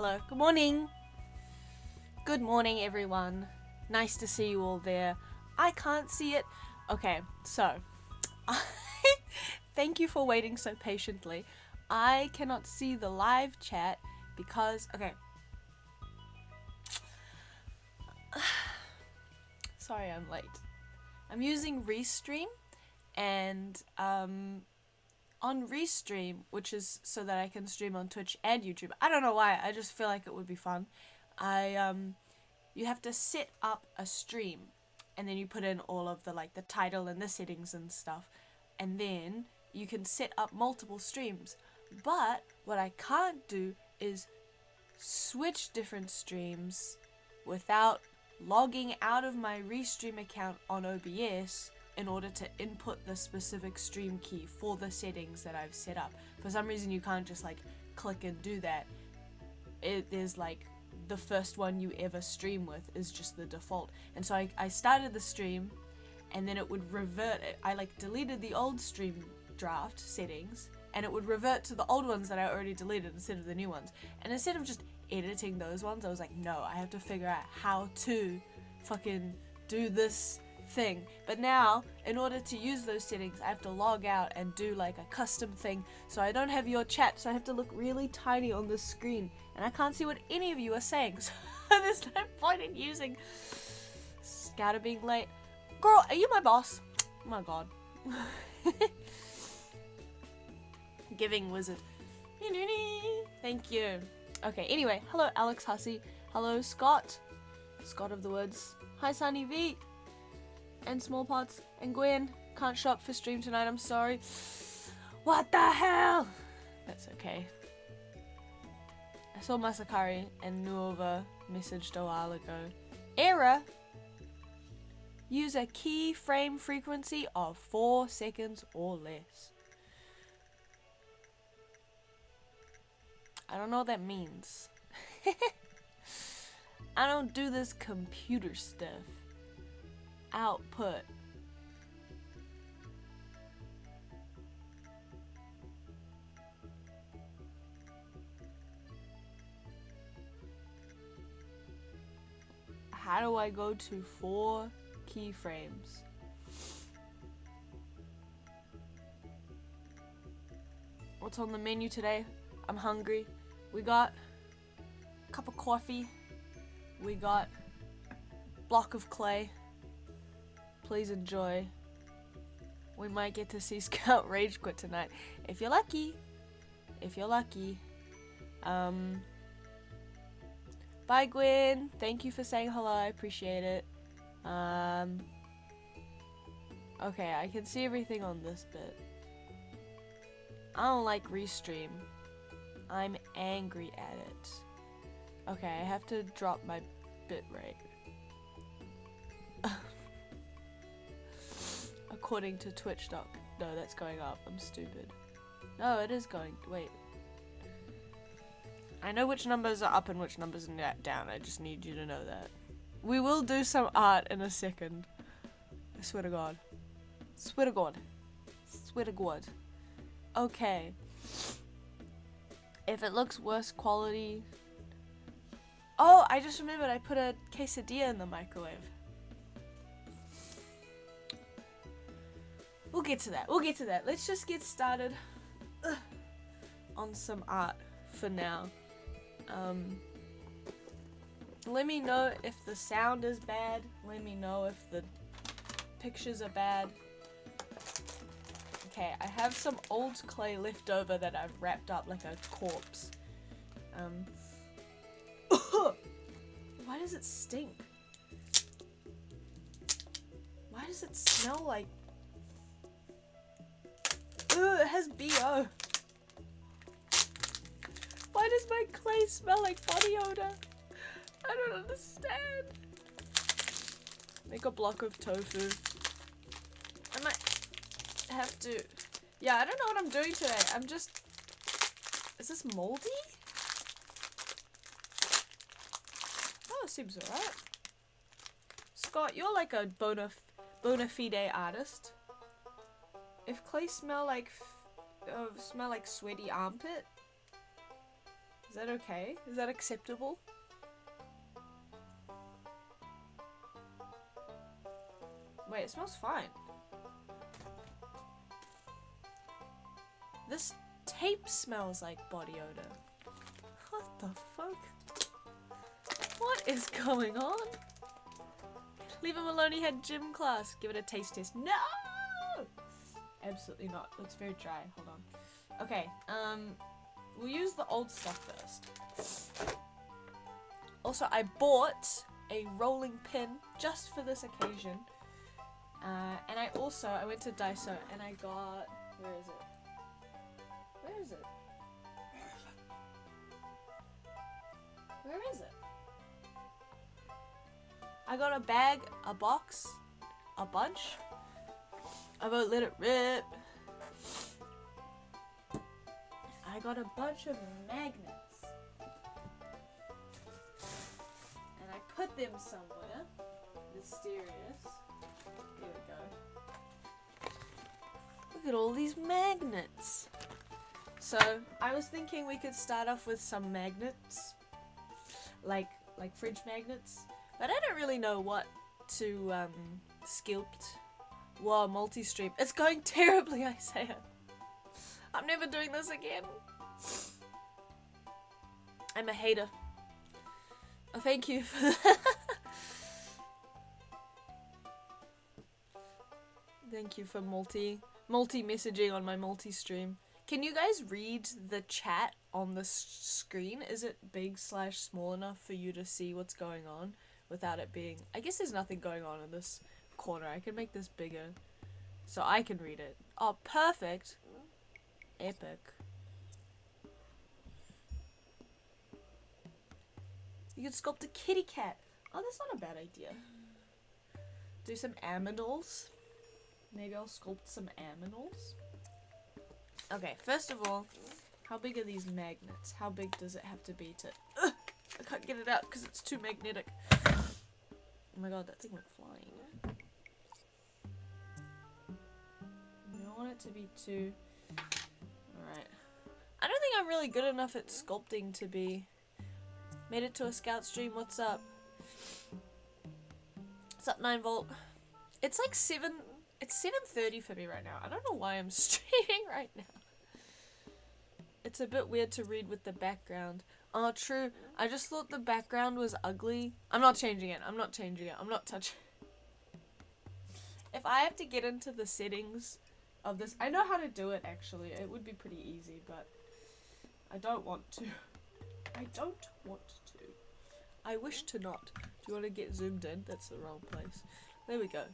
Hello. Good morning. Good morning, everyone. Nice to see you all there. I can't see it. Okay, so thank you for waiting so patiently. I cannot see the live chat because, okay. Sorry, I'm late. I'm using Restream, and on Restream, which is so that I can stream on Twitch and YouTube. I don't know why, I just feel like it would be fun. You have to set up a stream, and then you put in all of the the title and the settings and stuff, and then you can set up multiple streams. But what I can't do is switch different streams without logging out of my Restream account on OBS in order to input the specific stream key for the settings that I've set up. For some reason you can't just click and do that. There's the first one you ever stream with is just the default. And so I started the stream, and then it would revert. I deleted the old stream draft settings, and it would revert to the old ones that I already deleted instead of the new ones. And instead of just editing those ones, I was like, no, I have to figure out how to fucking do this thing. But now, in order to use those settings, I have to log out and do a custom thing, so I don't have your chat, so I have to look really tiny on the screen, and I can't see what any of you are saying, so there's no point in using Scout of being late. Girl, are you my boss? Oh my god. Giving wizard. Thank you. Okay, anyway, hello Alex Hussey. Hello Scott. Scott of the Woods. Hi Sunny V. And Small Pots. And Gwen. Can't show up for stream tonight, I'm sorry. What the hell? That's okay. I saw Masakari and Nuova messaged a while ago. Error. Use a keyframe frequency of 4 seconds or less. I don't know what that means. I don't do this computer stuff. Output. How do I go to 4 keyframes? What's on the menu today? I'm hungry. We got a cup of coffee. We got block of clay. Please enjoy. We might get to see Scout rage quit tonight. If you're lucky. If you're lucky. Bye Gwen. Thank you for saying hello. I appreciate it. Okay, I can see everything on this bit. I don't like Restream. I'm angry at it. Okay, I have to drop my bitrate. According to Twitch doc. No, that's going up. I'm stupid. No, it is going. Wait. I know which numbers are up and which numbers are down. I just need you to know that. We will do some art in a second. I swear to God. Swear to God. Swear to God. Okay. If it looks worse quality... Oh, I just remembered I put a quesadilla in the microwave. We'll get to that. We'll get to that. Let's just get started on some art for now. Let me know if the sound is bad. Let me know if the pictures are bad. Okay, I have some old clay left over that I've wrapped up like a corpse. Why does it stink? Why does it smell like... Ugh, it has BO. Why does my clay smell like body odor? I don't understand. Make a block of tofu. I might have to... Yeah, I don't know what I'm doing today. I'm just... Is this moldy? Oh, it seems alright. Scott, you're like a bona fide artist. If clay smell like sweaty armpit, is that okay? Is that acceptable? Wait, it smells fine. This tape smells like body odor. What the fuck? What is going on? Leave him alone, he had gym class. Give it a taste test. No! Absolutely not. Looks very dry. Hold on. Okay, we'll use the old stuff first. Also, I bought a rolling pin just for this occasion. And I went to Daiso and I got, where is it? Where is it? Where is it? I got a bag, a box, a bunch. I won't let it rip. I got a bunch of magnets. And I put them somewhere. Mysterious. Here we go. Look at all these magnets. So, I was thinking we could start off with some magnets. Like fridge magnets. But I don't really know what to sculpt. Whoa, multi-stream. It's going terribly, Isaiah. I'm never doing this again. I'm a hater. Oh, thank you for that. Thank you for multi-messaging on my multi-stream. Can you guys read the chat on the screen? Is it big/small enough for you to see what's going on without it being... I guess there's nothing going on in this corner. I can make this bigger so I can read it. Oh, perfect. Epic. You could sculpt a kitty cat. Oh, that's not a bad idea. Do some aminals. Maybe I'll sculpt some aminals. Okay, first of all, how big are these magnets? How big does it have to be to... Ugh, I can't get it out because it's too magnetic. Oh my god, that thing went flying. You don't want it to be too... Alright. I don't think I'm really good enough at sculpting to be... Made it to a scout stream, what's up? What's up, 9volt? It's like 7... It's 7:30 for me right now. I don't know why I'm streaming right now. It's a bit weird to read with the background. Oh, true. I just thought the background was ugly. I'm not changing it. I'm not changing it. I'm not touching it. If I have to get into the settings of this... I know how to do it, actually. It would be pretty easy, but... I don't want to. I don't want to. I wish to not. Do you want to get zoomed in? That's the wrong place. There we go.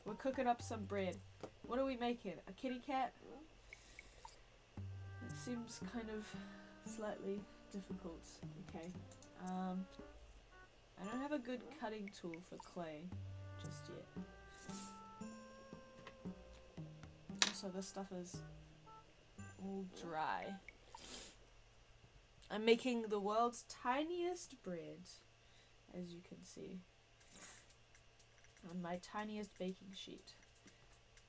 We're cooking up some bread. What are we making? A kitty cat? It seems kind of slightly difficult. Okay. I don't have a good cutting tool for clay just yet. Also, this stuff is all dry. I'm making the world's tiniest bread, as you can see. On my tiniest baking sheet.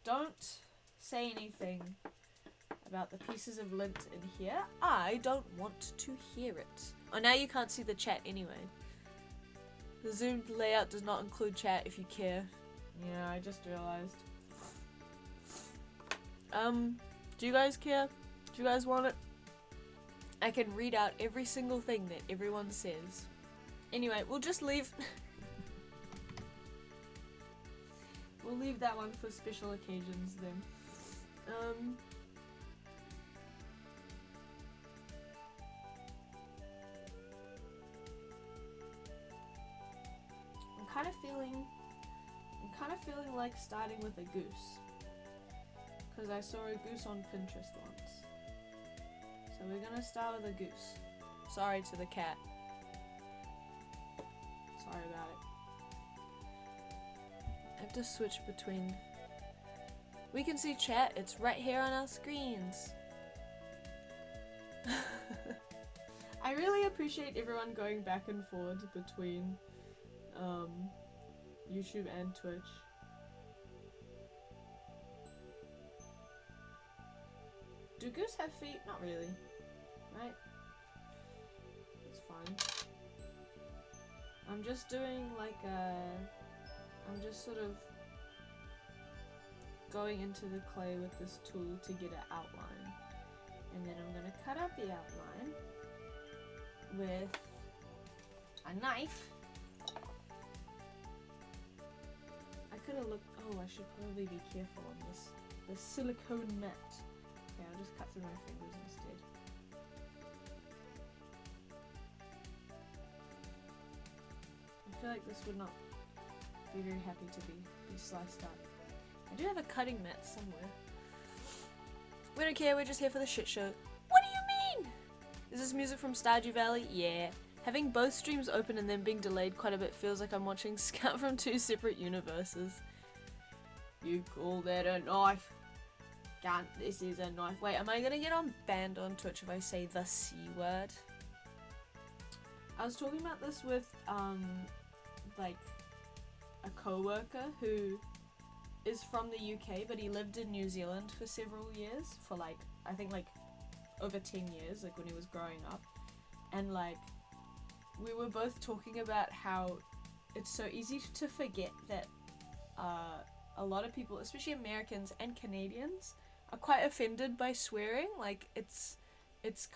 Don't say anything about the pieces of lint in here. I don't want to hear it. Oh, now you can't see the chat anyway. The zoomed layout does not include chat if you care. Yeah, I just realized. Do you guys care? Do you guys want it? I can read out every single thing that everyone says. Anyway, we'll just leave... We'll leave that one for special occasions then. I'm kind of feeling like starting with a goose. Because I saw a goose on Pinterest once. So we're gonna start with a goose. Sorry to the cat. Sorry about it. I have to switch between... We can see chat, it's right here on our screens. I really appreciate everyone going back and forth between YouTube and Twitch. Do goose have feet? Not really, right? outline. I'm just doing like I'm just sort of going into the clay with this tool to get an outline. And then I'm gonna cut out the outline with a knife. I could have looked, oh, I should probably be careful on the silicone mat. Okay, I'll just cut through my fingers instead. I feel like this would not be very happy to be sliced up. I do have a cutting mat somewhere. We don't care, we're just here for the shit show. What do you mean? Is this music from Stardew Valley? Yeah. Having both streams open and then being delayed quite a bit feels like I'm watching Scout from two separate universes. You call that a knife? Can't, this is a knife. Wait, am I gonna get banned on Twitch if I say the C word? I was talking about this with, like, a co-worker who is from the UK, but he lived in New Zealand for several years, for like, I think like over 10 years, like when he was growing up. And like, we were both talking about how it's so easy to forget that a lot of people, especially Americans and Canadians, are quite offended by swearing. Like it's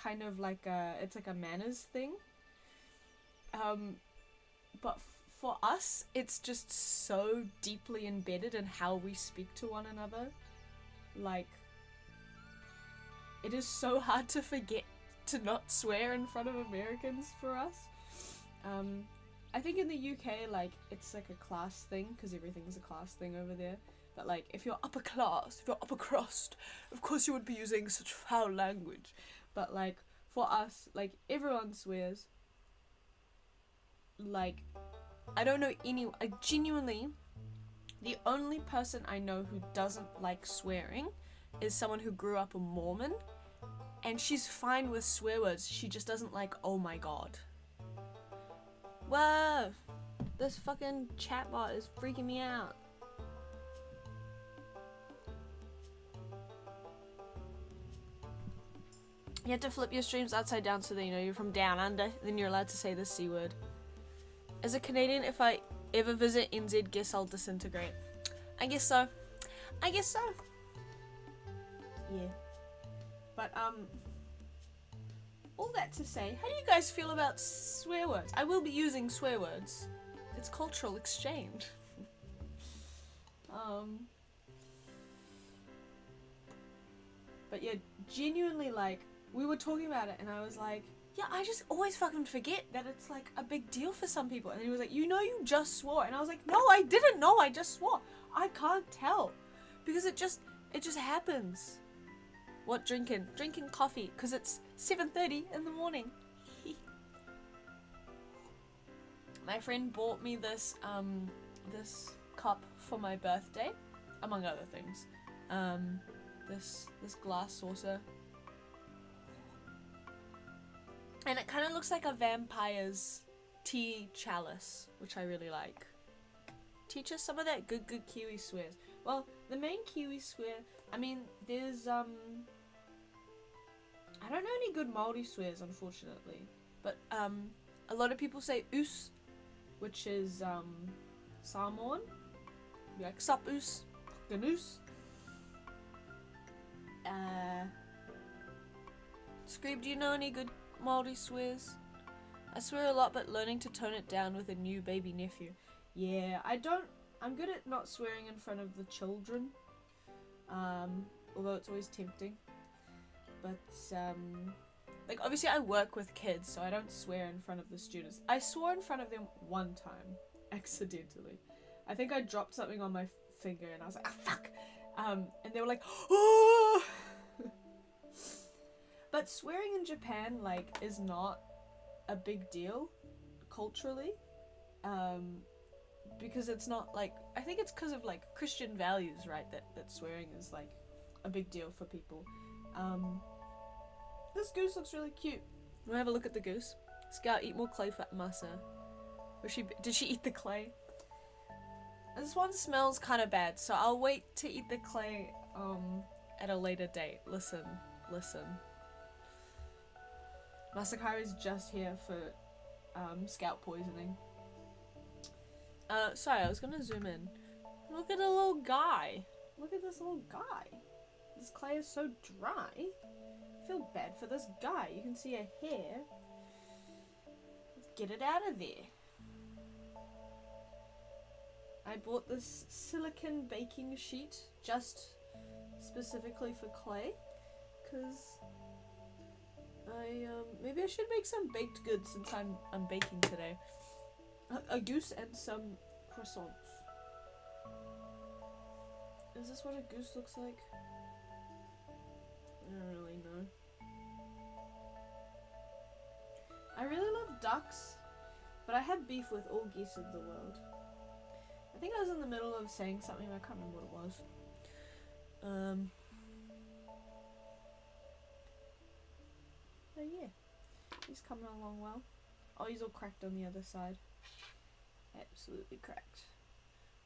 kind of like it's like a manners thing. But for us, it's just so deeply embedded in how we speak to one another. Like, it is so hard to forget to not swear in front of Americans for us. I think in the UK, like, it's like a class thing, because everything's a class thing over there. But like, if you're upper class, if you're upper crust, of course you would be using such foul language. But like, for us, like, everyone swears. Like, I don't know I genuinely, the only person I know who doesn't like swearing is someone who grew up a Mormon, and she's fine with swear words, she just doesn't like, oh my god. Whoa! This fucking chatbot is freaking me out. You have to flip your streams upside down so that you know you're from down under, then you're allowed to say the C word. As a Canadian, if I ever visit NZ, guess I'll disintegrate. I guess so. I guess so. Yeah. But, all that to say, how do you guys feel about swear words? I will be using swear words. It's cultural exchange. But yeah, genuinely, like, we were talking about it and I was like, yeah, I just always fucking forget that it's like a big deal for some people. And he was like, you know you just swore. And I was like, no, I didn't know I just swore. I can't tell. Because it just happens. What drinking? Drinking coffee. Because it's 7:30 in the morning. My friend bought me this, this cup for my birthday. Among other things. This glass saucer. And it kind of looks like a vampire's tea chalice, which I really like. Teach us some of that good Kiwi swears. Well, the main Kiwi swear, I mean, there's, I don't know any good Māori swears, unfortunately. But, a lot of people say oos, which is, Samoan. Be like, sup oos, ganoos. Screeb, do you know any good Māori swears? I swear a lot, but learning to tone it down with a new baby nephew. Yeah, I'm good at not swearing in front of the children. Although it's always tempting. But, like, obviously I work with kids, so I don't swear in front of the students. I swore in front of them one time, accidentally. I think I dropped something on my finger and I was like, ah, fuck! And they were like, oh! But swearing in Japan, like, is not a big deal, culturally. Because it's not, like, I think it's because of, like, Christian values, right, that swearing is, like, a big deal for people. This goose looks really cute. Wanna have a look at the goose? Scout, eat more clay for Masa. Did she eat the clay? This one smells kind of bad, so I'll wait to eat the clay, at a later date. Listen. Masakari's just here for scalp poisoning. Sorry, I was gonna zoom in. Look at the little guy. Look at this little guy. This clay is so dry. I feel bad for this guy. You can see a hair. Let's get it out of there. I bought this silicone baking sheet just specifically for clay, because maybe I should make some baked goods since I'm baking today. A goose and some croissants. Is this what a goose looks like? I don't really know. I really love ducks, but I have beef with all geese of the world. I think I was in the middle of saying something, I can't remember what it was. Oh yeah, he's coming along well. Oh, he's all cracked on the other side. Absolutely cracked.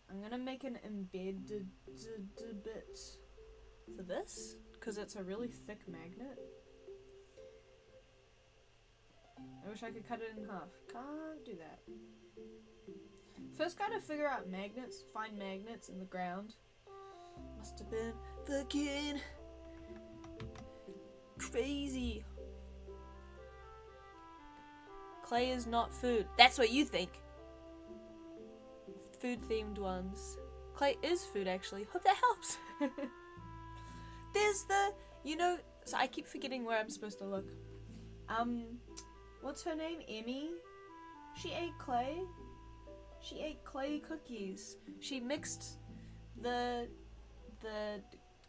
I'm gonna make an embedded bit for this, because it's a really thick magnet. I wish I could cut it in half. Can't do that. First gotta figure out magnets, find magnets in the ground. Must have been fucking crazy. Clay is not food. That's what you think. Food themed ones. Clay is food actually. Hope that helps. There's the, you know, so I keep forgetting where I'm supposed to look. What's her name? Emmy? She ate clay. She ate clay cookies. She mixed the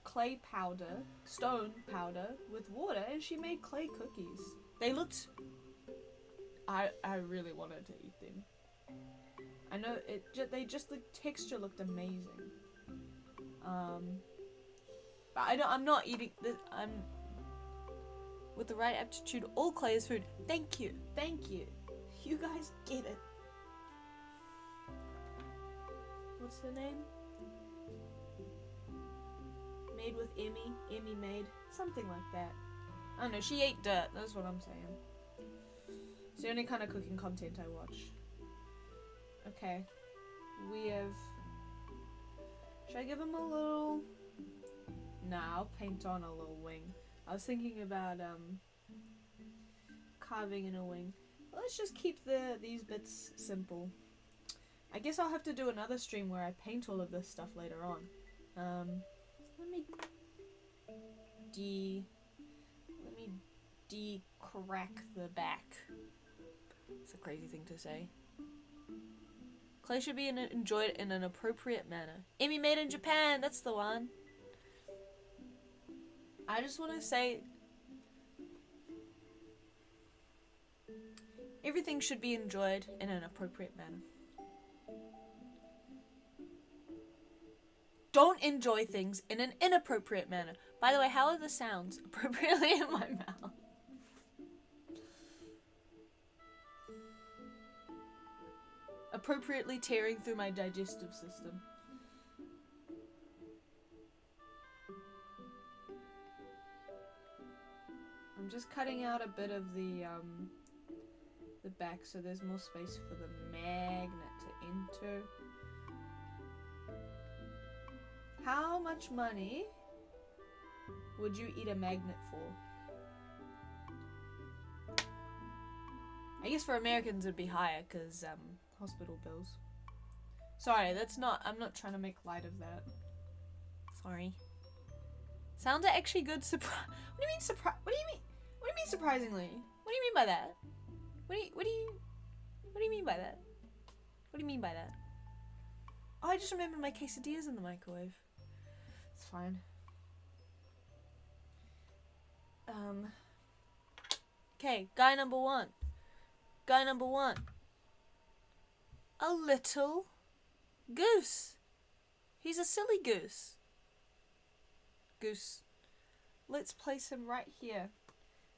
clay powder, stone powder, with water, and she made clay cookies. They looked... I really wanted to eat them. I know the texture looked amazing. But I'm not eating this. With the right aptitude, all clay is food. Thank you. You guys get it. What's her name? Made with Emmy. Emmy made. Something like that. I don't know, she ate dirt, that's what I'm saying. It's the only kind of cooking content I watch. Okay. We have... Should I give him a little... Nah, I'll paint on a little wing. I was thinking about carving in a wing. Let's just keep these bits simple. I guess I'll have to do another stream where I paint all of this stuff later on. Let me de-crack the back. It's a crazy thing to say. Clay should be enjoyed in an appropriate manner. Emmy made in Japan, that's the one. I just want to say everything should be enjoyed in an appropriate manner. Don't enjoy things in an inappropriate manner. By the way, how are the sounds appropriately in my mouth? Appropriately tearing through my digestive system. I'm just cutting out a bit of the back so there's more space for the magnet to enter. How much money would you eat a magnet for? I guess for Americans it'd be higher because hospital bills. Sorry, I'm not trying to make light of that. Sorry. Sounds are actually good. What do you mean What do you mean surprisingly? What do you mean by that? What do you mean by that? What do you mean by that? Oh, I just remembered my quesadillas in the microwave. It's fine. Okay, guy number one. A little goose. He's a silly goose. Let's place him right here,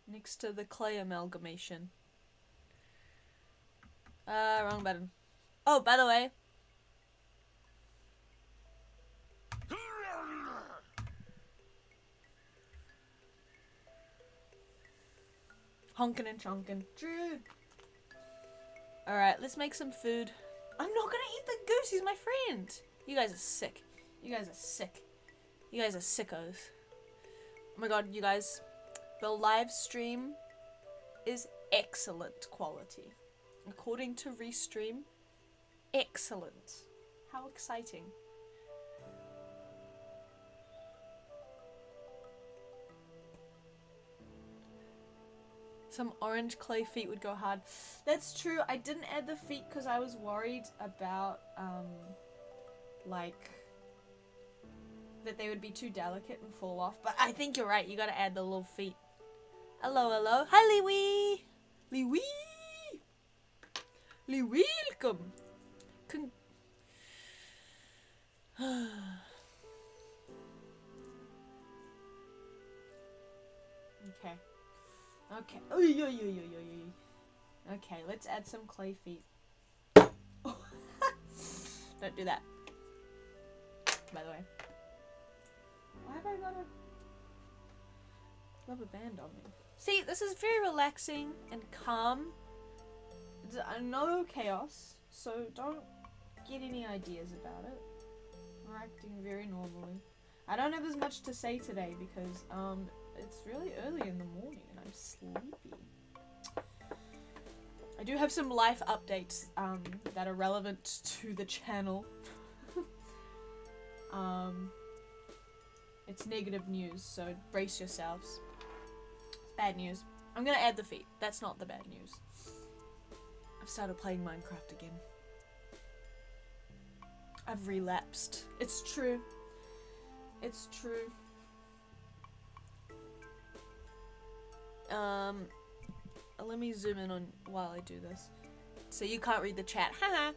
next to the clay amalgamation. Wrong button. Oh, by the way. Honkin' and chonkin'. Alright, let's make some food. I'm not gonna eat the goose, he's my friend. You guys are sick. You guys are sick. You guys are sickos. Oh my god, you guys. The live stream is excellent quality. According to Restream, excellent. How exciting. Some orange clay feet would go hard. That's true. I didn't add the feet because I was worried about, like, that they would be too delicate and fall off. But I think you're right. You gotta add the little feet. Hello, hello. Hi, Liwi! Liwi! Liwi, welcome! Okay. Okay. Oy, oy, oy, oy, oy, oy. Okay, let's add some clay feet. Don't do that. By the way. Why have I got a rubber band on me? See, this is very relaxing and calm. It's no chaos, so don't get any ideas about it. We're acting very normally. I don't have as much to say today because it's really early in the morning and I'm sleepy. I do have some life updates that are relevant to the channel. It's negative news, so brace yourselves. It's bad news. I'm gonna add the feet. That's not the bad news. I've started playing Minecraft again. I've relapsed. It's true. It's true. Let me zoom in on while I do this. So you can't read the chat. Haha.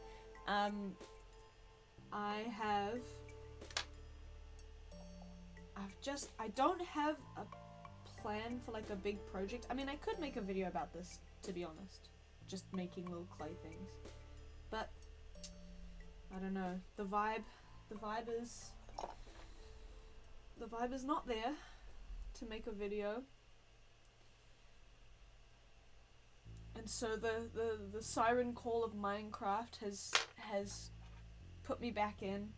I don't have a plan for like a big project. I mean, I could make a video about this, to be honest. Just making little clay things. But I don't know. The vibe is not there to make a video. And so the siren call of Minecraft has put me back in.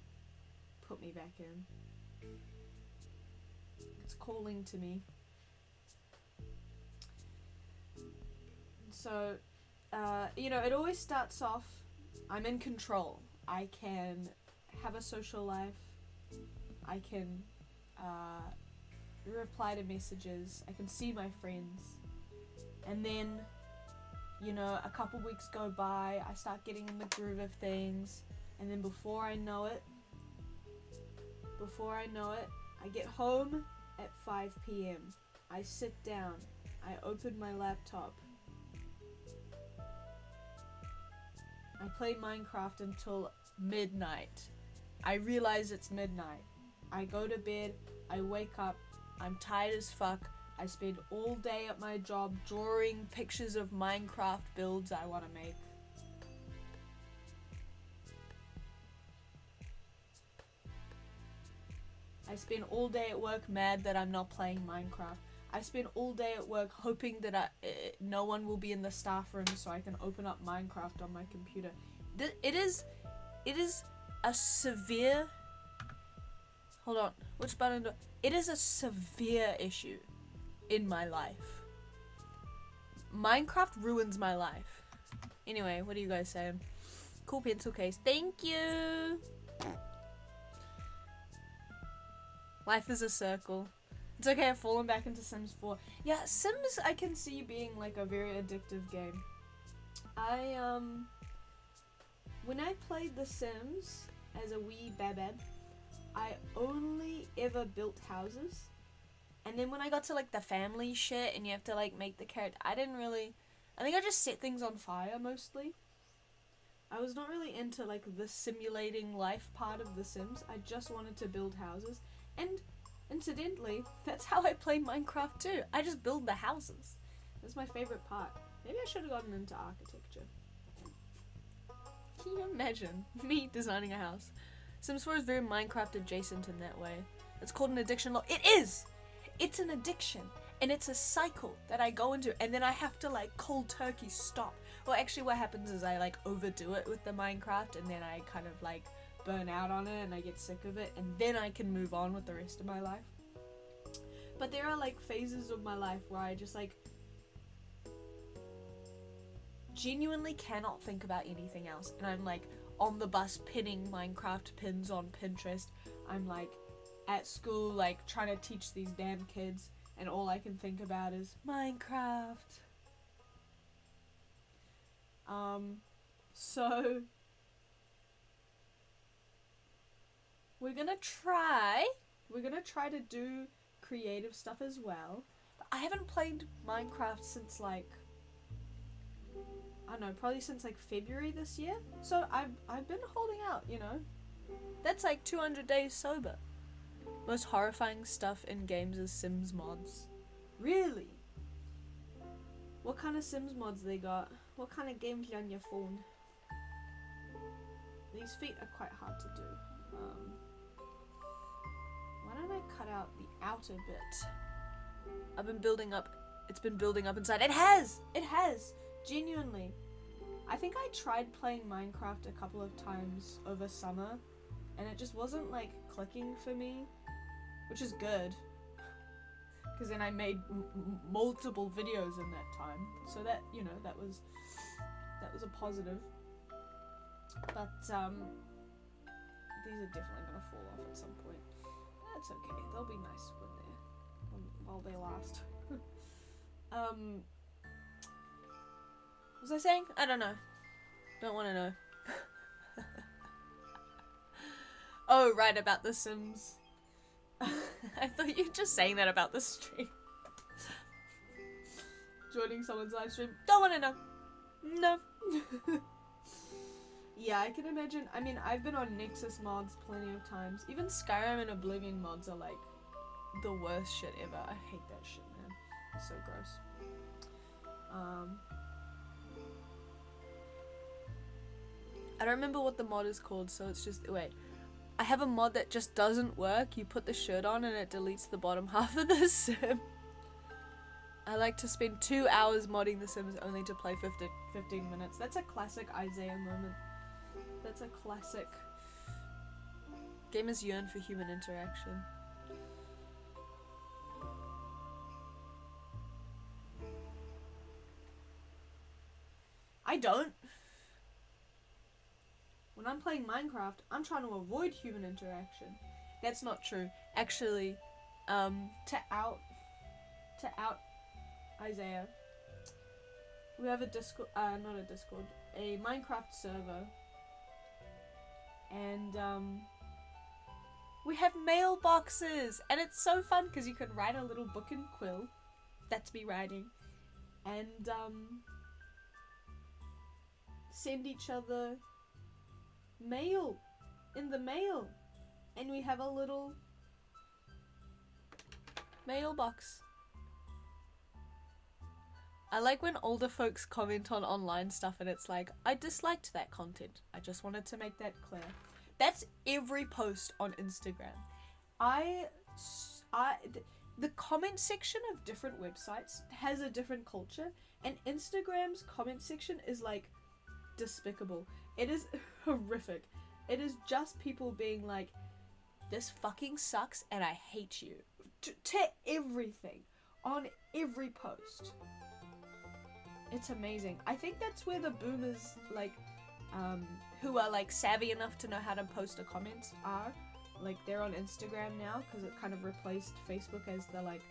It's calling to me. So, you know, it always starts off, I'm in control. I can have a social life. I can reply to messages. I can see my friends. And then, you know, a couple weeks go by, I start getting in the groove of things, and then before I know it, I get home at 5 p.m. I sit down, I open my laptop, I play Minecraft until midnight. I realize it's midnight. I go to bed, I wake up, I'm tired as fuck. I spend all day at my job drawing pictures of Minecraft builds I want to make. I spend all day at work mad that I'm not playing Minecraft. I spend all day at work hoping that no one will be in the staff room so I can open up Minecraft on my computer. It is a severe... Hold on, which button do... It is a severe issue in my life. Minecraft ruins my life. Anyway, what are you guys saying? Cool pencil case. Thank you! Life is a circle. It's okay, I've fallen back into Sims 4. Yeah, Sims I can see being like a very addictive game. When I played The Sims as a wee babad, I only ever built houses. And then when I got to like the family shit and you have to like make the character, I think I just set things on fire mostly. I was not really into like the simulating life part of The Sims. I just wanted to build houses. And incidentally, that's how I play Minecraft too. I just build the houses. That's my favorite part. Maybe I should have gotten into architecture. Can you imagine me designing a house? Sims 4 is very Minecraft adjacent in that way. It's called an addiction. It is! It's an addiction. And it's a cycle that I go into. And then I have to like cold turkey stop. Well, actually what happens is I like overdo it with the Minecraft, and then I kind of like burn out on it and I get sick of it, and then I can move on with the rest of my life. But there are like phases of my life where I just like genuinely cannot think about anything else, and I'm like on the bus pinning Minecraft pins on Pinterest. I'm like at school like trying to teach these damn kids, and all I can think about is Minecraft. So we're gonna try to do creative stuff as well. But I haven't played Minecraft since like, I don't know, probably since like February this year. So I've been holding out, you know. That's like 200 days sober. Most horrifying stuff in games is Sims mods. Really? What kind of Sims mods they got? What kind of games on your phone? These feet are quite hard to do. Why don't I cut out the outer bit? I've been building up. It's been building up inside. It has! It has! Genuinely. I think I tried playing Minecraft a couple of times over summer, and it just wasn't like clicking for me, which is good. Because then I made multiple videos in that time, so that, you know, that was a positive. But these are definitely gonna fall off at some point. That's okay. They'll be nice while they last. What was I saying? I don't know. Don't want to know. Oh, right, about The Sims. I thought you were just saying that about the stream. Joining someone's live stream. Don't want to know. No. Yeah, I can imagine. I mean, I've been on Nexus mods plenty of times. Even Skyrim and Oblivion mods are like the worst shit ever. I hate that shit, man. It's so gross. I don't remember what the mod is called, so it's just, wait. I have a mod that just doesn't work. You put the shirt on and it deletes the bottom half of the sim. I like to spend 2 hours modding The Sims only to play 15 minutes. That's a classic Isaiah moment. That's a classic. Gamers yearn for human interaction. I don't. When I'm playing Minecraft, I'm trying to avoid human interaction. That's not true. Actually, to out Isaiah, we have a Discord, not a Discord, a Minecraft server, and we have mailboxes, and it's so fun because you can write a little book and quill. That's me writing, and send each other mail in the mail, and we have a little mailbox. I like when older folks comment on online stuff and it's like, I disliked that content. I just wanted to make that clear. That's every post on Instagram. The comment section of different websites has a different culture, and Instagram's comment section is like despicable. It is horrific. It is just people being like, this fucking sucks and I hate you. To everything. On every post. It's amazing. I think that's where the boomers, like, who are like savvy enough to know how to post a comment are. Like, they're on Instagram now because it kind of replaced Facebook as the like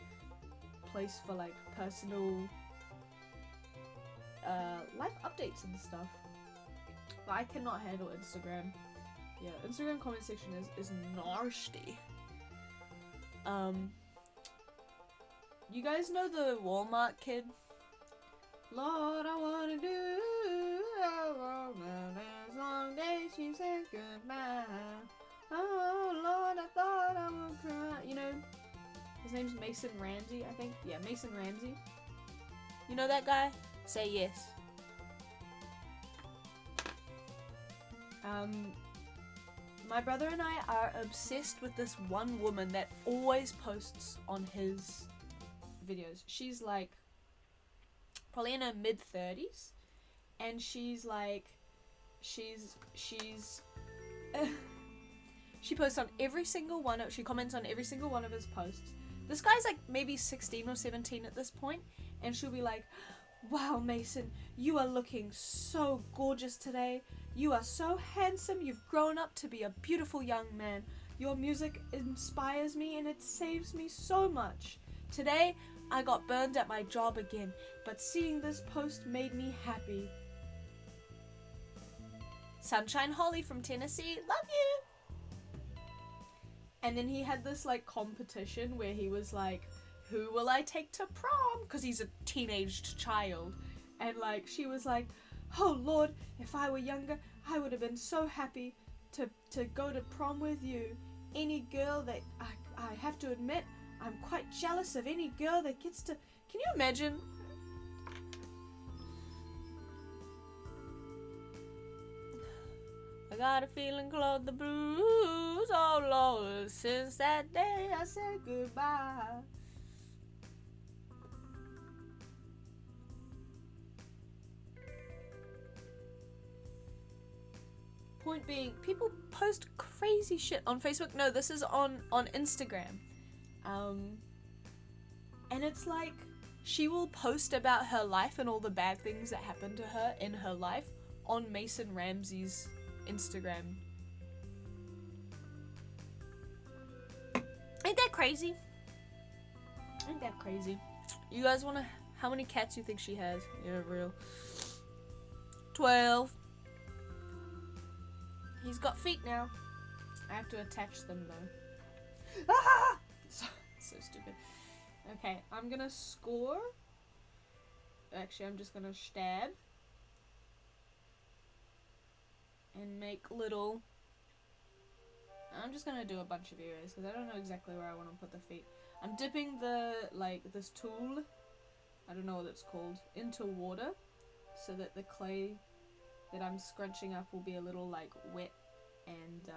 place for like personal life updates and stuff. But I cannot handle Instagram. Yeah, Instagram comment section is nasty. You guys know the Walmart kid? Lord, I wanna do as long days she said goodbye. Oh Lord, I thought I would cry. You know, his name's Mason Ramsey, I think. Yeah, Mason Ramsey. You know that guy? Say yes. My brother and I are obsessed with this one woman that always posts on his videos. She's like probably in her mid-30s, and she's like, she posts on every single one of, she comments on every single one of his posts. This guy's like maybe 16 or 17 at this point, and she'll be like, wow, Mason, you are looking so gorgeous today. You are so handsome. You've grown up to be a beautiful young man. Your music inspires me and it saves me so much. Today, I got burned at my job again, but seeing this post made me happy. Sunshine Holly from Tennessee, love you! And then he had this like competition where he was like, who will I take to prom? Because he's a teenaged child. And like, she was like, oh Lord, if I were younger, I would have been so happy to go to prom with you. Any girl that, I have to admit, I'm quite jealous of any girl that gets to, can you imagine? I got a feeling called the blues, oh Lord, since that day I said goodbye. Point being, people post crazy shit on Facebook. No, this is on Instagram. And it's like, she will post about her life and all the bad things that happened to her in her life on Mason Ramsey's Instagram. Ain't that crazy? Ain't that crazy? You guys wanna, how many cats you think she has? Yeah, real. 12. He's got feet now. I have to attach them though. Ah! So stupid. Okay, I'm gonna score. Actually, I'm just gonna stab. And make little... I'm just gonna do a bunch of areas because I don't know exactly where I want to put the feet. I'm dipping the, like, this tool, I don't know what it's called, into water so that the clay that I'm scrunching up will be a little, like, wet and,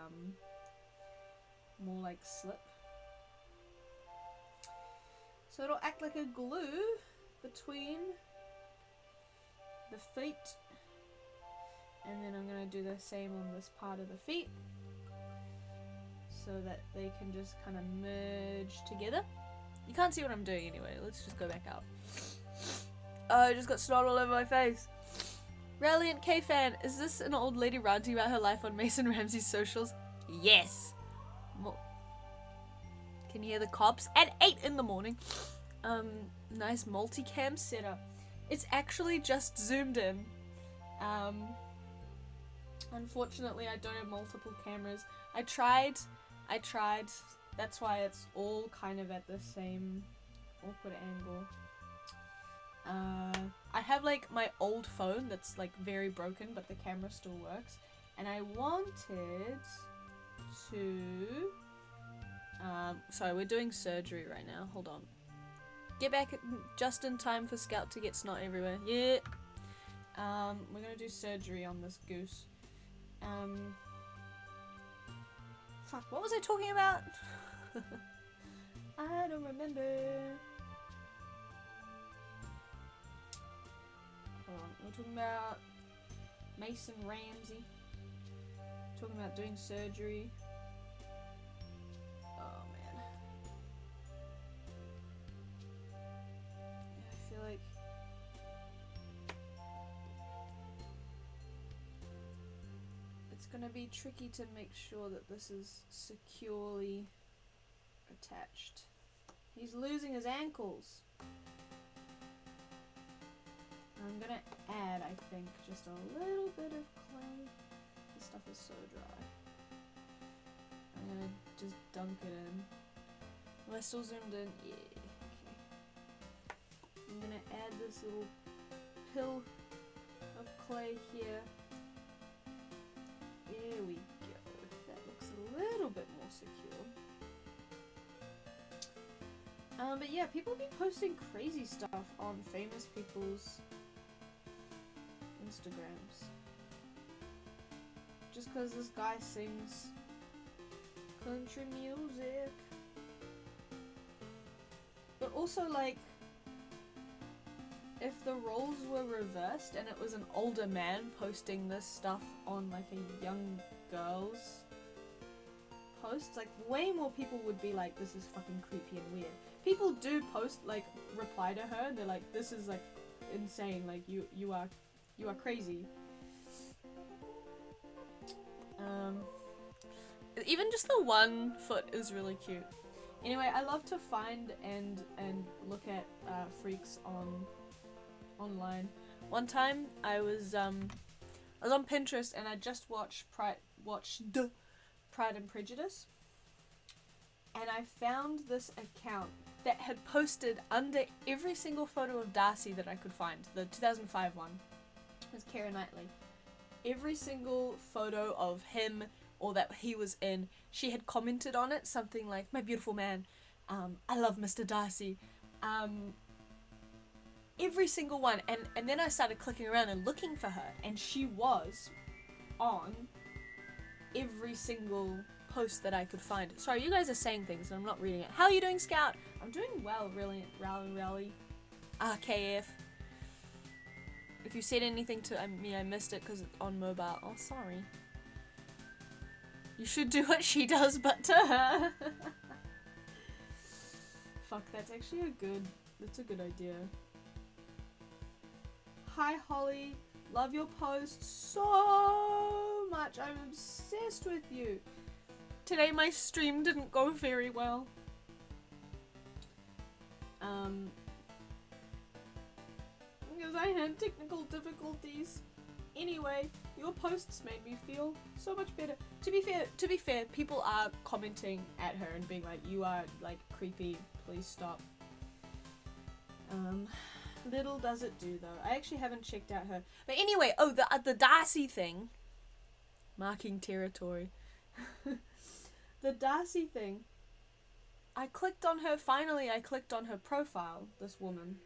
more like slip. So it'll act like a glue between the feet. And then I'm going to do the same on this part of the feet so that they can just kind of merge together. You can't see what I'm doing anyway. Let's just go back out. Oh, I just got snot all over my face. Reliant K-Fan, is this an old lady ranting about her life on Mason Ramsey's socials? Yes. Can you hear the cops? At 8 in the morning. Nice multicam setup. It's actually just zoomed in. Unfortunately, I don't have multiple cameras. I tried. That's why it's all kind of at the same awkward angle. I have like my old phone that's like very broken, but the camera still works. And I wanted to... sorry, we're doing surgery right now. Hold on. Get back just in time for Scout to get snot everywhere. Yeah. We're gonna do surgery on this goose. Fuck, what was I talking about? I don't remember. Hold on, we're talking about Mason Ramsey. Talking about doing surgery. Oh man. I feel like it's gonna be tricky to make sure that this is securely attached. He's losing his ankles. I'm gonna add, I think, just a little bit of clay. This stuff is so dry. I'm gonna just dunk it in. Am I still zoomed in? Yeah. Okay. I'm gonna add this little pill of clay here. There we go. That looks a little bit more secure. But yeah, people be posting crazy stuff on famous people's Instagrams. Just because this guy sings country music. But also, like, if the roles were reversed and it was an older man posting this stuff on like a young girl's post, like way more people would be like, this is fucking creepy and weird. People do post, like, reply to her and they're like, this is like insane, like you are crazy. Even just the one foot is really cute. Anyway, I love to find and look at freaks online. One time I was on Pinterest and I just watched Pride and Prejudice, and I found this account that had posted under every single photo of Darcy that I could find, the 2005 one. It was Keira Knightley. Every single photo of him or that he was in, she had commented on it something like, "My beautiful man, I love Mr. Darcy." Every single one, and then I started clicking around and looking for her, and she was on every single post that I could find. Sorry, you guys are saying things and I'm not reading it. How are you doing, Scout? I'm doing well, really. Rally. KF. If you said anything to me, I missed it because it's on mobile. Oh, sorry. You should do what she does, but to her. Fuck, that's actually that's a good idea. Hi, Holly. Love your posts so much. I'm obsessed with you. Today my stream didn't go very well. Because I had technical difficulties. Anyway, your posts made me feel so much better. To be fair, people are commenting at her and being like, "You are like creepy, please stop." Little does it do though. I actually haven't checked out her. But anyway, oh, the Darcy thing. Marking territory. The Darcy thing. I clicked on her profile, this woman.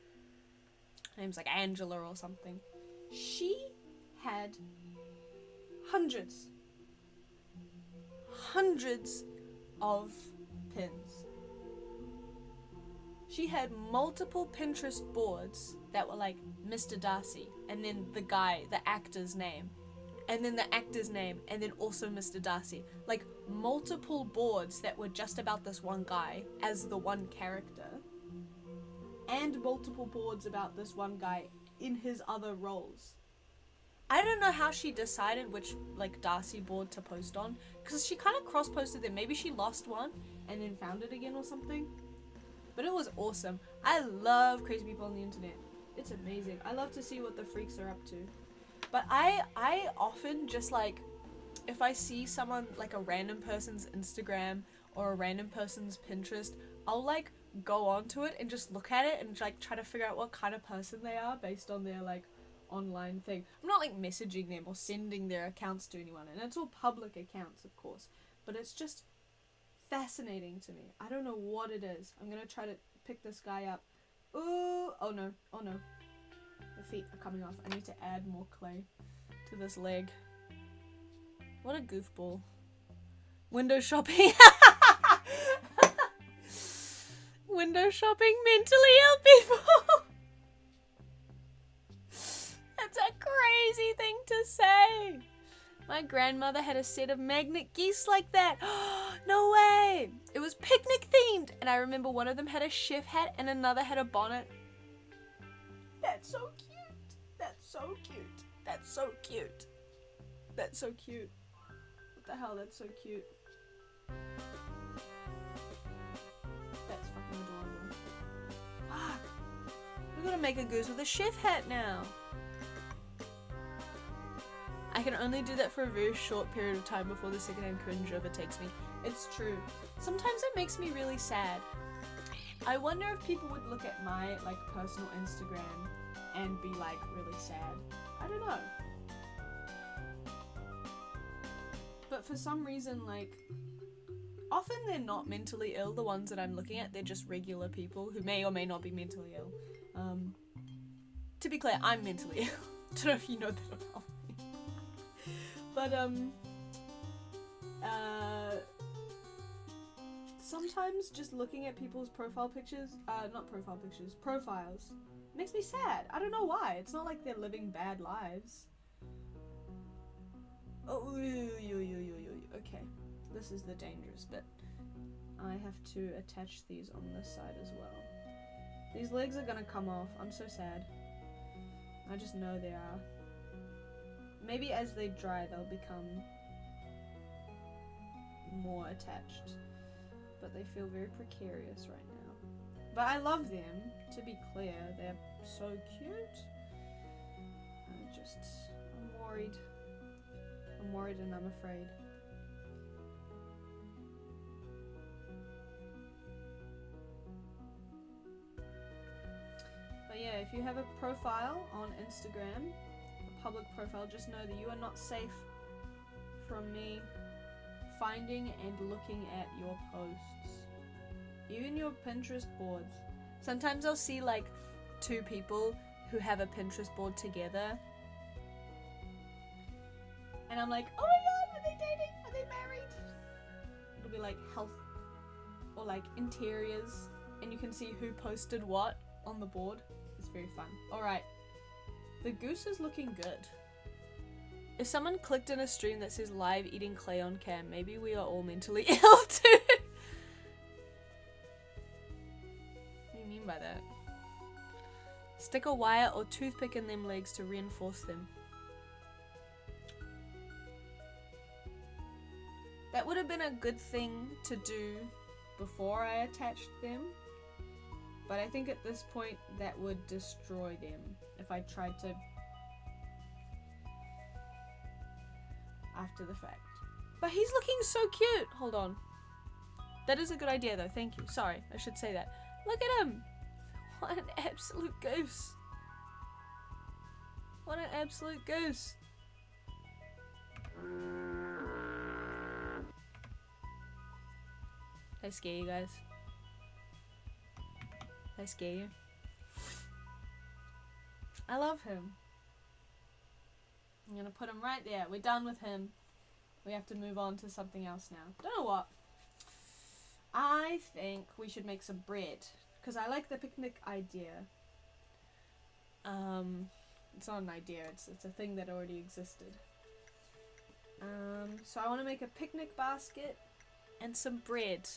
Her name's like Angela or something. She had hundreds of pins. She had multiple Pinterest boards that were like Mr. Darcy, and then the actor's name, and then the actor's name, and then also Mr. Darcy. Like multiple boards that were just about this one guy as the one character, and multiple boards about this one guy in his other roles. I don't know how she decided which like Darcy board to post on, because she kind of cross-posted them. Maybe she lost one and then found it again or something. But it was awesome. I love crazy people on the internet. It's amazing. I love to see what the freaks are up to. But I often just like, if I see someone like a random person's Instagram or a random person's Pinterest, I'll like go onto it and just look at it and like try to figure out what kind of person they are based on their like online thing. I'm not like messaging them or sending their accounts to anyone, and it's all public accounts, of course. But it's just fascinating to me. I don't know what it is. I'm gonna try to pick this guy up. Ooh, oh no. The feet are coming off. I need to add more clay to this leg. What a goofball. Window shopping. Window shopping mentally ill people. That's a crazy thing to say. My grandmother had a set of magnet geese like that. No way! It was picnic themed, and I remember one of them had a chef hat and another had a bonnet. That's so cute. That's so cute. That's so cute. That's so cute. What the hell? That's so cute. That's fucking adorable. Fuck! We gotta make a goose with a chef hat now. I can only do that for a very short period of time before the secondhand cringe overtakes me. It's true. Sometimes it makes me really sad. I wonder if people would look at my like personal Instagram and be like really sad. I don't know. But for some reason, like, often they're not mentally ill, the ones that I'm looking at. They're just regular people who may or may not be mentally ill. To be clear, I'm mentally ill. I don't know if you know that about me. But, sometimes just looking at people's profiles, makes me sad. I don't know why. It's not like they're living bad lives. Oh, okay. This is the dangerous bit. I have to attach these on this side as well. These legs are gonna come off. I'm so sad. I just know they are. Maybe as they dry, they'll become more attached. But they feel very precarious right now. But I love them, to be clear. They're so cute. I'm worried. I'm worried and I'm afraid. But yeah, if you have a profile on Instagram, a public profile, just know that you are not safe from me finding and looking at your posts. Even your Pinterest boards. Sometimes I'll see like two people who have a Pinterest board together. And I'm like, oh my god, are they dating? Are they married? It'll be like health or like interiors. And you can see who posted what on the board. It's very fun. Alright. The goose is looking good. If someone clicked in a stream that says live eating clay on cam, maybe we are all mentally ill too. What do you mean by that? Stick a wire or toothpick in them legs to reinforce them. That would have been a good thing to do before I attached them. But I think at this point that would destroy them if I tried to after the fact. But he's looking so cute. Hold on. That is a good idea though. Thank you. Sorry, I should say that. Look at him. What an absolute goose. What an absolute goose. Did I scare you guys? Did I scare you? I love him. I'm gonna put him right there. We're done with him. We have to move on to something else now. Don't know what. I think we should make some bread. Because I like the picnic idea. It's not an idea. It's a thing that already existed. So I want to make a picnic basket and some bread.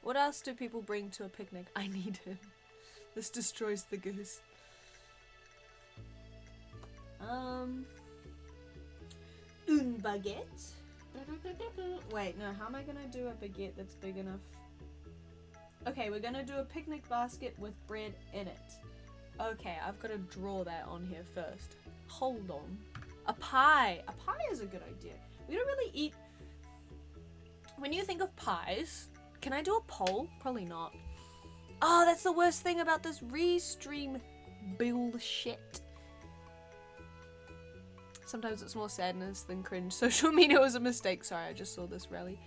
What else do people bring to a picnic? I need him. This destroys the goose. Une baguette. Wait, no, how am I gonna do a baguette that's big enough? Okay, we're gonna do a picnic basket with bread in it. Okay, I've got to draw that on here first. Hold on. A pie. A pie is a good idea. We don't really eat... When you think of pies, can I do a poll? Probably not. Oh, that's the worst thing about this restream bullshit. Sometimes it's more sadness than cringe. Social media was a mistake. Sorry, I just saw this rally.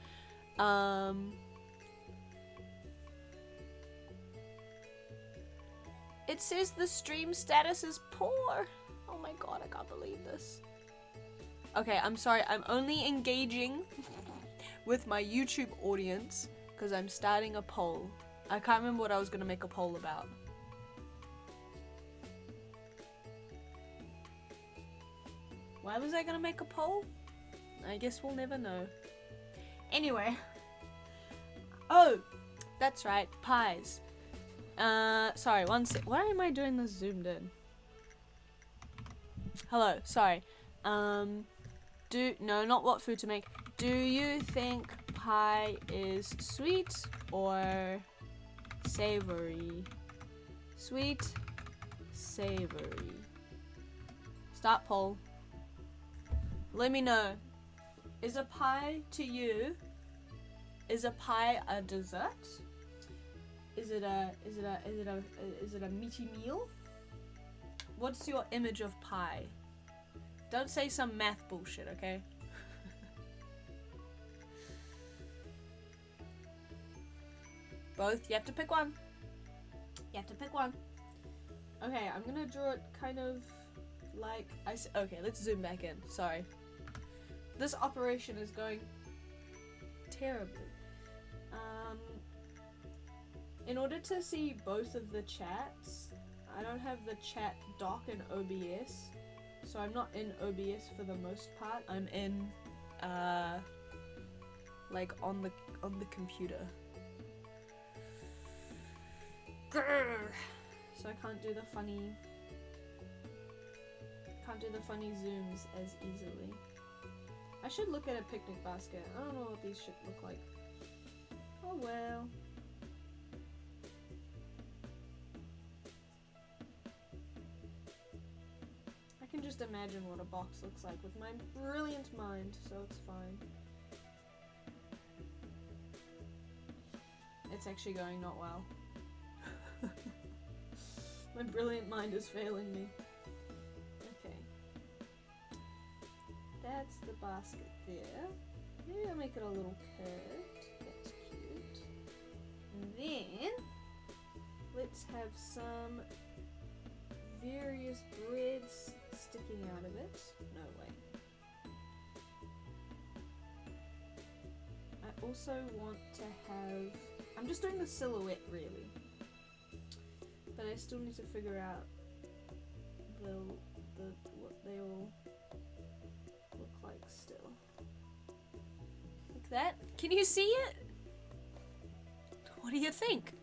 It says the stream status is poor. Oh my god, I can't believe this. Okay, I'm sorry. I'm only engaging with my YouTube audience because I'm starting a poll. I can't remember what I was going to make a poll about. Why was I going to make a poll? I guess we'll never know. Anyway. Oh, that's right. Pies. Sorry, one sec. Why am I doing this zoomed in? Hello, sorry. No, not what food to make. Do you think pie is sweet or savory? Sweet, savory. Start poll. Let me know. Is a pie to you? Is a pie a dessert? Is it a meaty meal? What's your image of pie? Don't say some math bullshit, okay? Both. You have to pick one. You have to pick one. Okay, I'm gonna draw it kind of like okay, let's zoom back in. Sorry. This operation is going terribly. In order to see both of the chats, I don't have the chat dock in OBS, so I'm not in OBS for the most part. I'm in, like on the computer. Grr. So I can't do the funny zooms as easily. I should look at a picnic basket. I don't know what these should look like. Oh well. I can just imagine what a box looks like with my brilliant mind, so it's fine. It's actually going not well. My brilliant mind is failing me. Okay. That's the basket there. Maybe I'll make it a little curved. That's cute. And then, let's have some various breads sticking out of it. No way. I also want to have... I'm just doing the silhouette really. But I still need to figure out what they all look like still. Like that? Can you see it? What do you think?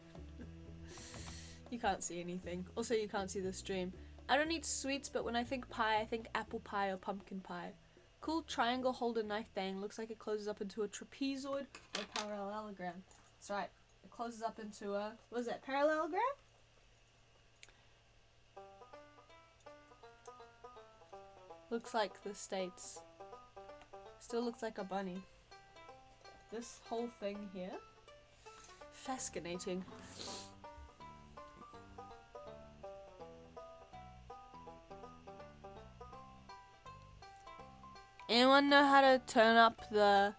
You can't see anything. Also, you can't see the stream. I don't eat sweets, but when I think pie, I think apple pie or pumpkin pie. Cool triangle holder knife thing. Looks like it closes up into a trapezoid or a parallelogram. That's right. It closes up into a... what is that? Parallelogram? Looks like the States. Still looks like a bunny. This whole thing here. Fascinating. Anyone know how to turn up the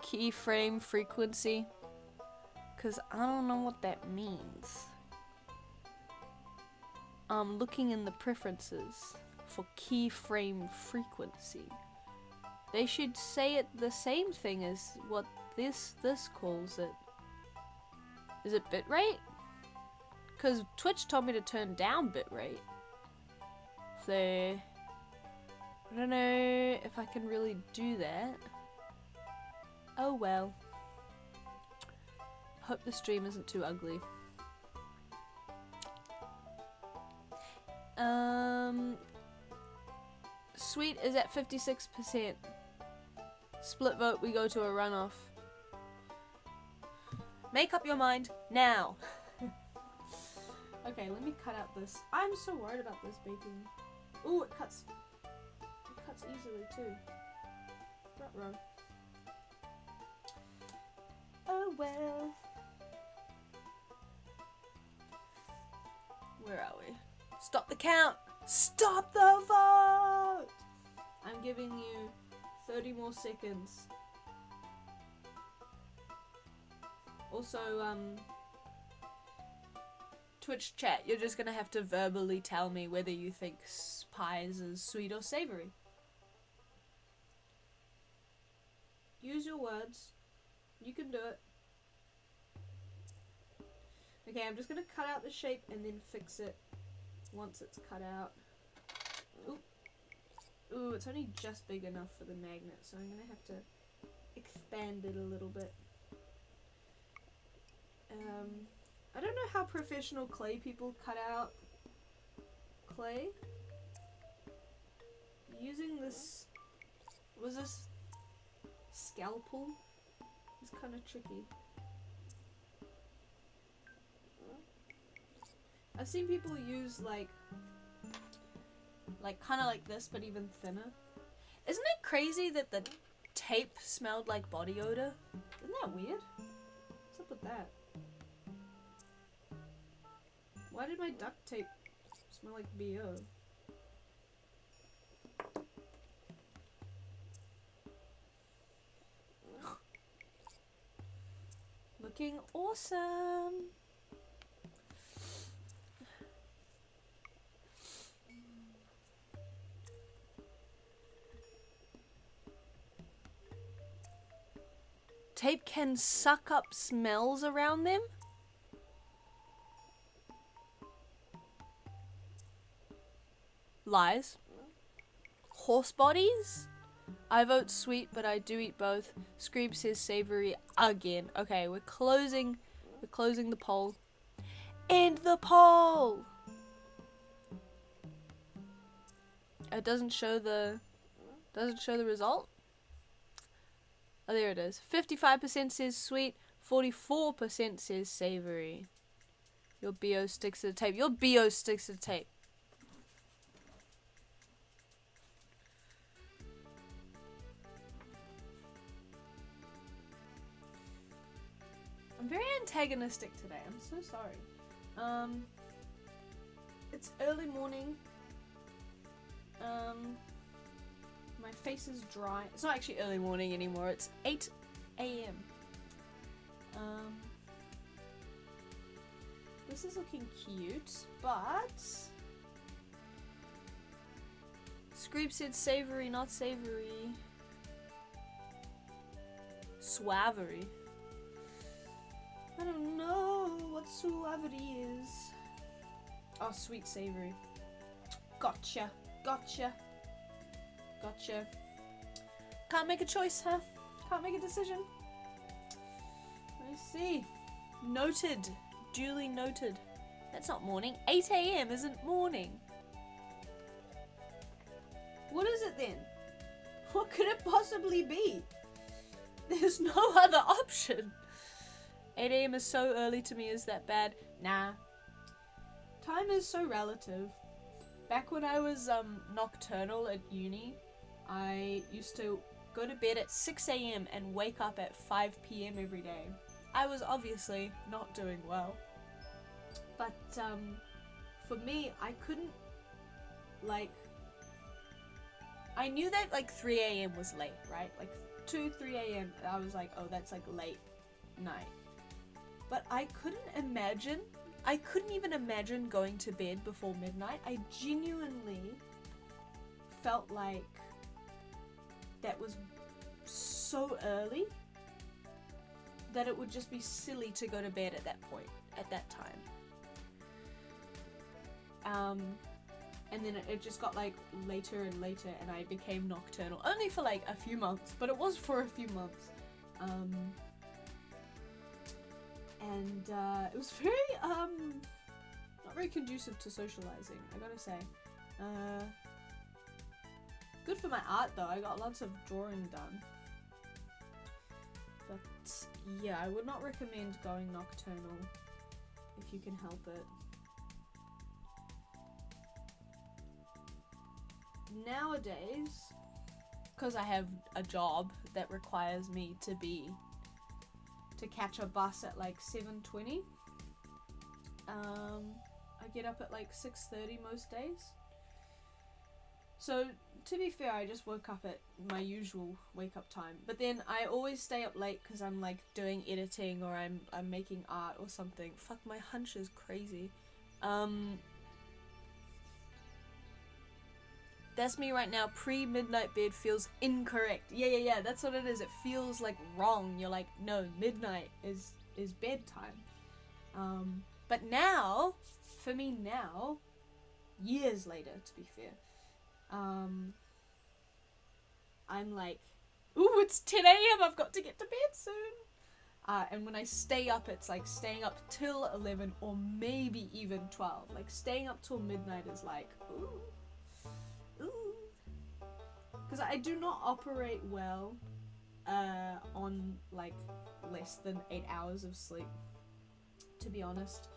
keyframe frequency? 'Cause I don't know what that means. I'm looking in the preferences for keyframe frequency. They should say it the same thing as what this calls it. Is it bitrate? Because Twitch told me to turn down bitrate. So I don't know if I can really do that. Oh well. Hope the stream isn't too ugly. Sweet is at 56%. Split vote, we go to a runoff. Make up your mind now. Okay, let me cut out this. I'm so worried about this baking. Ooh, it cuts easily too. Ruh-roh. Oh well. Where are we? Stop the count! Stop the vote! I'm giving you 30 more seconds. Also, Twitch chat, you're just gonna have to verbally tell me whether you think pies is sweet or savory. Use your words. You can do it. Okay, I'm just gonna cut out the shape and then fix it once it's cut out. Ooh. Ooh, it's only just big enough for the magnet, so I'm gonna have to expand it a little bit. I don't know how professional clay people cut out clay. Using this, was this scalpel? It's kind of tricky. I've seen people use like kind of like this, but even thinner. Isn't it crazy that the tape smelled like body odor? Isn't that weird? What's up with that? Why did my duct tape smell like BO? Looking awesome! Tape can suck up smells around them? lies. Horse bodies? I vote sweet, but I do eat both. Screeb says savory again. Okay, we're closing the poll. End the poll! It doesn't show the result. Oh, there it is. 55% says sweet, 44% says savory. Your BO sticks to the tape. Your BO sticks to the tape. I'm very antagonistic today. I'm so sorry. It's early morning. My face is dry. It's not actually early morning anymore. It's 8 a.m. This is looking cute, but Screeb said savory, not savory. Swavery. I don't know what suavity is. Oh, sweet savory. Gotcha. Can't make a choice, huh? Can't make a decision. Let me see. Noted. Duly noted. That's not morning. 8 a.m. isn't morning. What is it then? What could it possibly be? There's no other option. 8 a.m. is so early to me. Is that bad? Nah. Time is so relative. Back when I was nocturnal at uni, I used to go to bed at 6 a.m. and wake up at 5 p.m. every day. I was obviously not doing well. But for me, I couldn't, like, I knew that like 3 a.m. was late, right? Like 2, 3 a.m. I was like, oh, that's like late night. But I couldn't even imagine going to bed before midnight. I genuinely felt like that was so early that it would just be silly to go to bed at that point, at that time. And then it just got like later and later and I became nocturnal. Only for like a few months, but it was for a few months. And it was very, not very conducive to socializing, I gotta say. Good for my art though, I got lots of drawing done. But yeah, I would not recommend going nocturnal if you can help it. Nowadays, because I have a job that requires me to catch a bus at like 7:20, I get up at like 6:30 most days. So to be fair, I just woke up at my usual wake up time, but then I always stay up late because I'm like doing editing or I'm making art or something. Fuck, my hunch is crazy. That's me right now. Pre-midnight bed feels incorrect. Yeah, that's what it is. It feels like wrong. You're like, no, midnight is bedtime. But now, for me now, years later to be fair, I'm like, ooh, it's 10 a.m. I've got to get to bed soon. And when I stay up, it's like staying up till 11 or maybe even 12. Like staying up till midnight is like, ooh. Because I do not operate well on like less than 8 hours of sleep, to be honest.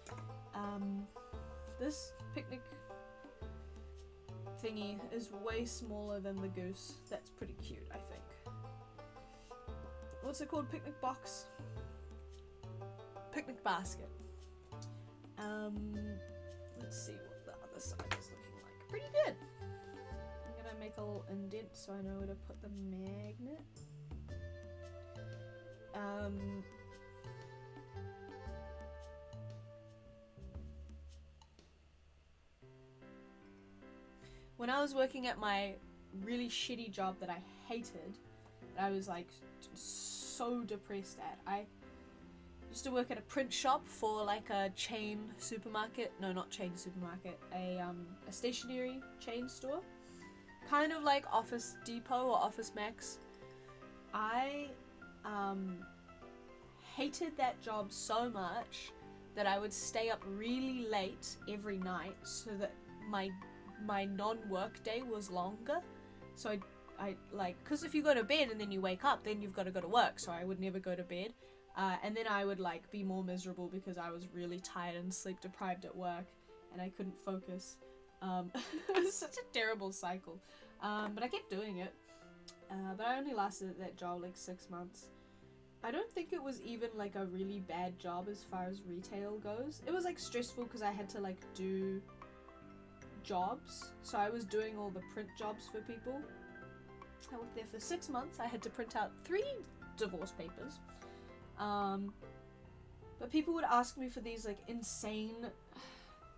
This picnic thingy is way smaller than the goose. That's pretty cute, I think. What's it called? Picnic box? Picnic basket. Let's see what the other side is looking like. Pretty good. I'm gonna make a little indent so I know where to put the magnet. When I was working at my really shitty job that I hated, that I was like so depressed at, used to work at a print shop for like a chain supermarket. No, not chain supermarket. A stationery chain store. Kind of like Office Depot or Office Max. I hated that job so much that I would stay up really late every night so that my non-work day was longer. So I like, because if you go to bed and then you wake up, then you've got to go to work. So I would never go to bed. And then I would like be more miserable because I was really tired and sleep deprived at work and I couldn't focus. It was such a terrible cycle. But I kept doing it. But I only lasted at that job like 6 months. I don't think it was even like a really bad job as far as retail goes. It was like stressful because I had to like do jobs. So I was doing all the print jobs for people. I worked there for 6 months. I had to print out 3 divorce papers. But people would ask me for these like insane...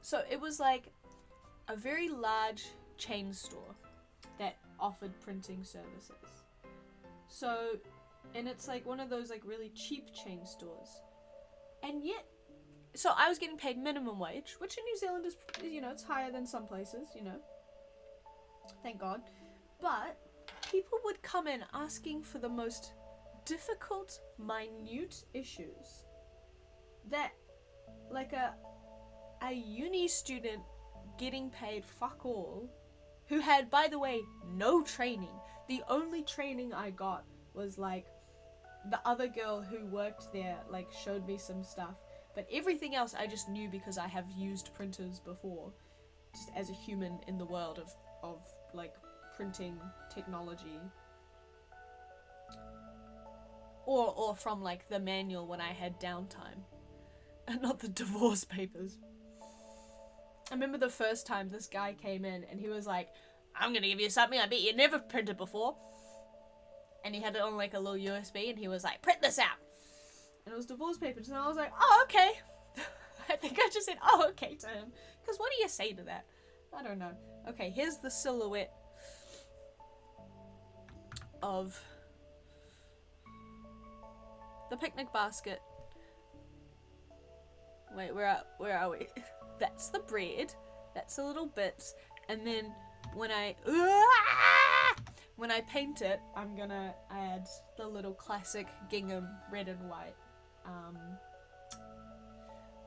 So it was like a very large chain store that offered printing services. So, and it's like one of those like really cheap chain stores. And yet, so I was getting paid minimum wage, which in New Zealand is, you know, it's higher than some places, you know. Thank God. But people would come in asking for the most difficult, minute issues that like a uni student getting paid fuck all, who had, by the way, no training. The only training I got was like the other girl who worked there like showed me some stuff, but everything else I just knew because I have used printers before, just as a human in the world of like printing technology, or from like the manual when I had downtime, and not the divorce papers. I remember the first time this guy came in and he was like, I'm gonna give you something I bet you never printed before. And he had it on like a little USB and he was like, print this out. And it was divorce papers and I was like, oh, okay. I think I just said, oh, okay to him. Because what do you say to that? I don't know. Okay, here's the silhouette of the picnic basket. Wait, where are we? That's the bread. That's the little bits. And then when I paint it, I'm gonna add the little classic gingham red and white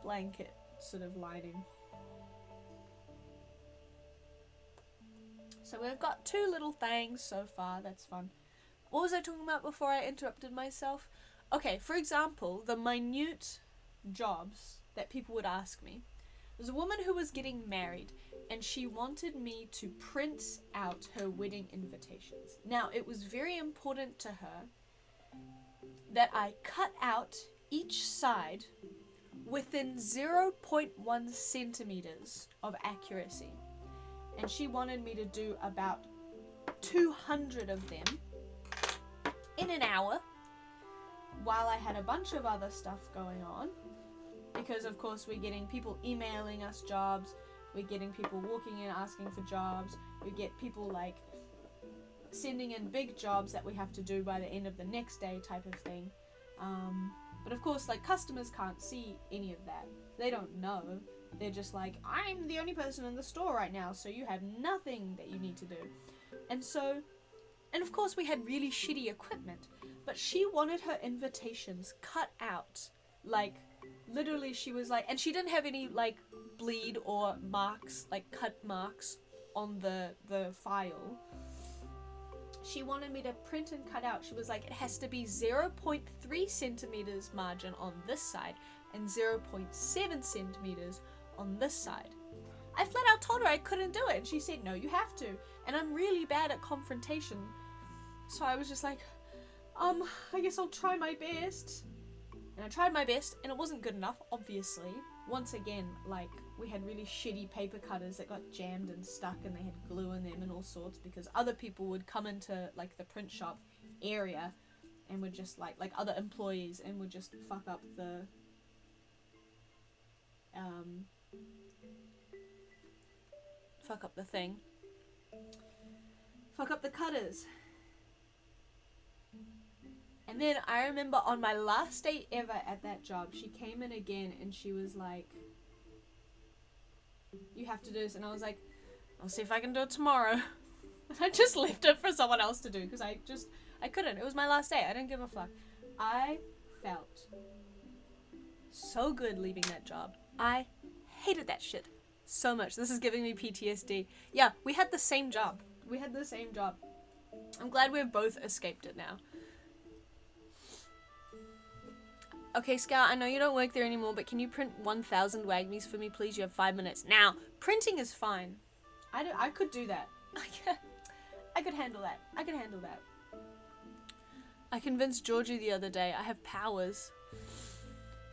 blanket sort of lining. So we've got 2 little things so far. That's fun. What was I talking about before I interrupted myself? Okay, for example, the minute jobs that people would ask me. There's a woman who was getting married and she wanted me to print out her wedding invitations. Now, it was very important to her that I cut out each side within 0.1 centimeters of accuracy. And she wanted me to do about 200 of them in an hour while I had a bunch of other stuff going on. Because of course we're getting people emailing us jobs, we're getting people walking in asking for jobs, we get people like sending in big jobs that we have to do by the end of the next day type of thing. But of course like customers can't see any of that. They don't know. They're just like, I'm the only person in the store right now, so you have nothing that you need to do. And of course we had really shitty equipment, but she wanted her invitations cut out. Like, literally she was like, and she didn't have any like bleed or marks, like cut marks on the file. She wanted me to print and cut out. She was like, it has to be 0.3 centimeters margin on this side and 0.7 centimeters on this side. I flat out told her I couldn't do it and she said, no, you have to. And I'm really bad at confrontation. So I was just like, I guess I'll try my best. And I tried my best, and it wasn't good enough, obviously. Once again, like, we had really shitty paper cutters that got jammed and stuck, and they had glue in them and all sorts, because other people would come into, like, the print shop area, and would just, like other employees, and would just fuck up the, thing. Fuck up the cutters. And then I remember on my last day ever at that job, she came in again and she was like, you have to do this. And I was like, I'll see if I can do it tomorrow. And I just left it for someone else to do because I couldn't. It was my last day. I didn't give a fuck. I felt so good leaving that job. I hated that shit so much. This is giving me PTSD. Yeah, we had the same job. I'm glad we've both escaped it now. Okay, Scout, I know you don't work there anymore, but can you print 1,000 Wagmies for me, please? You have 5 minutes. Now, printing is fine. I could do that. I could handle that. I convinced Georgie the other day. I have powers.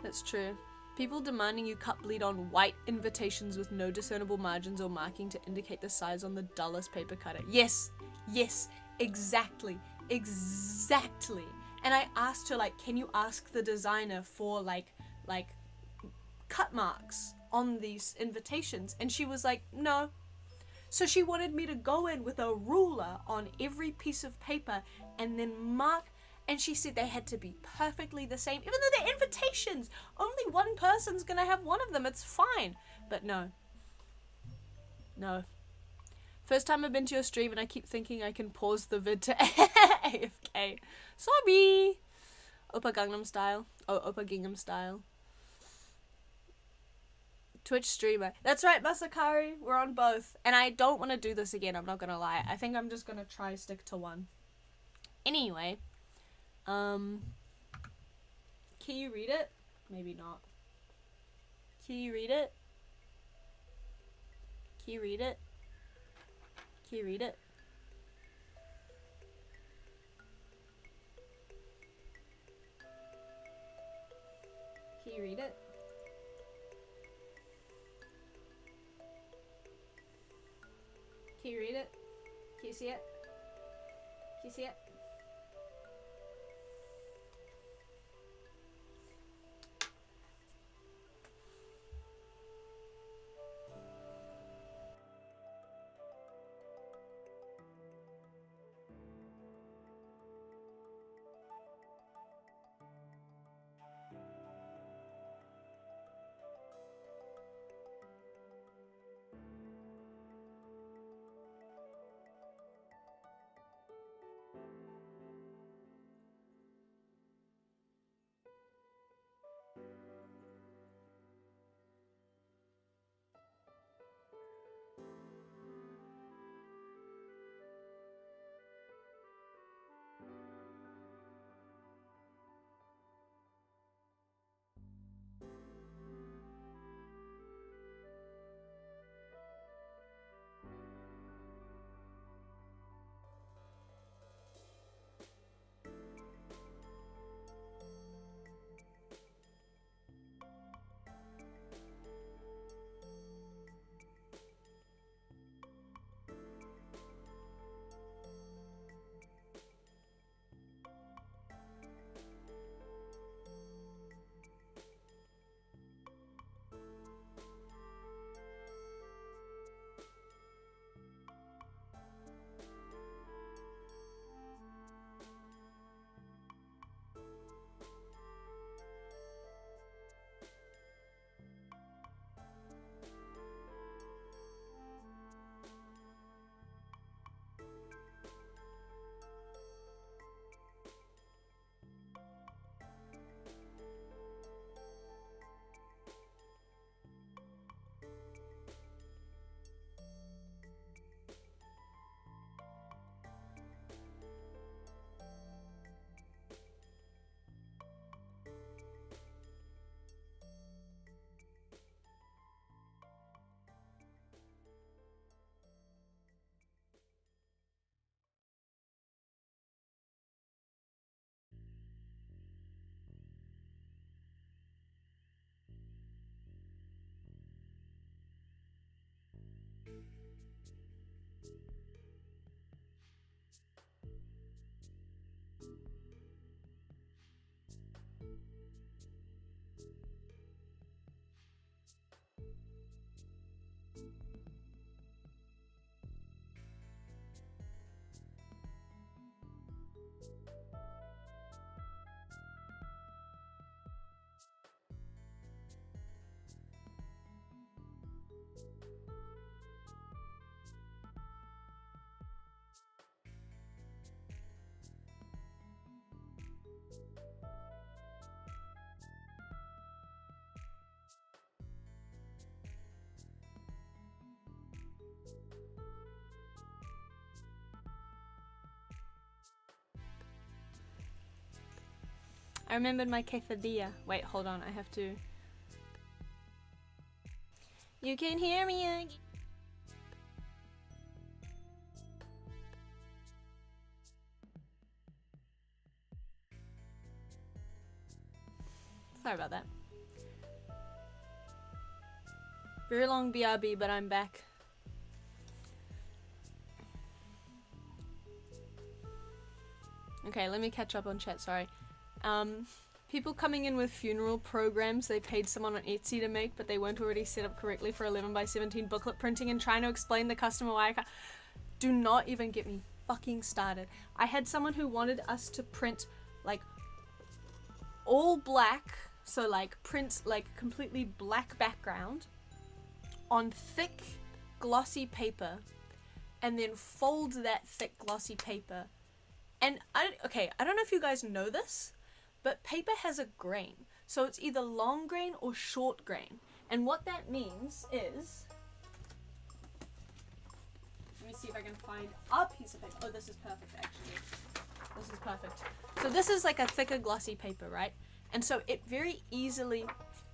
That's true. People demanding you cut bleed on white invitations with no discernible margins or marking to indicate the size on the dullest paper cutter. Yes, exactly. And I asked her, like, can you ask the designer for like cut marks on these invitations? And she was like, no. So she wanted me to go in with a ruler on every piece of paper and then mark. And she said they had to be perfectly the same, even though they're invitations. Only one person's gonna have one of them. It's fine. But no. First time I've been to your stream and I keep thinking I can pause the vid to AFK. Sorry. Oppa Gangnam Style. Oh, Oppa Gingham Style. Twitch streamer. That's right, Masakari. We're on both. And I don't want to do this again, I'm not gonna lie. I think I'm just gonna try stick to one. Anyway. Can you read it? Maybe not. Can you read it? Can you read it? Can you read it? Can you read it? Can you read it? Can you see it? Can you see it? I remembered my quesadilla. Wait, hold on, I have to... You can hear me again. Sorry about that. Very long BRB, but I'm back. Okay, let me catch up on chat, sorry. People coming in with funeral programs they paid someone on Etsy to make, but they weren't already set up correctly for 11x17 booklet printing and trying to explain the customer why I can't. Do not even get me fucking started. I had someone who wanted us to print like all black, so like print like completely black background on thick glossy paper and then fold that thick glossy paper. And I don't know if you guys know this, but paper has a grain. So it's either long grain or short grain. And what that means is, let me see if I can find a piece of paper. Oh, this is perfect actually. This is perfect. So this is like a thicker glossy paper, right? And so it very easily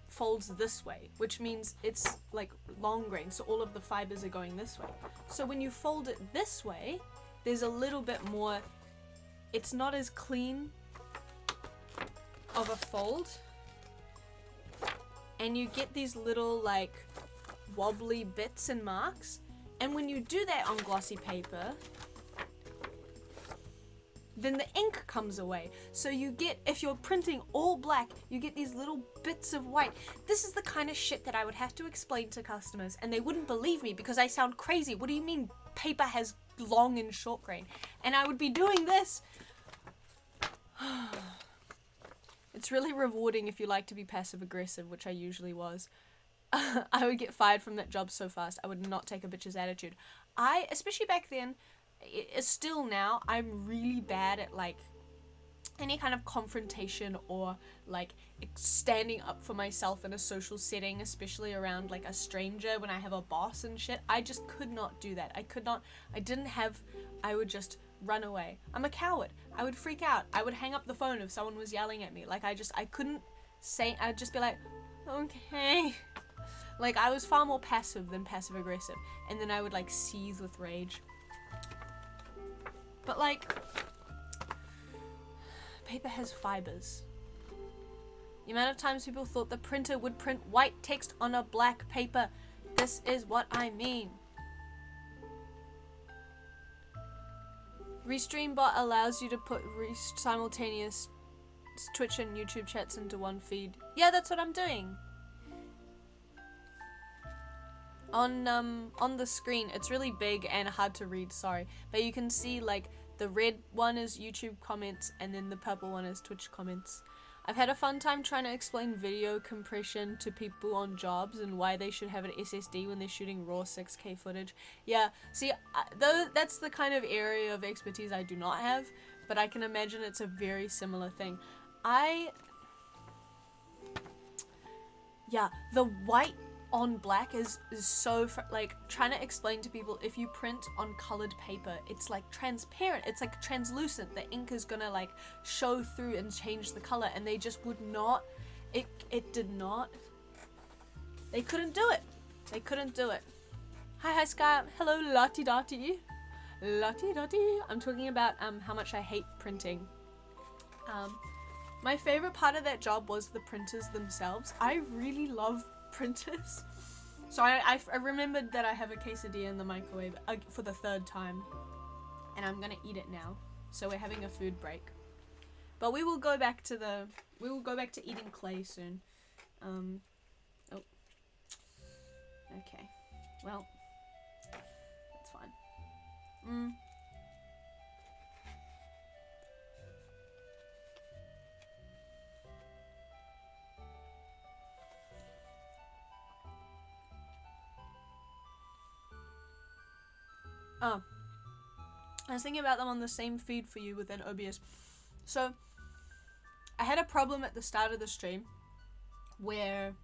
folds this way, which means it's like long grain. So all of the fibers are going this way. So when you fold it this way, there's a little bit more, it's not as clean of a fold, and you get these little like wobbly bits and marks. And when you do that on glossy paper, then the ink comes away. So you get, if you're printing all black, you get these little bits of white. This is the kind of shit that I would have to explain to customers, and they wouldn't believe me because I sound crazy. What do you mean paper has long and short grain? And I would be doing this. It's really rewarding if you like to be passive aggressive, which I usually was. I would get fired from that job so fast. I would not take a bitch's attitude. Especially back then, still now, I'm really bad at like any kind of confrontation or like standing up for myself in a social setting, especially around like a stranger when I have a boss and shit. I just could not do that. I would just run away. I'm a coward. I would freak out. I would hang up the phone if someone was yelling at me. Like I couldn't say, I'd just be like, okay. Like I was far more passive than passive aggressive. And then I would like seethe with rage. But like, paper has fibers. The amount of times people thought the printer would print white text on a black paper. This is what I mean. Restreambot allows you to put simultaneous Twitch and YouTube chats into one feed. Yeah, that's what I'm doing. On the screen, it's really big and hard to read, sorry. But you can see like the red one is YouTube comments and then the purple one is Twitch comments. I've had a fun time trying to explain video compression to people on jobs and why they should have an SSD when they're shooting raw 6K footage. Yeah, see, that's the kind of area of expertise I do not have, but I can imagine it's a very similar thing. Yeah, the white on black is so, like, trying to explain to people, if you print on colored paper, it's like transparent, it's like translucent, the ink is gonna like show through and change the color, and they just would not, it did not, they couldn't do it. Hi Sky, hello Lottie Dottie. I'm talking about how much I hate printing. My favorite part of that job was the printers themselves. I really love printers. So I remembered that I have a quesadilla in the microwave for the third time, and I'm gonna eat it now. So we're having a food break, but we will go back to eating clay soon. Oh, okay, well, that's fine. Oh, I was thinking about them on the same feed for you within OBS. So, I had a problem at the start of the stream where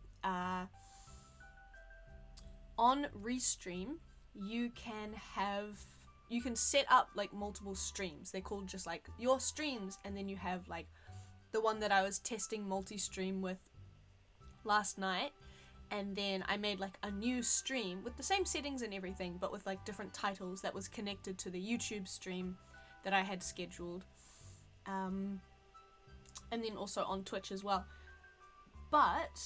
on Restream you can set up like multiple streams. They're called just like your streams, and then you have like the one that I was testing multi-stream with last night, and then I made like a new stream with the same settings and everything, but with like different titles that was connected to the YouTube stream that I had scheduled, and then also on Twitch as well. But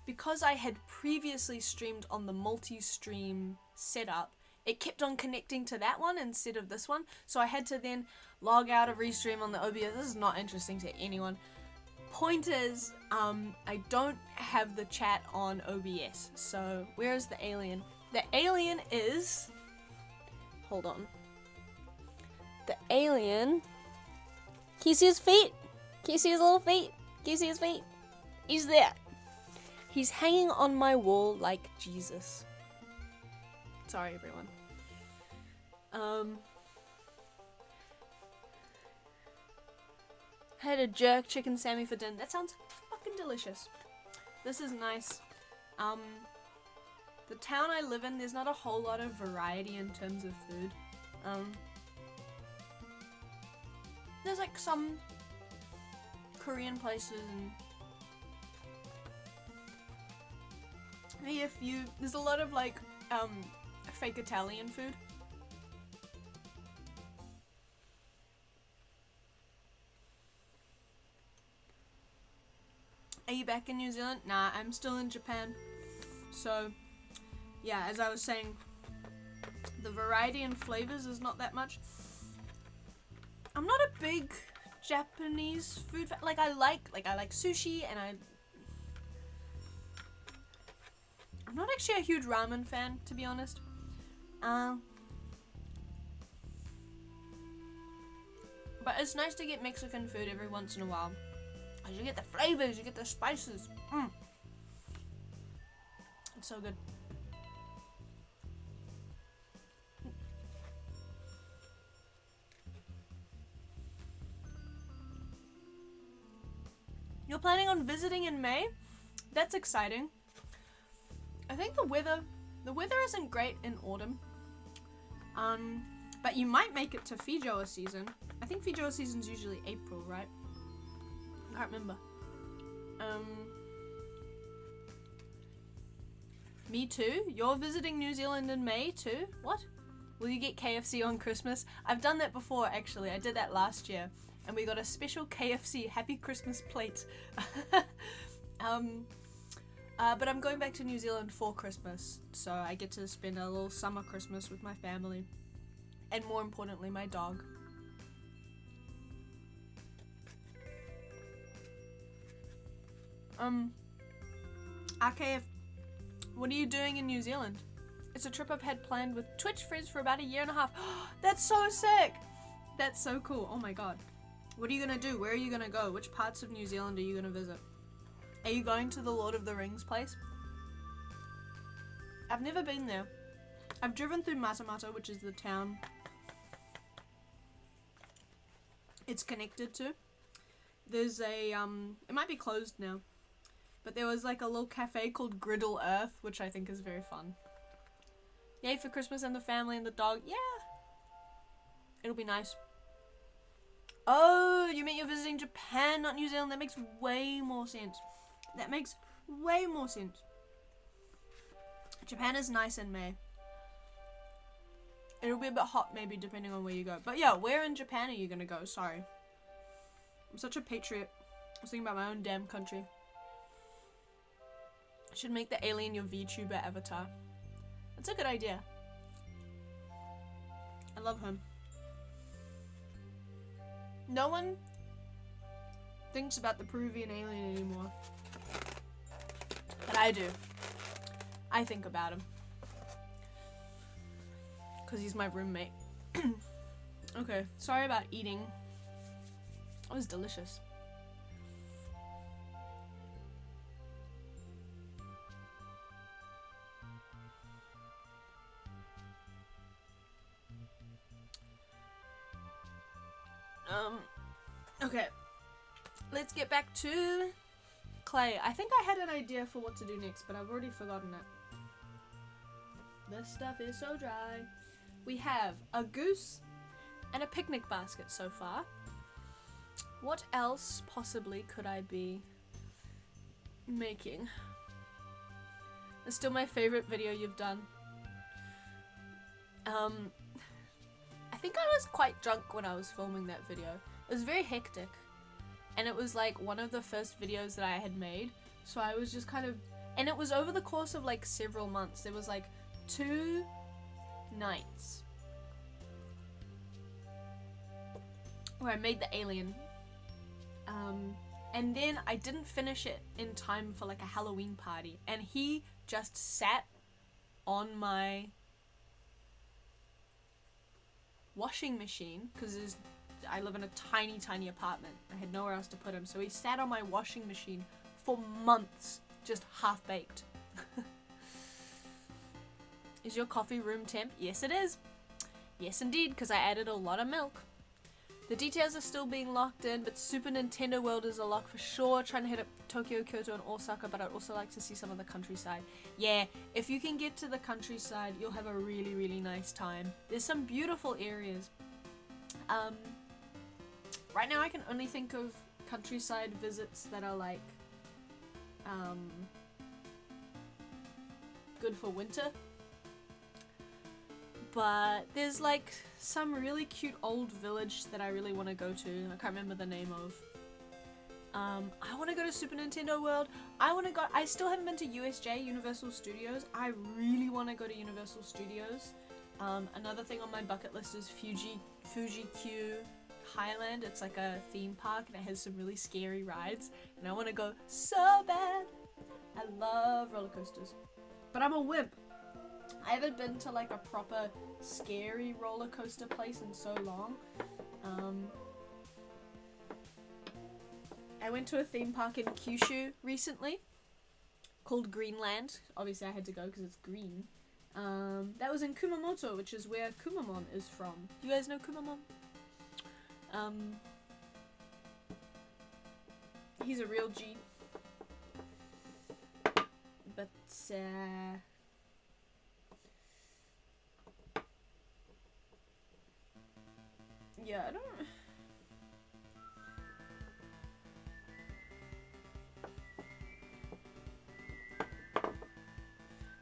because I had previously streamed on the multi-stream setup, it kept on connecting to that one instead of this one, so I had to then log out of Restream on the OBS. This is not interesting to anyone. Point is, I don't have the chat on OBS, so where is the alien? The alien is... Hold on. The alien... Can you see his feet? Can you see his little feet? Can you see his feet? He's there. He's hanging on my wall like Jesus. Sorry, everyone. I had a jerk chicken Sammy for dinner. That sounds fucking delicious. This is nice. The town I live in, there's not a whole lot of variety in terms of food. There's like some Korean places and maybe a few. There's a lot of like fake Italian food. Are you back in New Zealand? Nah, I'm still in Japan. So, yeah, as I was saying, the variety and flavors is not that much. I'm not a big Japanese food fan. Like I like sushi, and I'm not actually a huge ramen fan, to be honest. But it's nice to get Mexican food every once in a while. Cause you get the flavors, you get the spices. It's so good. You're planning on visiting in May? That's exciting. I think the weather isn't great in autumn. But you might make it to Feijoa season. I think Feijoa season's usually April, right? I can't remember. Me too? You're visiting New Zealand in May too? What? Will you get KFC on Christmas? I've done that before, actually. I did that last year. And we got a special KFC Happy Christmas plate. But I'm going back to New Zealand for Christmas. So I get to spend a little summer Christmas with my family. And more importantly, my dog. RKF, what are you doing in New Zealand? It's a trip I've had planned with Twitch friends for about a year and a half. That's so sick! That's so cool. Oh my god. What are you gonna do? Where are you gonna go? Which parts of New Zealand are you gonna visit? Are you going to the Lord of the Rings place? I've never been there. I've driven through Matamata, which is the town it's connected to. There's a, it might be closed now. But there was like a little cafe called Griddle Earth, which I think is very fun. Yay for Christmas and the family and the dog. Yeah. It'll be nice. Oh, you mean you're visiting Japan, not New Zealand? That makes way more sense. That makes way more sense. Japan is nice in May. It'll be a bit hot maybe depending on where you go. But yeah, where in Japan are you gonna go? Sorry. I'm such a patriot. I was thinking about my own damn country. I should make the alien your VTuber avatar. That's a good idea. I love him. No one thinks about the Peruvian alien anymore. But I do. I think about him. Because he's my roommate. Okay, sorry about eating. It was delicious. Okay. Let's get back to clay. I think I had an idea for what to do next, but I've already forgotten it. This stuff is so dry. We have a goose and a picnic basket so far. What else possibly could I be making? It's still my favorite video you've done. I think I was quite drunk when I was filming that video. It was very hectic. And it was like one of the first videos that I had made. So I was just kind of, and it was over the course of like several months. There was like 2 nights where I made the alien. And then I didn't finish it in time for like a Halloween party. And he just sat on my washing machine, because I live in a tiny apartment. I had nowhere else to put him. So he sat on my washing machine for months, just half-baked. Is your coffee room temp? Yes, it is. Yes, indeed, because I added a lot of milk. The details are still being locked in, but Super Nintendo World is a lock for sure. Trying to hit up Tokyo, Kyoto, and Osaka, but I'd also like to see some of the countryside. Yeah, if you can get to the countryside, you'll have a really nice time. There's some beautiful areas. Right now I can only think of countryside visits that are like, good for winter. But there's like some really cute old village that I really want to go to. I can't remember the name of. I want to go to Super Nintendo World. I still haven't been to USJ, Universal Studios. I really want to go to Universal Studios. Another thing on my bucket list is Fuji-Q Highland. It's like a theme park and it has some really scary rides. And I want to go so bad. I love roller coasters. But I'm a wimp. I haven't been to like a proper scary roller coaster place in so long. I went to a theme park in Kyushu recently called Greenland. Obviously I had to go because it's green. That was in Kumamoto, which is where Kumamon is from. Do you guys know Kumamon? He's a real G. But, yeah, I don't...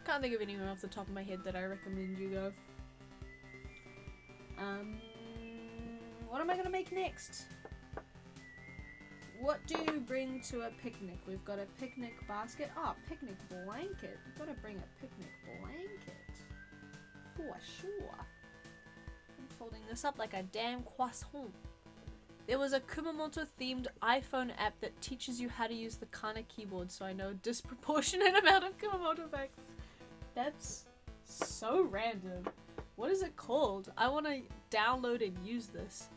Can't think of anyone off the top of my head that I recommend you go. What am I gonna make next? What do you bring to a picnic? We've got a picnic basket. Oh, picnic blanket. We've got to bring a picnic blanket. For sure. I'm folding this up like a damn croissant. There was a Kumamoto themed iPhone app that teaches you how to use the Kana keyboard, so I know a disproportionate amount of Kumamoto facts. That's so random. What is it called? I want to download and use this.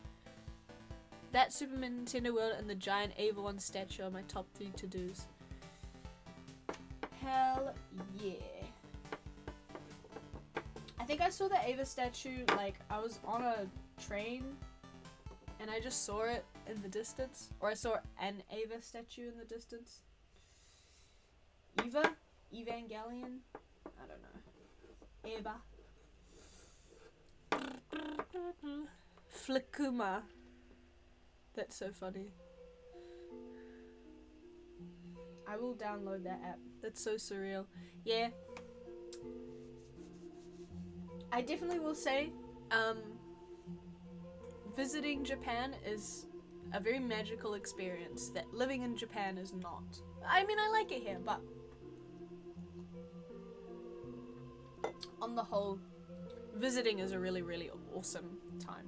That Super Nintendo World and the giant Avon statue are my top 3 to-dos. Hell yeah. I think I saw the Ava statue, like, I was on a train and I just saw it in the distance. Or I saw an Ava statue in the distance. Eva? Evangelion? I don't know. Eva. Flikuma. That's so funny. I will download that app. That's so surreal. Yeah. I definitely will say, visiting Japan is a very magical experience that living in Japan is not. I mean, I like it here, but on the whole, visiting is a really awesome time.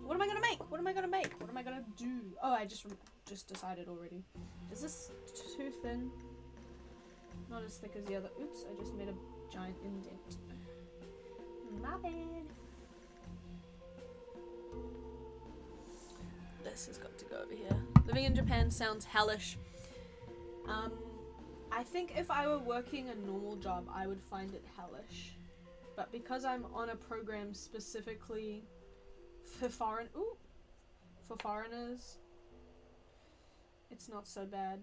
What am I gonna make? What am I gonna make? What am I gonna do? Oh, I just decided already. Is this too thin? Not as thick as the other. Oops, I just made a giant indent. My bad. This has got to go over here. Living in Japan sounds hellish. I think if I were working a normal job, I would find it hellish. But because I'm on a program specifically for foreigners, it's not so bad.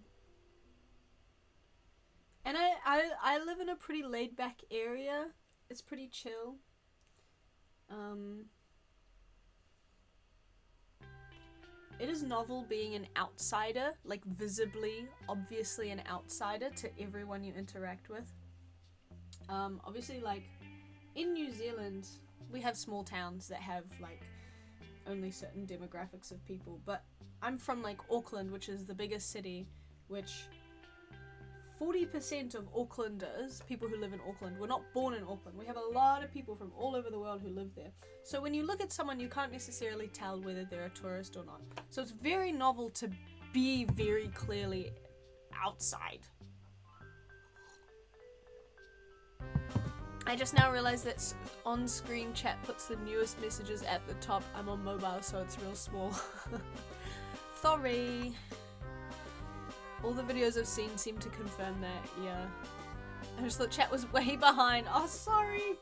And I live in a pretty laid back area. It's pretty chill. it is novel being an outsider, like visibly, obviously an outsider to everyone you interact with. Obviously, like, in New Zealand, we have small towns that have, like, only certain demographics of people, but I'm from, like, Auckland, which is the biggest city, which 40% of Aucklanders, people who live in Auckland, were not born in Auckland. We have a lot of people from all over the world who live there. So when you look at someone, you can't necessarily tell whether they're a tourist or not. So it's very novel to be very clearly outside. I just now realized that on-screen chat puts the newest messages at the top. I'm on mobile, so it's real small. Sorry. All the videos I've seen seem to confirm that, yeah. I just thought chat was way behind. Oh, sorry.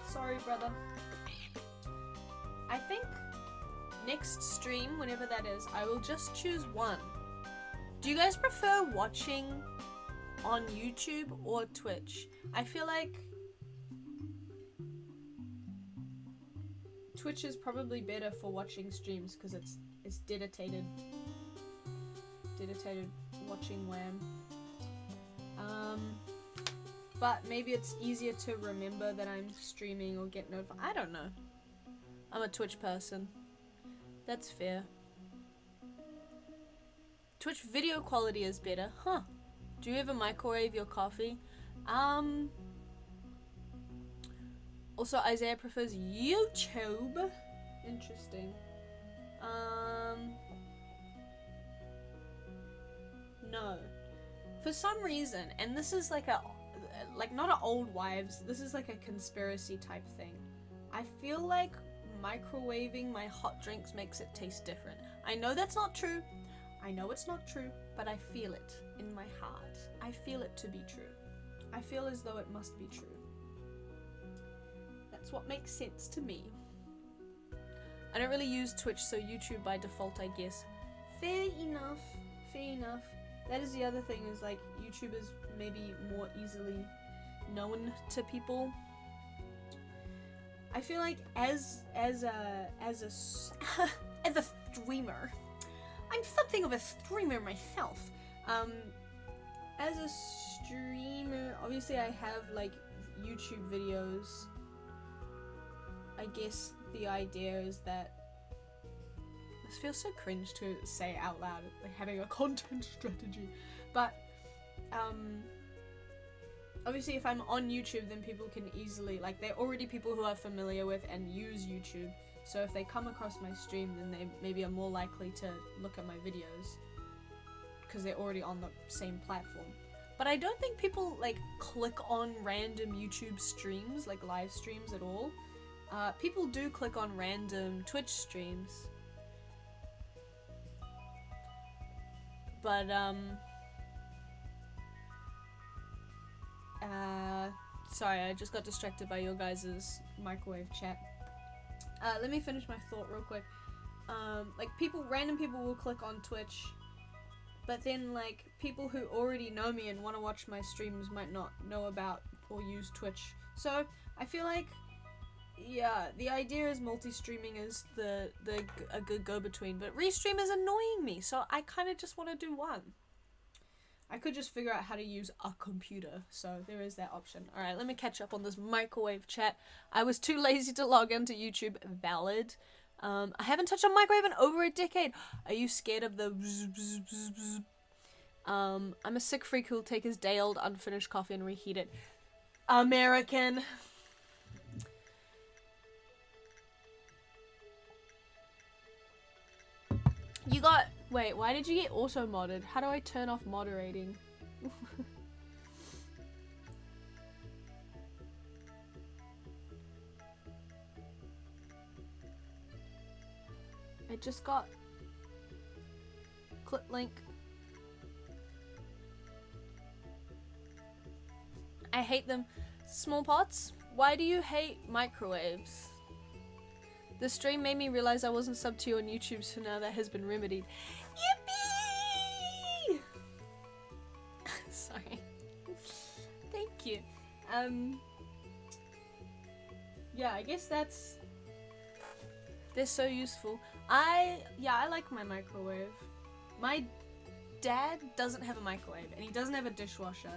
Sorry, brother. I think next stream, whenever that is, I will just choose one. Do you guys prefer watching on YouTube or Twitch? I feel like Twitch is probably better for watching streams because it's dedicated watching wham. But maybe it's easier to remember that I'm streaming or get notified. I don't know. I'm a Twitch person. That's fair. Twitch video quality is better. Huh. Do you ever microwave your coffee? Also, Isaiah prefers YouTube. Interesting. No. For some reason, and this is like not an old wives, this is like a conspiracy type thing. I feel like microwaving my hot drinks makes it taste different. I know that's not true. I know it's not true, but I feel it in my heart. I feel it to be true. I feel as though it must be true. That's what makes sense to me. I don't really use Twitch, so YouTube by default, I guess. Fair enough. Fair enough. That is the other thing, is like YouTube is maybe more easily known to people. I feel like as a streamer, I'm something of a streamer myself. As a streamer, obviously I have like YouTube videos. I guess the idea is that this feels so cringe to say out loud, like having a content strategy, but obviously if I'm on YouTube, then people can easily, like, they're already people who are familiar with and use YouTube, so if they come across my stream, then they maybe are more likely to look at my videos because they're already on the same platform. But I don't think people like click on random YouTube streams, like live streams at all. People do click on random Twitch streams. But, sorry, I just got distracted by your guys' microwave chat. Let me finish my thought real quick. Like, random people will click on Twitch, but then, like, people who already know me and want to watch my streams might not know about or use Twitch. So, I feel like, yeah, the idea is multi-streaming is a good go-between, but Restream is annoying me, so I kind of just want to do one. I could just figure out how to use a computer, so there is that option. Alright, let me catch up on this microwave chat. I was too lazy to log into YouTube. Valid. I haven't touched a microwave in over a decade. Are you scared of the bzz, bzz, bzz, bzz? I'm a sick freak who'll take his day-old unfinished coffee and reheat it. American. You got... Wait, why did you get auto-modded? How do I turn off moderating? I just got... Clip link. I hate them. Small pots? Why do you hate microwaves? The stream made me realize I wasn't subbed to you on YouTube, so now that has been remedied. Yippee! Sorry. Thank you. Yeah, I guess that's... They're so useful. I like my microwave. My dad doesn't have a microwave, and he doesn't have a dishwasher.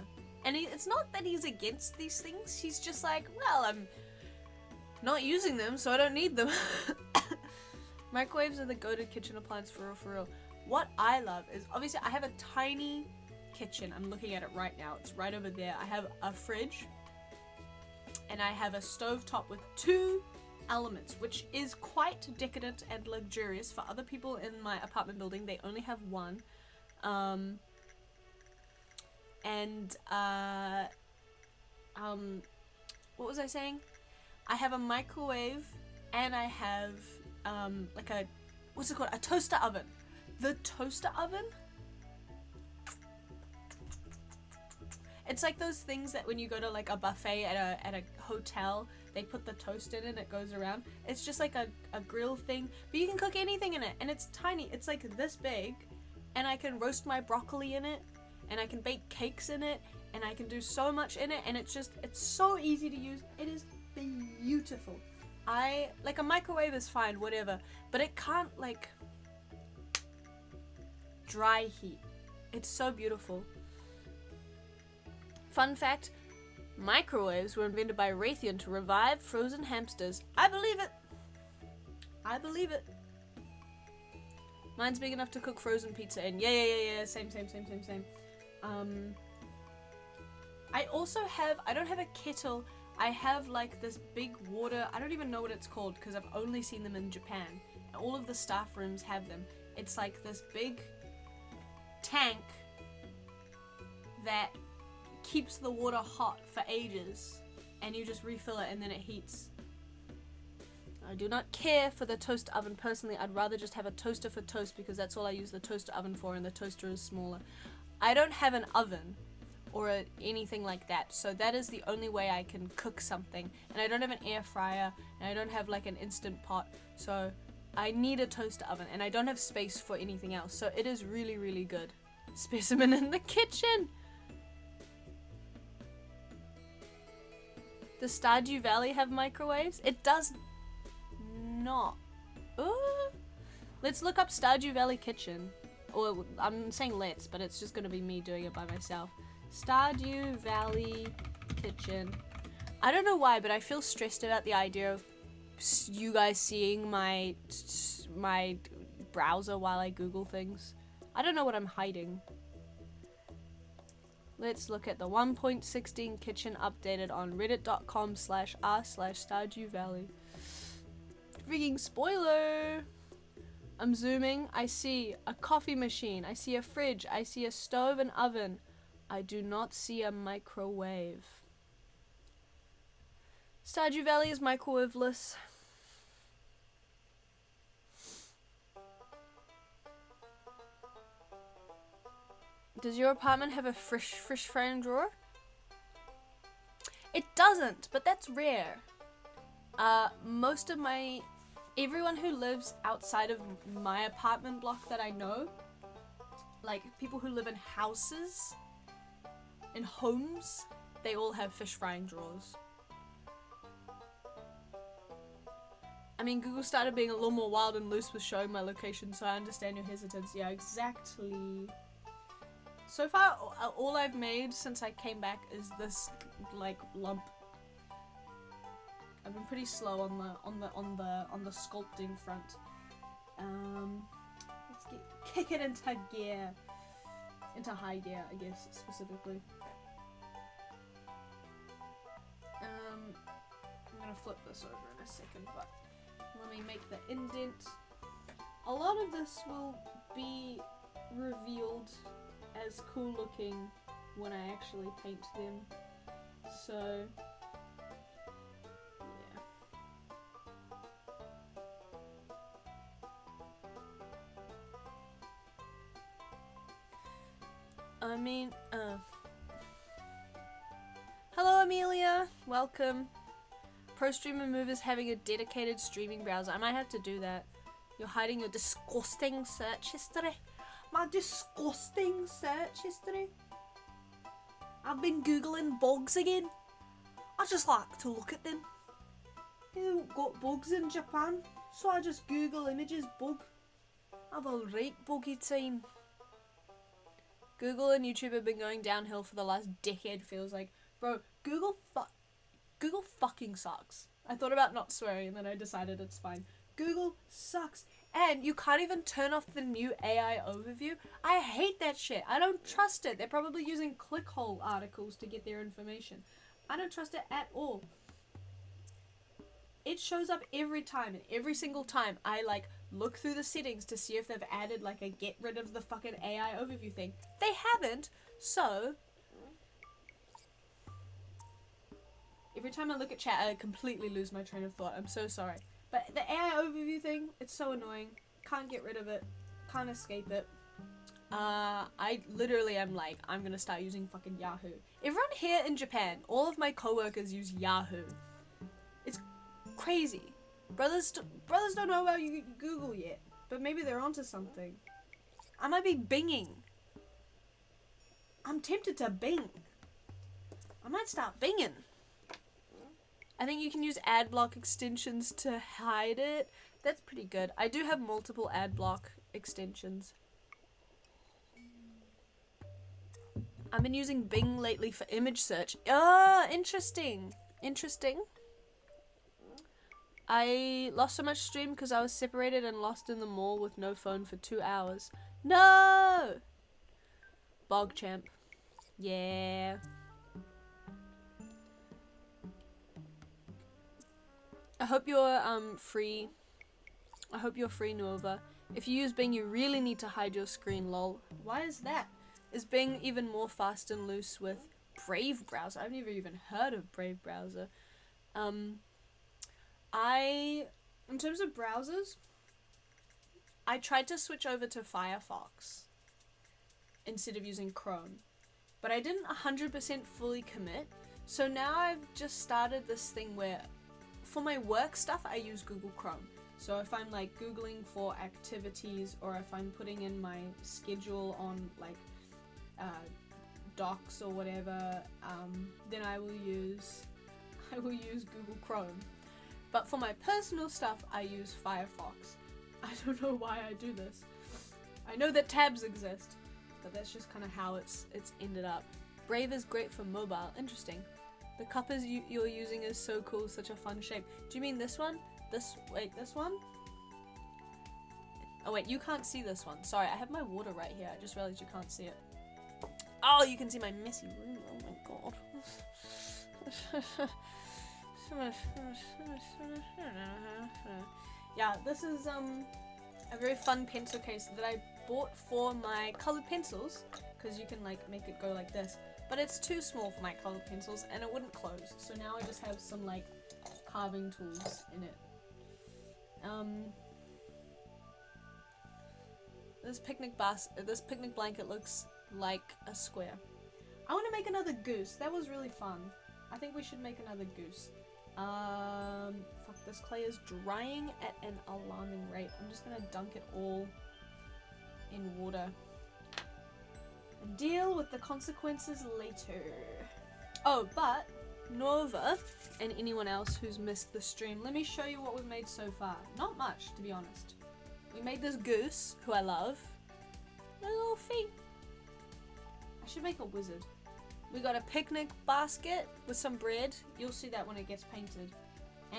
And it's not that he's against these things, he's just like, well, I'm not using them, so I don't need them. Microwaves are the go-to kitchen appliance for real, for real. What I love is, obviously, I have a tiny kitchen. I'm looking at it right now. It's right over there. I have a fridge, and I have a stovetop with 2 elements, which is quite decadent and luxurious. For other people in my apartment building, they only have 1. What was I saying? I have a microwave, and I have like a, what's it called? A toaster oven. The toaster oven? It's like those things that when you go to like a buffet at a hotel, they put the toast in and it goes around. It's just like a grill thing, but you can cook anything in it, and it's tiny. It's like this big, and I can roast my broccoli in it, and I can bake cakes in it, and I can do so much in it, and it's so easy to use. It is beautiful. Like a microwave is fine, whatever, but it can't like dry heat. It's so beautiful. Fun fact, microwaves were invented by Raytheon to revive frozen hamsters. I believe it. I believe it. Mine's big enough to cook frozen pizza in. Yeah. Same. I don't have a kettle. I have like this big water, I don't even know what it's called because I've only seen them in Japan. All of the staff rooms have them. It's like this big tank that keeps the water hot for ages, and you just refill it and then it heats. I do not care for the toaster oven personally. I'd rather just have a toaster for toast because that's all I use the toaster oven for, and the toaster is smaller. I don't have an oven or anything like that, so that is the only way I can cook something. And I don't have an air fryer, and I don't have like an instant pot, so I need a toaster oven, and I don't have space for anything else, so it is really, really good. Specimen in the kitchen! Does Stardew Valley have microwaves? It does not. Ooh. Let's look up Stardew Valley kitchen. Or I'm saying let's, but it's just gonna be me doing it by myself. Stardew Valley kitchen. I don't know why, but I feel stressed about the idea of you guys seeing my browser while I Google things. I don't know what I'm hiding. Let's look at the 1.16 kitchen updated on reddit.com/r/Stardew Valley. Freaking spoiler! I'm zooming. I see a coffee machine. I see a fridge. I see a stove and oven. I do not see a microwave. Stardew Valley is microwaveless. Does your apartment have a fish frying drawer? It doesn't, but that's rare. Everyone who lives outside of my apartment block that I know, like people who live in houses, in homes, they all have fish frying drawers. I mean, Google started being a little more wild and loose with showing my location, so I understand your hesitance. Yeah, exactly. So far, all I've made since I came back is this, like, lump. I've been pretty slow on the sculpting front. Let's kick it into gear, into high gear, I guess specifically. I'm gonna flip this over in a second, but let me make the indent. A lot of this will be revealed as cool looking when I actually paint them, so yeah. I mean, hello Amelia, welcome. Pro Streamer Move is having a dedicated streaming browser. I might have to do that. You're hiding your disgusting search history. My disgusting search history. I've been googling bugs again. I just like to look at them. They haven't got bugs in Japan. So I just Google images bug. Have a right buggy time. Google and YouTube have been going downhill for the last decade, feels like. Bro, Google fucking sucks. I thought about not swearing and then I decided it's fine. Google sucks. And you can't even turn off the new AI overview. I hate that shit. I don't trust it. They're probably using clickhole articles to get their information. I don't trust it at all. It shows up every time, and every single time I like look through the settings to see if they've added like a get rid of the fucking AI overview thing. They haven't, so every time I look at chat I completely lose my train of thought. I'm so sorry. But the AI overview thing, it's so annoying. Can't get rid of it. Can't escape it. I literally am like, I'm gonna start using fucking Yahoo. Everyone here in Japan, all of my coworkers use Yahoo. It's crazy. Brothers don't know about Google yet, but maybe they're onto something. I might be binging. I'm tempted to bing. I might start binging. I think you can use ad block extensions to hide it. That's pretty good. I do have multiple ad block extensions. I've been using Bing lately for image search. Ah, interesting. Interesting. I lost so much stream because I was separated and lost in the mall with no phone for 2 hours. No! Bog champ. Yeah. I hope you're free. I hope you're free, Nova. If you use Bing, you really need to hide your screen, lol. Why is that? Is Bing even more fast and loose with Brave browser? I've never even heard of Brave browser. In terms of browsers, I tried to switch over to Firefox instead of using Chrome, but I didn't 100% fully commit. So now I've just started this thing where for my work stuff, I use Google Chrome. So if I'm like Googling for activities or if I'm putting in my schedule on like docs or whatever, then I will use Google Chrome. But for my personal stuff, I use Firefox. I don't know why I do this. I know that tabs exist, but that's just kind of how it's ended up. Brave is great for mobile. Interesting. The cup you're using is so cool, such a fun shape. Do you mean this one? This one? Oh wait, you can't see this one. Sorry, I have my water right here. I just realized you can't see it. Oh, you can see my messy room. Oh my god. Yeah, this is a very fun pencil case that I bought for my colored pencils, because you can like make it go like this, but it's too small for my colored pencils and it wouldn't close, so now I just have some like carving tools in it. This picnic blanket looks like a square. I want to make another goose. That was really fun. I think we should make another goose. Fuck, this clay is drying at an alarming rate. I'm just gonna dunk it all in water and deal with the consequences later. Oh, but Nova and anyone else who's missed the stream, let me show you what we've made so far. Not much, to be honest. We made this goose, who I love. Look at little feet. I should make a wizard. We got a picnic basket with some bread. You'll see that when it gets painted.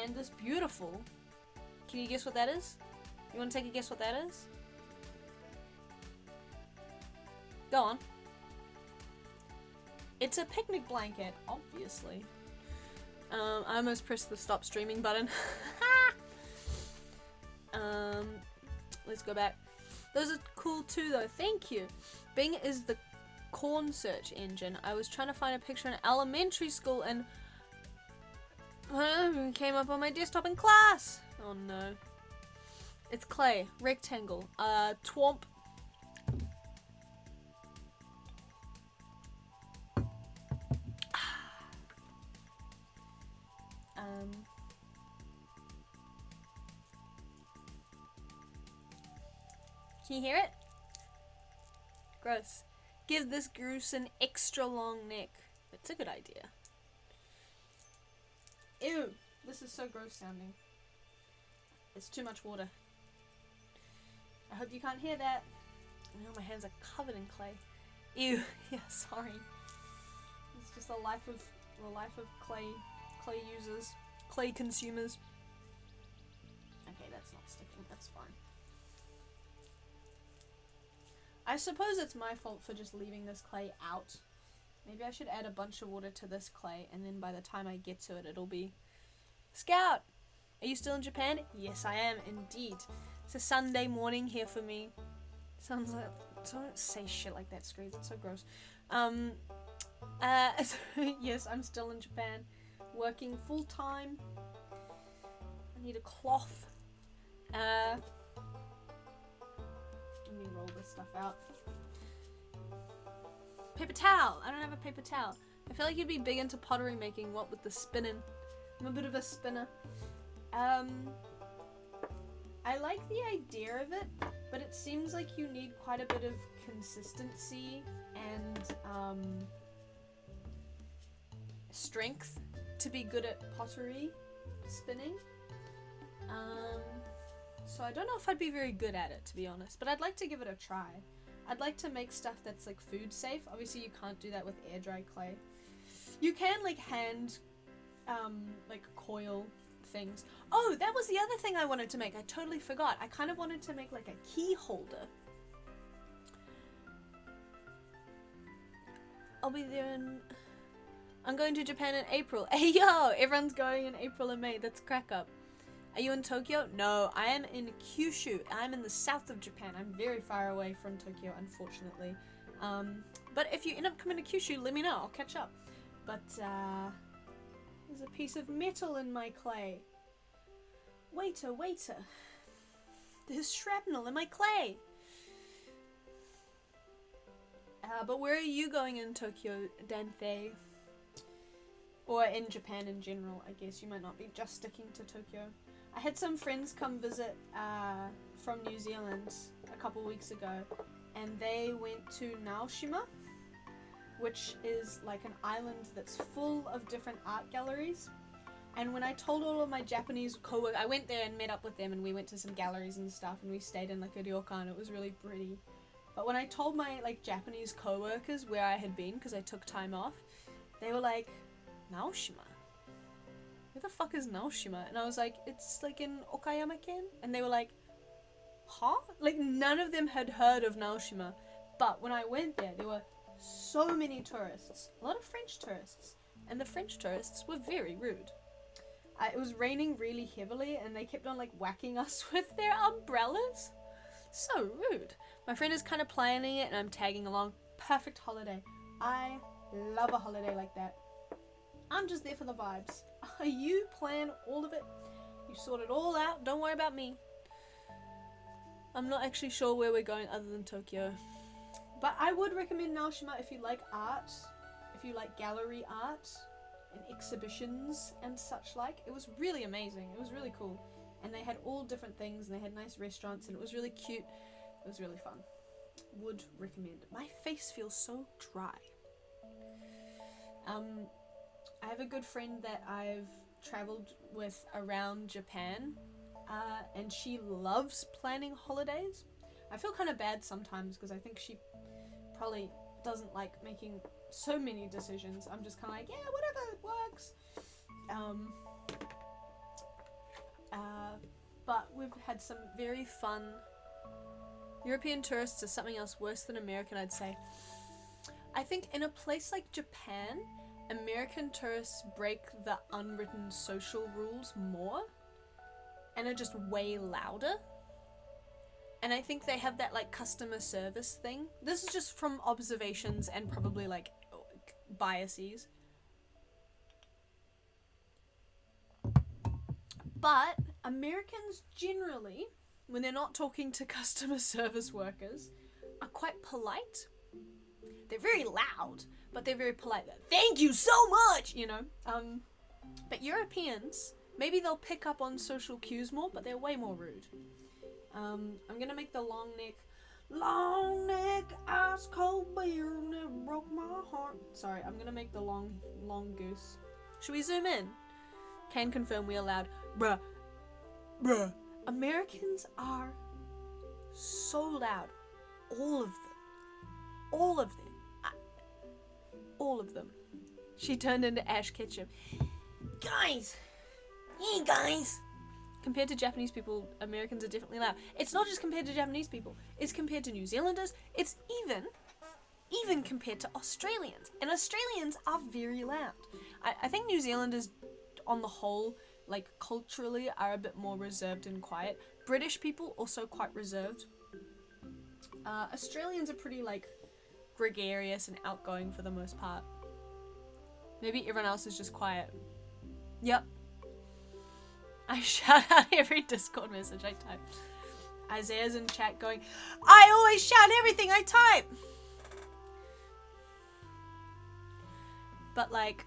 And this beautiful... Can you guess what that is? You want to take a guess what that is? Go on. It's a picnic blanket, obviously. I almost pressed the stop streaming button. Let's go back. Those are cool too though, thank you. Bing is the corn search engine. I was trying to find a picture in elementary school and came up on my desktop in class. Oh no. It's clay, rectangle, twomp. Can you hear it? Gross. Give this goose an extra long neck. It's a good idea. Ew. This is so gross sounding. It's too much water. I hope you can't hear that. Now my hands are covered in clay. Ew. Yeah, sorry. It's just the life of clay users, clay consumers. Okay, that's not sticking. That's fine. I suppose it's my fault for just leaving this clay out. Maybe I should add a bunch of water to this clay, and then by the time I get to it, it'll be... Scout! Are you still in Japan? Yes, I am, indeed. It's a Sunday morning here for me. Sounds like... Don't say shit like that, Screed. It's so gross. Yes, I'm still in Japan. Working full-time. I need a cloth. Let me roll this stuff out. Paper towel! I don't have a paper towel. I feel like you'd be big into pottery making, what with the spinning. I'm a bit of a spinner. I like the idea of it, but it seems like you need quite a bit of consistency and strength to be good at pottery spinning. So I don't know if I'd be very good at it, to be honest, but I'd like to give it a try. I'd like to make stuff that's like food safe. Obviously you can't do that with air dry clay. You can like hand like coil things. Oh, that was the other thing I wanted to make. I totally forgot. I kind of wanted to make like a key holder. I'll be there in... I'm going to Japan in April. Hey yo, everyone's going in April and May. That's crack up. Are you in Tokyo? No, I am in Kyushu. I'm in the south of Japan. I'm very far away from Tokyo, unfortunately. But if you end up coming to Kyushu, let me know. I'll catch up. But, there's a piece of metal in my clay. Waiter, waiter. There's shrapnel in my clay. But where are you going in Tokyo, Dante? Or in Japan in general, I guess. You might not be just sticking to Tokyo. I had some friends come visit from New Zealand a couple weeks ago, and they went to Naoshima, which is like an island that's full of different art galleries. And when I told all of my Japanese co-workers, I went there and met up with them, and we went to some galleries and stuff, and we stayed in like a ryokan. It was really pretty. But when I told my like Japanese co-workers where I had been, because I took time off, they were like, Naoshima? Where the fuck is Naoshima? And I was like, it's like in Okayama-ken? And they were like, huh? Like none of them had heard of Naoshima. But when I went there were so many tourists. A lot of French tourists. And the French tourists were very rude. It was raining really heavily, and they kept on like whacking us with their umbrellas. So rude. My friend is kind of planning it, and I'm tagging along. Perfect holiday. I love a holiday like that. I'm just there for the vibes. You plan all of it. You sort it all out. Don't worry about me. I'm not actually sure where we're going other than Tokyo. But I would recommend Naoshima if you like art, if you like gallery art and exhibitions and such like. It was really amazing. It was really cool. And they had all different things, and they had nice restaurants, and it was really cute. It was really fun. Would recommend. My face feels so dry. I have a good friend that I've traveled with around Japan, and she loves planning holidays. I feel kind of bad sometimes because I think she probably doesn't like making so many decisions. I'm just kind of like, yeah, whatever, it works. But we've had some very fun... European tourists are something else worse than American, I'd say. I think in a place like Japan, American tourists break the unwritten social rules more and are just way louder. And I think they have that like customer service thing. This is just from observations and probably like biases. But Americans generally, when they're not talking to customer service workers, are quite polite. They're very loud, but they're very polite. Thank you so much, you know. But Europeans, maybe they'll pick up on social cues more, but they're way more rude. I'm gonna make the long neck, ice cold beer, never broke my heart. Sorry, I'm gonna make the long goose. Should we zoom in? Can confirm we are loud. Bruh. Americans are so loud. All of them. All of them. All of them. She turned into Ash Ketchum. Guys! Hey guys! Compared to Japanese people, Americans are definitely loud. It's not just compared to Japanese people. It's compared to New Zealanders. It's even compared to Australians. And Australians are very loud. I think New Zealanders, on the whole, like culturally, are a bit more reserved and quiet. British people, also quite reserved. Australians are pretty, like, gregarious and outgoing for the most part. Maybe everyone else is just quiet. Yep. I shout out every Discord message I type. Isaiah's in chat going, I always shout everything I type! But like,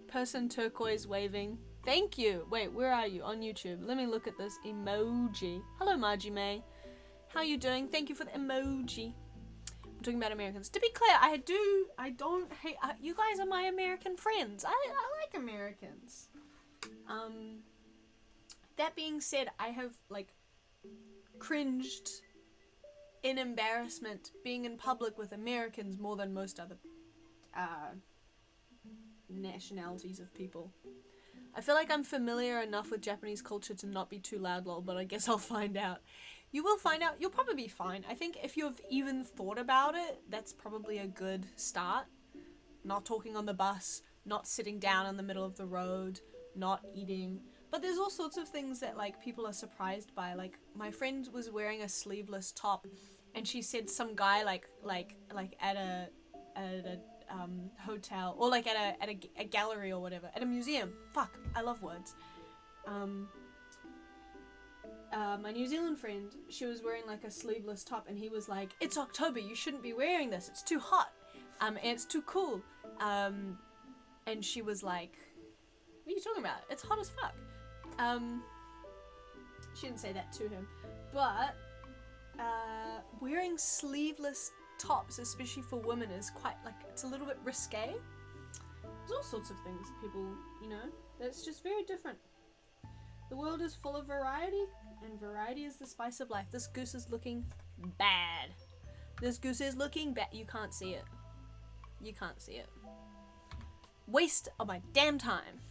person turquoise waving. Thank you! Wait, where are you? On YouTube. Let me look at this emoji. Hello, Margie May. How are you doing? Thank you for the emoji. I'm talking about Americans. To be clear, I don't hate, you guys are my American friends. I like Americans. That being said, I have, like, cringed in embarrassment being in public with Americans more than most other, nationalities of people. I feel like I'm familiar enough with Japanese culture to not be too loud, lol, but I guess I'll find out. You will find out. You'll probably be fine. I think if you've even thought about it, that's probably a good start. Not talking on the bus, not sitting down in the middle of the road, not eating. But there's all sorts of things that, like, people are surprised by. Like, my friend was wearing a sleeveless top, and she said some guy, like at a hotel, or like at a gallery or whatever, at a museum. Fuck, I love words. My New Zealand friend, she was wearing like a sleeveless top, and he was like, it's October, you shouldn't be wearing this, it's too hot, and it's too cool. And she was like, what are you talking about? It's hot as fuck. She didn't say that to him, but wearing sleeveless tops, especially for women, is quite, like, it's a little bit risque. There's all sorts of things that people, you know, that's just very different. The world is full of variety, and variety is the spice of life. This goose is looking bad. This goose is looking bad. You can't see it. You can't see it. Waste of my damn time.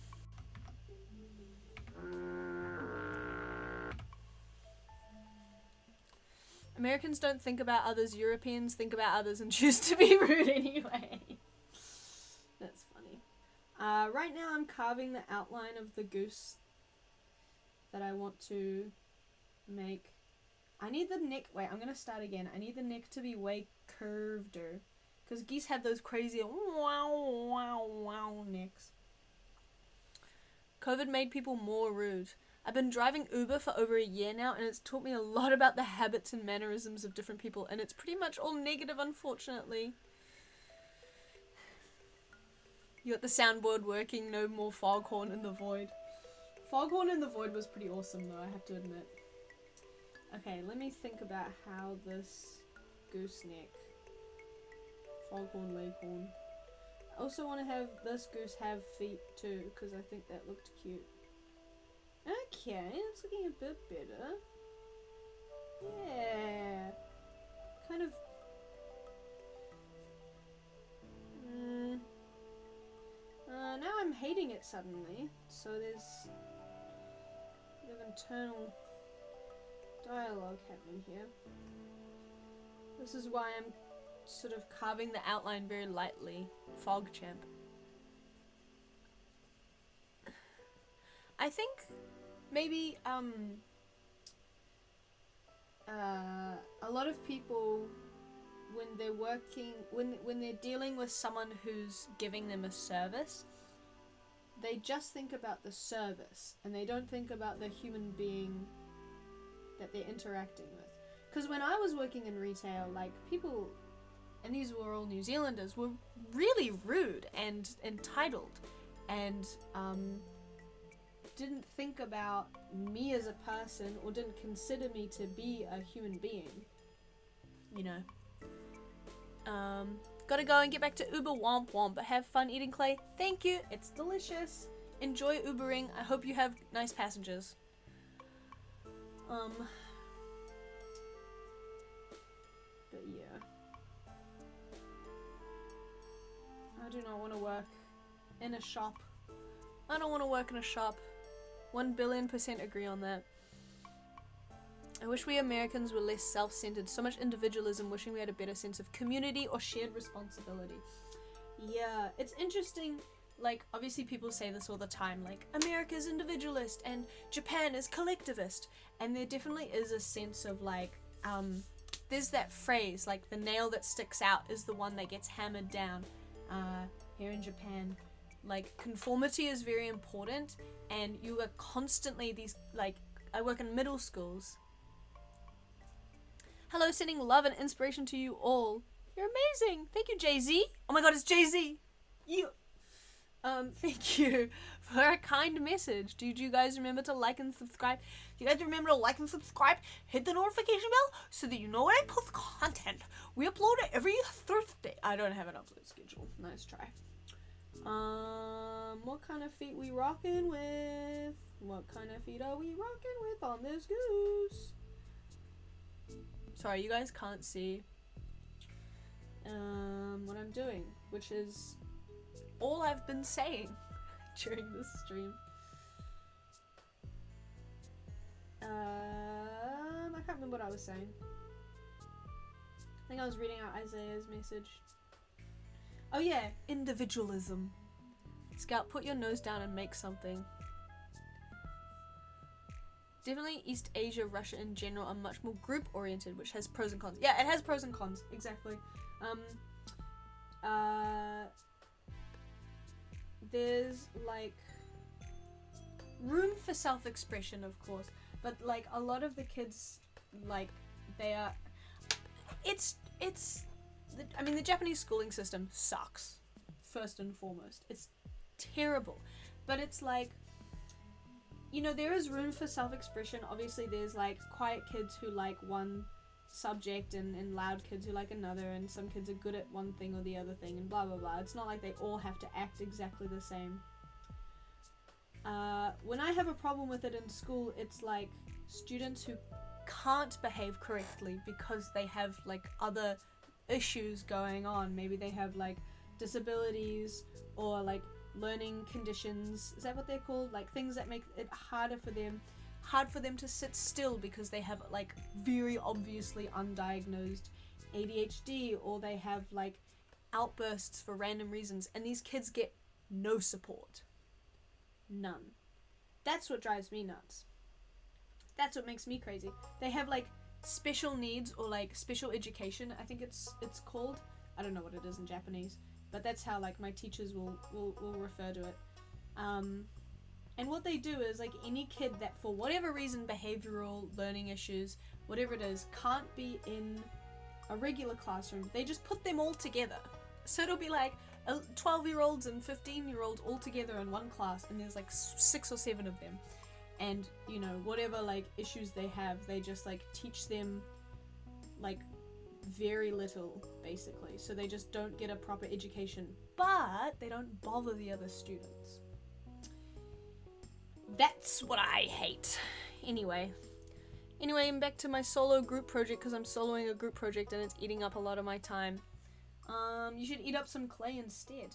Americans don't think about others. Europeans think about others and choose to be rude anyway. That's funny. Right now I'm carving the outline of the goose that I want to make. I need the neck. Wait, I'm gonna start again. I need the neck to be way curveder, because geese have those crazy wow wow wow necks. COVID made people more rude. I've been driving Uber for over a year now, and it's taught me a lot about the habits and mannerisms of different people, and it's pretty much all negative, unfortunately. You got the soundboard working, no more foghorn in the void. Foghorn in the void was pretty awesome, though, I have to admit. Okay, let me think about how this gooseneck, foghorn, leghorn. I also want to have this goose have feet too, because I think that looked cute. Okay, it's looking a bit better. Yeah. Kind of... now I'm hating it suddenly, so there's a bit of internal dialogue happening here. This is why I'm sort of carving the outline very lightly. Fogchamp. I think maybe a lot of people, when they're working, when they're dealing with someone who's giving them a service, they just think about the service and they don't think about the human being that they're interacting with. Because when I was working in retail, like, people, and these were all New Zealanders, were really rude and entitled, and didn't think about me as a person, or didn't consider me to be a human being. You know. Gotta go and get back to Uber womp womp, but have fun eating clay. Thank you, it's delicious. Enjoy Ubering. I hope you have nice passengers. But yeah. I do not want to work in a shop. I don't want to work in a shop. 1,000,000,000% agree on that. I wish we Americans were less self-centered. So much individualism, wishing we had a better sense of community or shared responsibility. Yeah, it's interesting. Like, obviously people say this all the time, like, America's individualist and Japan is collectivist. And there definitely is a sense of, like, there's that phrase, like, the nail that sticks out is the one that gets hammered down here in Japan. Like, conformity is very important, and you are constantly these, like, I work in middle schools. Hello, sending love and inspiration to you all. You're amazing. Thank you, Jay-Z. Oh my god, it's Jay-Z. You. Thank you for a kind message. Do you guys remember to like and subscribe? Do you guys remember to like and subscribe? Hit the notification bell so that you know when I post content. We upload it every Thursday. I don't have an upload schedule. Nice try. What kind of feet we rocking with? What kind of feet are we rocking with on this goose? Sorry, you guys can't see what I'm doing, which is all I've been saying during this stream. I can't remember what I was saying. I think I was reading out Isaiah's message. Oh yeah, individualism. Scout, put your nose down and make something. Definitely East Asia, Russia in general are much more group oriented, which has pros and cons. Yeah, it has pros and cons, exactly. There's like room for self-expression, of course, but like a lot of the kids, like they are, I mean, the Japanese schooling system sucks, first and foremost. It's terrible, but it's like, you know, there is room for self-expression. Obviously there's like quiet kids who like one subject and loud kids who like another, and some kids are good at one thing or the other thing, and blah blah blah. It's not like they all have to act exactly the same. When I have a problem with it in school, it's like students who can't behave correctly because they have like other issues going on. Maybe they have like disabilities or like learning conditions. Is that what they're called? Like things that make it hard for them to sit still because they have like very obviously undiagnosed ADHD, or they have like outbursts for random reasons, and these kids get no support. None. That's what drives me nuts. That's what makes me crazy. They have like special needs or like special education, I think it's called. I don't know what it is in Japanese, but that's how like my teachers will refer to it. And what they do is like any kid that for whatever reason, behavioral, learning issues, whatever it is, can't be in a regular classroom, they just put them all together. So it'll be like 12-year-olds and 15-year-olds all together in one class, and there's like 6 or 7 of them. And, you know, whatever like issues they have, they just like teach them like very little, basically. So they just don't get a proper education, but they don't bother the other students. That's what I hate. Anyway, I'm back to my solo group project, because I'm soloing a group project and it's eating up a lot of my time. You should eat up some clay instead.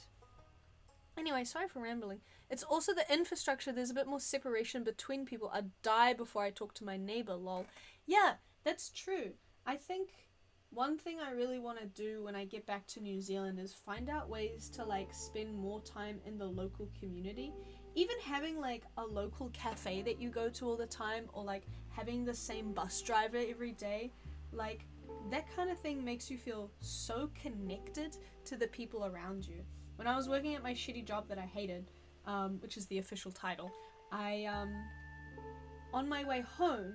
Anyway, sorry for rambling. It's also the infrastructure. There's a bit more separation between people. I'd die before I talk to my neighbor, lol. Yeah, that's true. I think one thing I really want to do when I get back to New Zealand is find out ways to like spend more time in the local community. Even having like a local cafe that you go to all the time, or like having the same bus driver every day, like that kind of thing makes you feel so connected to the people around you. When I was working at my shitty job that I hated, which is the official title, I on my way home,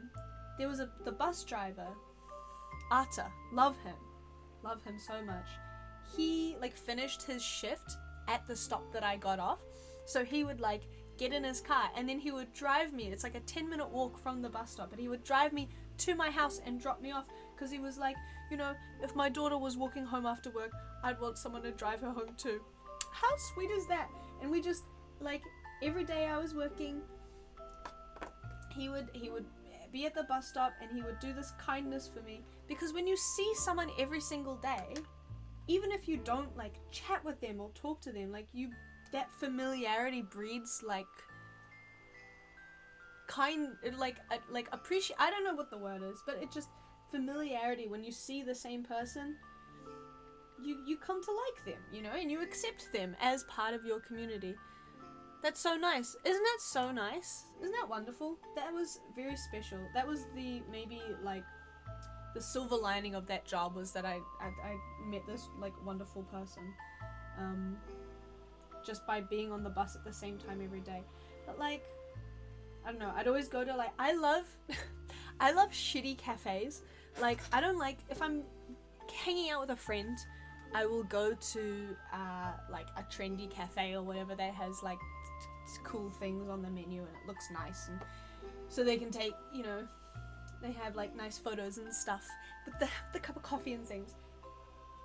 there was the bus driver, Ata, love him so much. He like finished his shift at the stop that I got off, so he would like get in his car and then he would drive me. It's like a 10-minute walk from the bus stop, but he would drive me to my house and drop me off, because he was like, you know, if my daughter was walking home after work, I'd want someone to drive her home too. How sweet is that? And we just like every day I was working, he would be at the bus stop and he would do this kindness for me. Because when you see someone every single day, even if you don't like chat with them or talk to them, like that familiarity breeds like appreciate. I don't know what the word is, but it just familiarity. When you see the same person, you come to like them, you know, and you accept them as part of your community. That's so nice. Isn't that so nice? Isn't that wonderful? That was very special. That was maybe like the silver lining of that job, was that I met this like wonderful person just by being on the bus at the same time every day. But like, I don't know, I'd always go to like, I love shitty cafes. Like, I don't like, if I'm hanging out with a friend, I will go to like a trendy cafe or whatever that has like cool things on the menu and it looks nice, and so they can take, you know, they have like nice photos and stuff with the cup of coffee and things.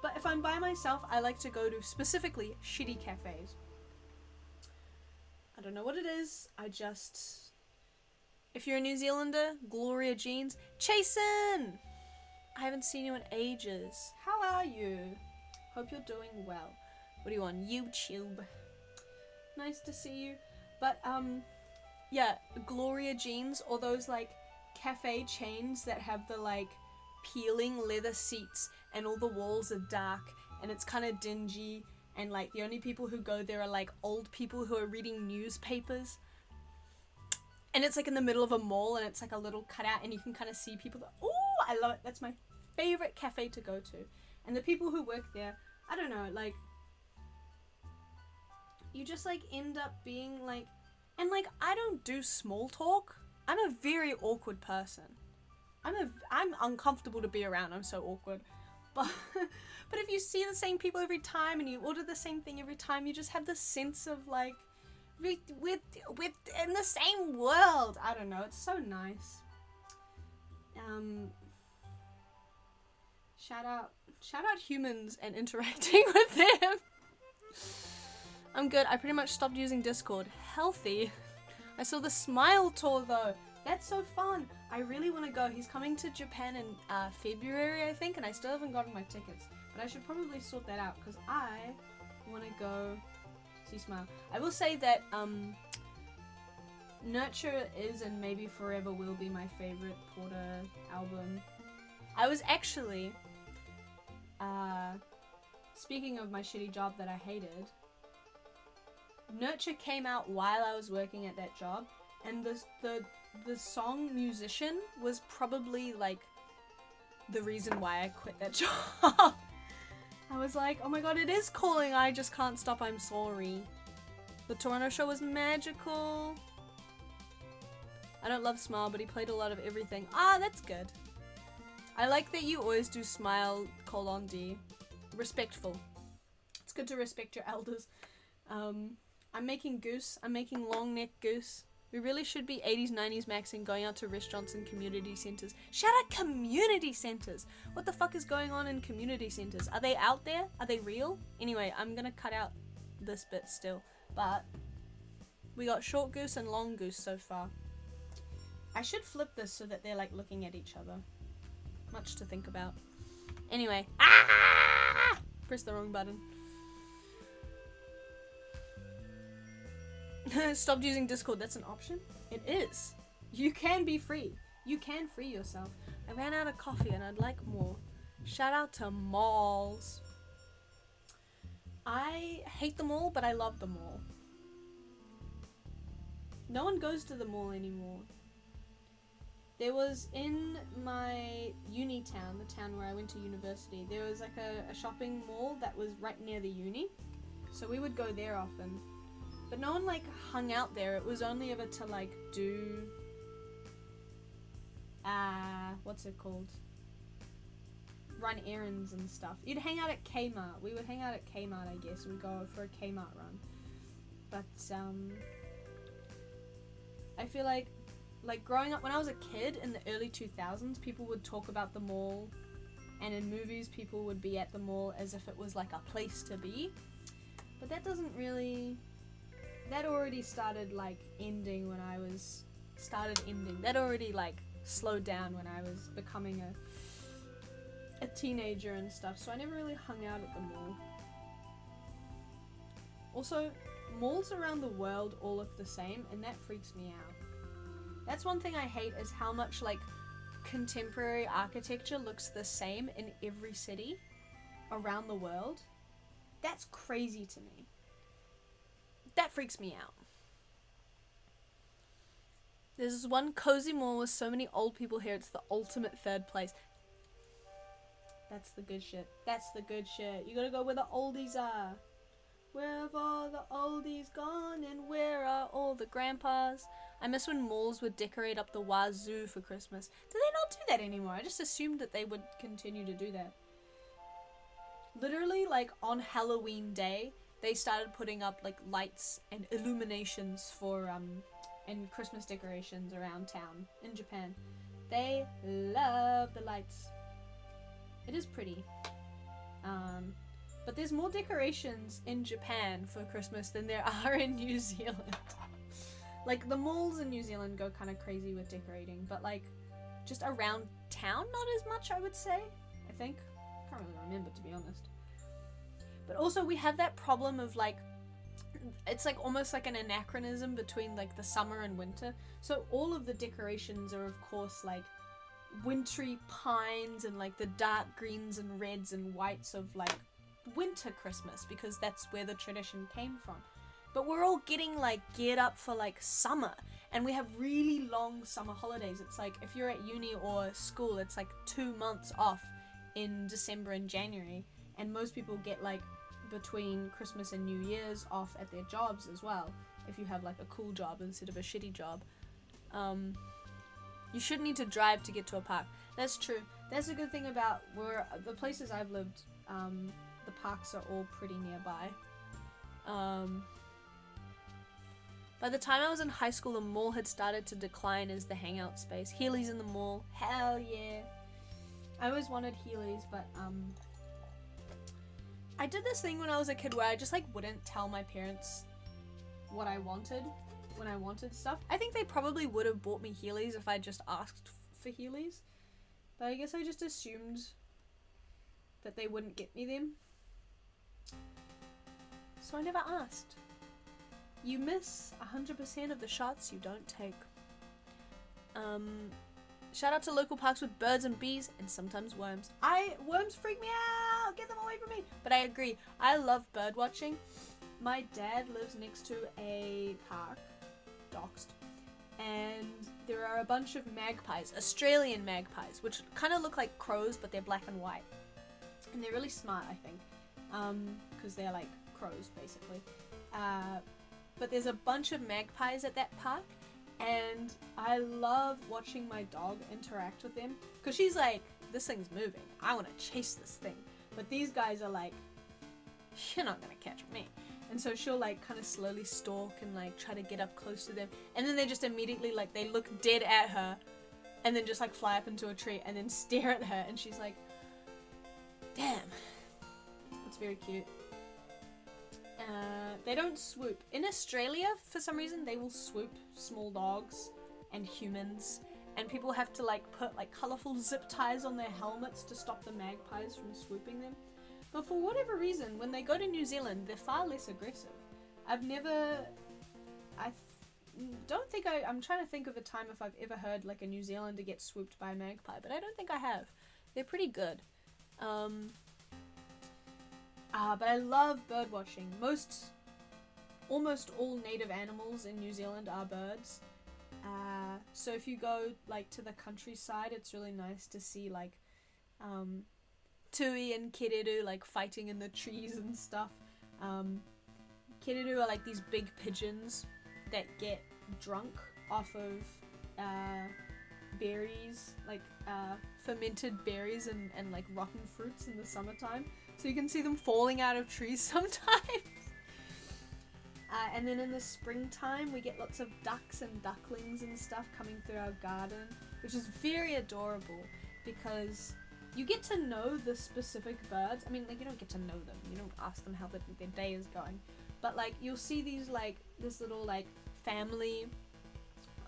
But if I'm by myself, I like to go to specifically shitty cafes. I don't know what it is, if you're a New Zealander, Gloria Jeans, Chasen! I haven't seen you in ages. How are you? Hope you're doing well. What are you on? YouTube. Nice to see you. But, yeah, Gloria Jeans, or those, like, cafe chains that have the, like, peeling leather seats and all the walls are dark and it's kind of dingy, and, like, the only people who go there are, like, old people who are reading newspapers. And it's, like, in the middle of a mall and it's, like, a little cutout and you can kind of see people that, ooh, I love it. That's my favorite cafe to go to. And the people who work there, I don't know, like, you just like end up being like, and like, I don't do small talk. I'm a very awkward person. I'm uncomfortable to be around. I'm so awkward. But if you see the same people every time and you order the same thing every time, you just have this sense of like, we're in the same world. I don't know. It's so nice. Shout out humans and interacting with them. I'm good. I pretty much stopped using Discord. Healthy. I saw the Smile Tour though. That's so fun. I really want to go. He's coming to Japan in February, I think, and I still haven't gotten my tickets. But I should probably sort that out because I want to go see Smile. I will say that Nurture is and maybe forever will be my favorite Porter album. I was actually, speaking of my shitty job that I hated, Nurture came out while I was working at that job, and the song Musician was probably like the reason why I quit that job. I was like, oh my god, it is calling, I just can't stop, I'm sorry. The Toronto show was magical. I don't love Smile, but he played a lot of everything. Ah, that's good. I like that you always do Smile, :D. Respectful. It's good to respect your elders. I'm making goose. I'm making long neck goose. We really should be 80s, 90s maxing, going out to restaurants and community centers. Shout out community centers! What the fuck is going on in community centers? Are they out there? Are they real? Anyway, I'm gonna cut out this bit still. But we got short goose and long goose so far. I should flip this so that they're like looking at each other. Much to think about. Anyway. Ah! Press the wrong button. Stopped using Discord. That's an option? It is. You can be free. You can free yourself. I ran out of coffee and I'd like more. Shout out to malls. I hate the mall, but I love the mall. No one goes to the mall anymore. There was in my uni town, the town where I went to university, there was like a shopping mall that was right near the uni. So we would go there often. But no one like hung out there. It was only ever to like do, what's it called? Run errands and stuff. You'd hang out at Kmart. We would hang out at Kmart, I guess. We'd go for a Kmart run. But, I feel like growing up, when I was a kid in the early 2000s, people would talk about the mall, and in movies people would be at the mall as if it was like a place to be. But that doesn't really, that already started like ending when I was, that already like slowed down when I was becoming a teenager and stuff, so I never really hung out at the mall. Also, malls around the world all look the same, and that freaks me out. That's one thing I hate, is how much like contemporary architecture looks the same in every city around the world. That's crazy to me. That freaks me out. There's this one cozy mall with so many old people here, it's the ultimate third place. That's the good shit. That's the good shit. You gotta go where the oldies are. Where have all the oldies gone, and where are all the grandpas? I miss when malls would decorate up the wazoo for Christmas. Do they not do that anymore? I just assumed that they would continue to do that. Literally, like, on Halloween Day, they started putting up, like, lights and illuminations for, and Christmas decorations around town in Japan. They love the lights. It is pretty. But there's more decorations in Japan for Christmas than there are in New Zealand. Like, the malls in New Zealand go kind of crazy with decorating, but, like, just around town, not as much, I would say. I think. Can't really remember, to be honest. But also, we have that problem of, like, it's like almost like an anachronism between, like, the summer and winter. So all of the decorations are, of course, like, wintry pines and, like, the dark greens and reds and whites of, like, winter Christmas, because that's where the tradition came from. But we're all getting, like, geared up for, like, summer, and we have really long summer holidays. It's like, if you're at uni or school, it's like 2 months off in December and January, and most people get, like, between Christmas and New Year's off at their jobs as well, if you have, like, a cool job instead of a shitty job. You shouldn't need to drive to get to a park. That's true. That's a good thing about where the places I've lived, the parks are all pretty nearby. By the time I was in high school, the mall had started to decline as the hangout space. Heelys in the mall. Hell yeah. I always wanted Heelys, but I did this thing when I was a kid where I just, like, wouldn't tell my parents what I wanted when I wanted stuff. I think they probably would have bought me Heelys if I just asked for Heelys, but I guess I just assumed that they wouldn't get me them, so I never asked. You miss 100% of the shots you don't take. Shout out to local parks with birds and bees and sometimes worms. Worms freak me out! Get them away from me! But I agree. I love bird watching. My dad lives next to a park, doxed, and there are a bunch of magpies, Australian magpies, which kind of look like crows, but they're black and white. And they're really smart, I think, because they're like crows, basically. But there's a bunch of magpies at that park, and I love watching my dog interact with them, because she's like, this thing's moving, I want to chase this thing, but these guys are like, you're not gonna catch me. And so she'll, like, kind of slowly stalk and, like, try to get up close to them, and then they just immediately, like, they look dead at her and then just, like, fly up into a tree and then stare at her, and she's like, damn. It's very cute. They don't swoop. In Australia, for some reason, they will swoop small dogs and humans, and people have to, like, put, like, colourful zip ties on their helmets to stop the magpies from swooping them. But for whatever reason, when they go to New Zealand, they're far less aggressive. I'm trying to think of a time if I've ever heard, like, a New Zealander get swooped by a magpie, but I don't think I have. They're pretty good. But I love bird watching. Almost all native animals in New Zealand are birds. So if you go, like, to the countryside, it's really nice to see, like, tui and kereru, like, fighting in the trees and stuff. Kereru are, like, these big pigeons that get drunk off of berries, like fermented berries and like rotten fruits in the summertime. So you can see them falling out of trees sometimes. And then in the springtime, we get lots of ducks and ducklings and stuff coming through our garden, which is very adorable because you get to know the specific birds. I mean, like, you don't get to know them. You don't ask them how their day is going. But, like, you'll see these, like, this little, like, family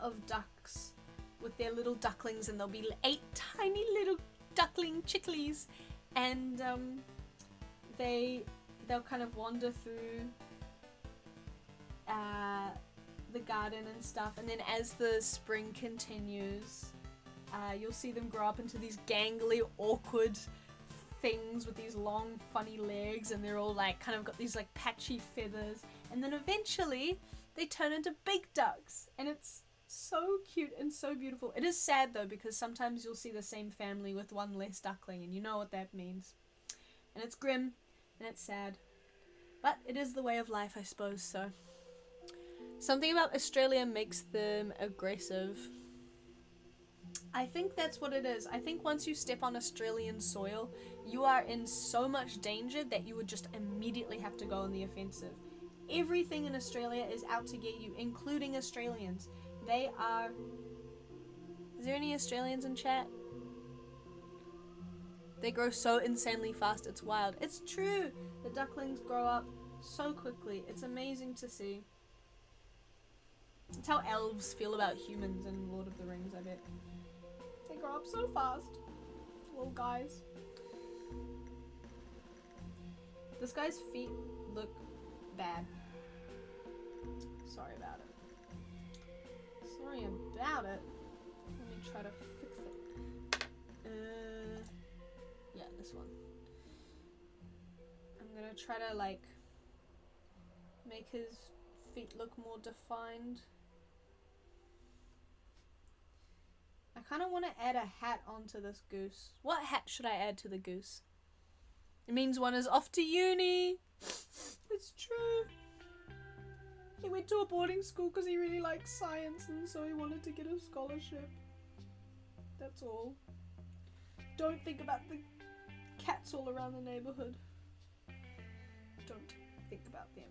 of ducks with their little ducklings, and there'll be 8 tiny little duckling chicklies, and they'll kind of wander through the garden and stuff, and then as the spring continues, you'll see them grow up into these gangly, awkward things with these long, funny legs, and they're all like kind of got these like patchy feathers, and then eventually they turn into big ducks, and it's so cute and so beautiful. It is sad though, because sometimes you'll see the same family with one less duckling, and you know what that means. And it's grim, and it's sad. But it is the way of life, I suppose, so. Something about Australia makes them aggressive. I think that's what it is. I think once you step on Australian soil, you are in so much danger that you would just immediately have to go on the offensive. Everything in Australia is out to get you, including Australians. They are... Is there any Australians in chat? They grow so insanely fast, it's wild. It's true! The ducklings grow up so quickly. It's amazing to see. It's how elves feel about humans in Lord of the Rings, I bet. They grow up so fast. Little guys. This guy's feet look bad. Sorry about it. Sorry about it. Let me try to fix it. Yeah, this one. I'm gonna try to like make his feet look more defined. I kind of want to add a hat onto this goose. What hat should I add to the goose? It means one is off to uni. It's true. He went to a boarding school because he really likes science, and so he wanted to get a scholarship. That's all. Don't think about the cats all around the neighborhood. Don't think about them.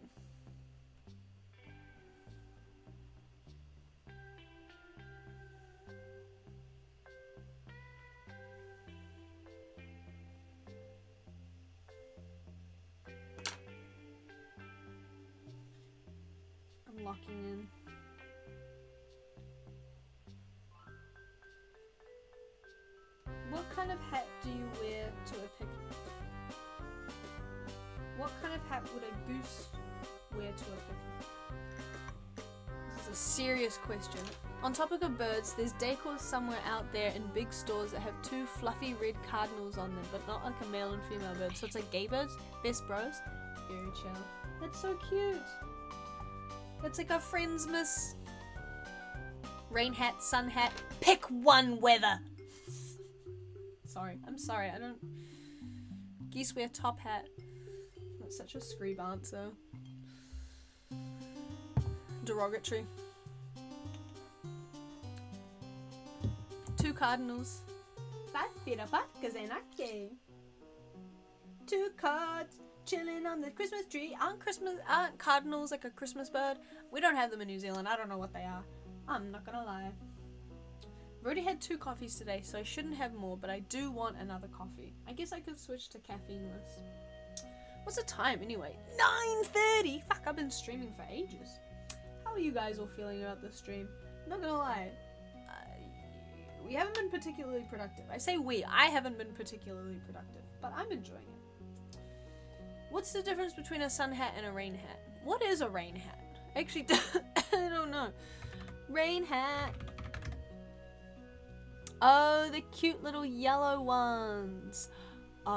I'm locking in. What kind of hat do you wear to a picnic? What kind of hat would a goose wear to a picnic? This is a serious question. On topic of birds, there's decors somewhere out there in big stores that have 2 fluffy red cardinals on them, but not like a male and female bird. So it's like gay birds, best bros. Very chill. That's so cute. It's like a Friendsmas. Rain hat, sun hat, pick one weather. Sorry, I'm sorry, I don't... Geese wear top hat. That's such a screeb answer. Derogatory. 2 cardinals. 2 cards chilling on the Christmas tree. Aren't cardinals like a Christmas bird? We don't have them in New Zealand. I don't know what they are. I'm not gonna lie. I've already had 2 coffees today, so I shouldn't have more, but I do want another coffee. I guess I could switch to caffeineless. What's the time anyway? 9:30! Fuck, I've been streaming for ages. How are you guys all feeling about this stream? I'm not gonna lie. We haven't been particularly productive. I say we. I haven't been particularly productive, but I'm enjoying it. What's the difference between a sun hat and a rain hat? What is a rain hat? Actually, I don't know. Rain hat. Oh, the cute little yellow ones. I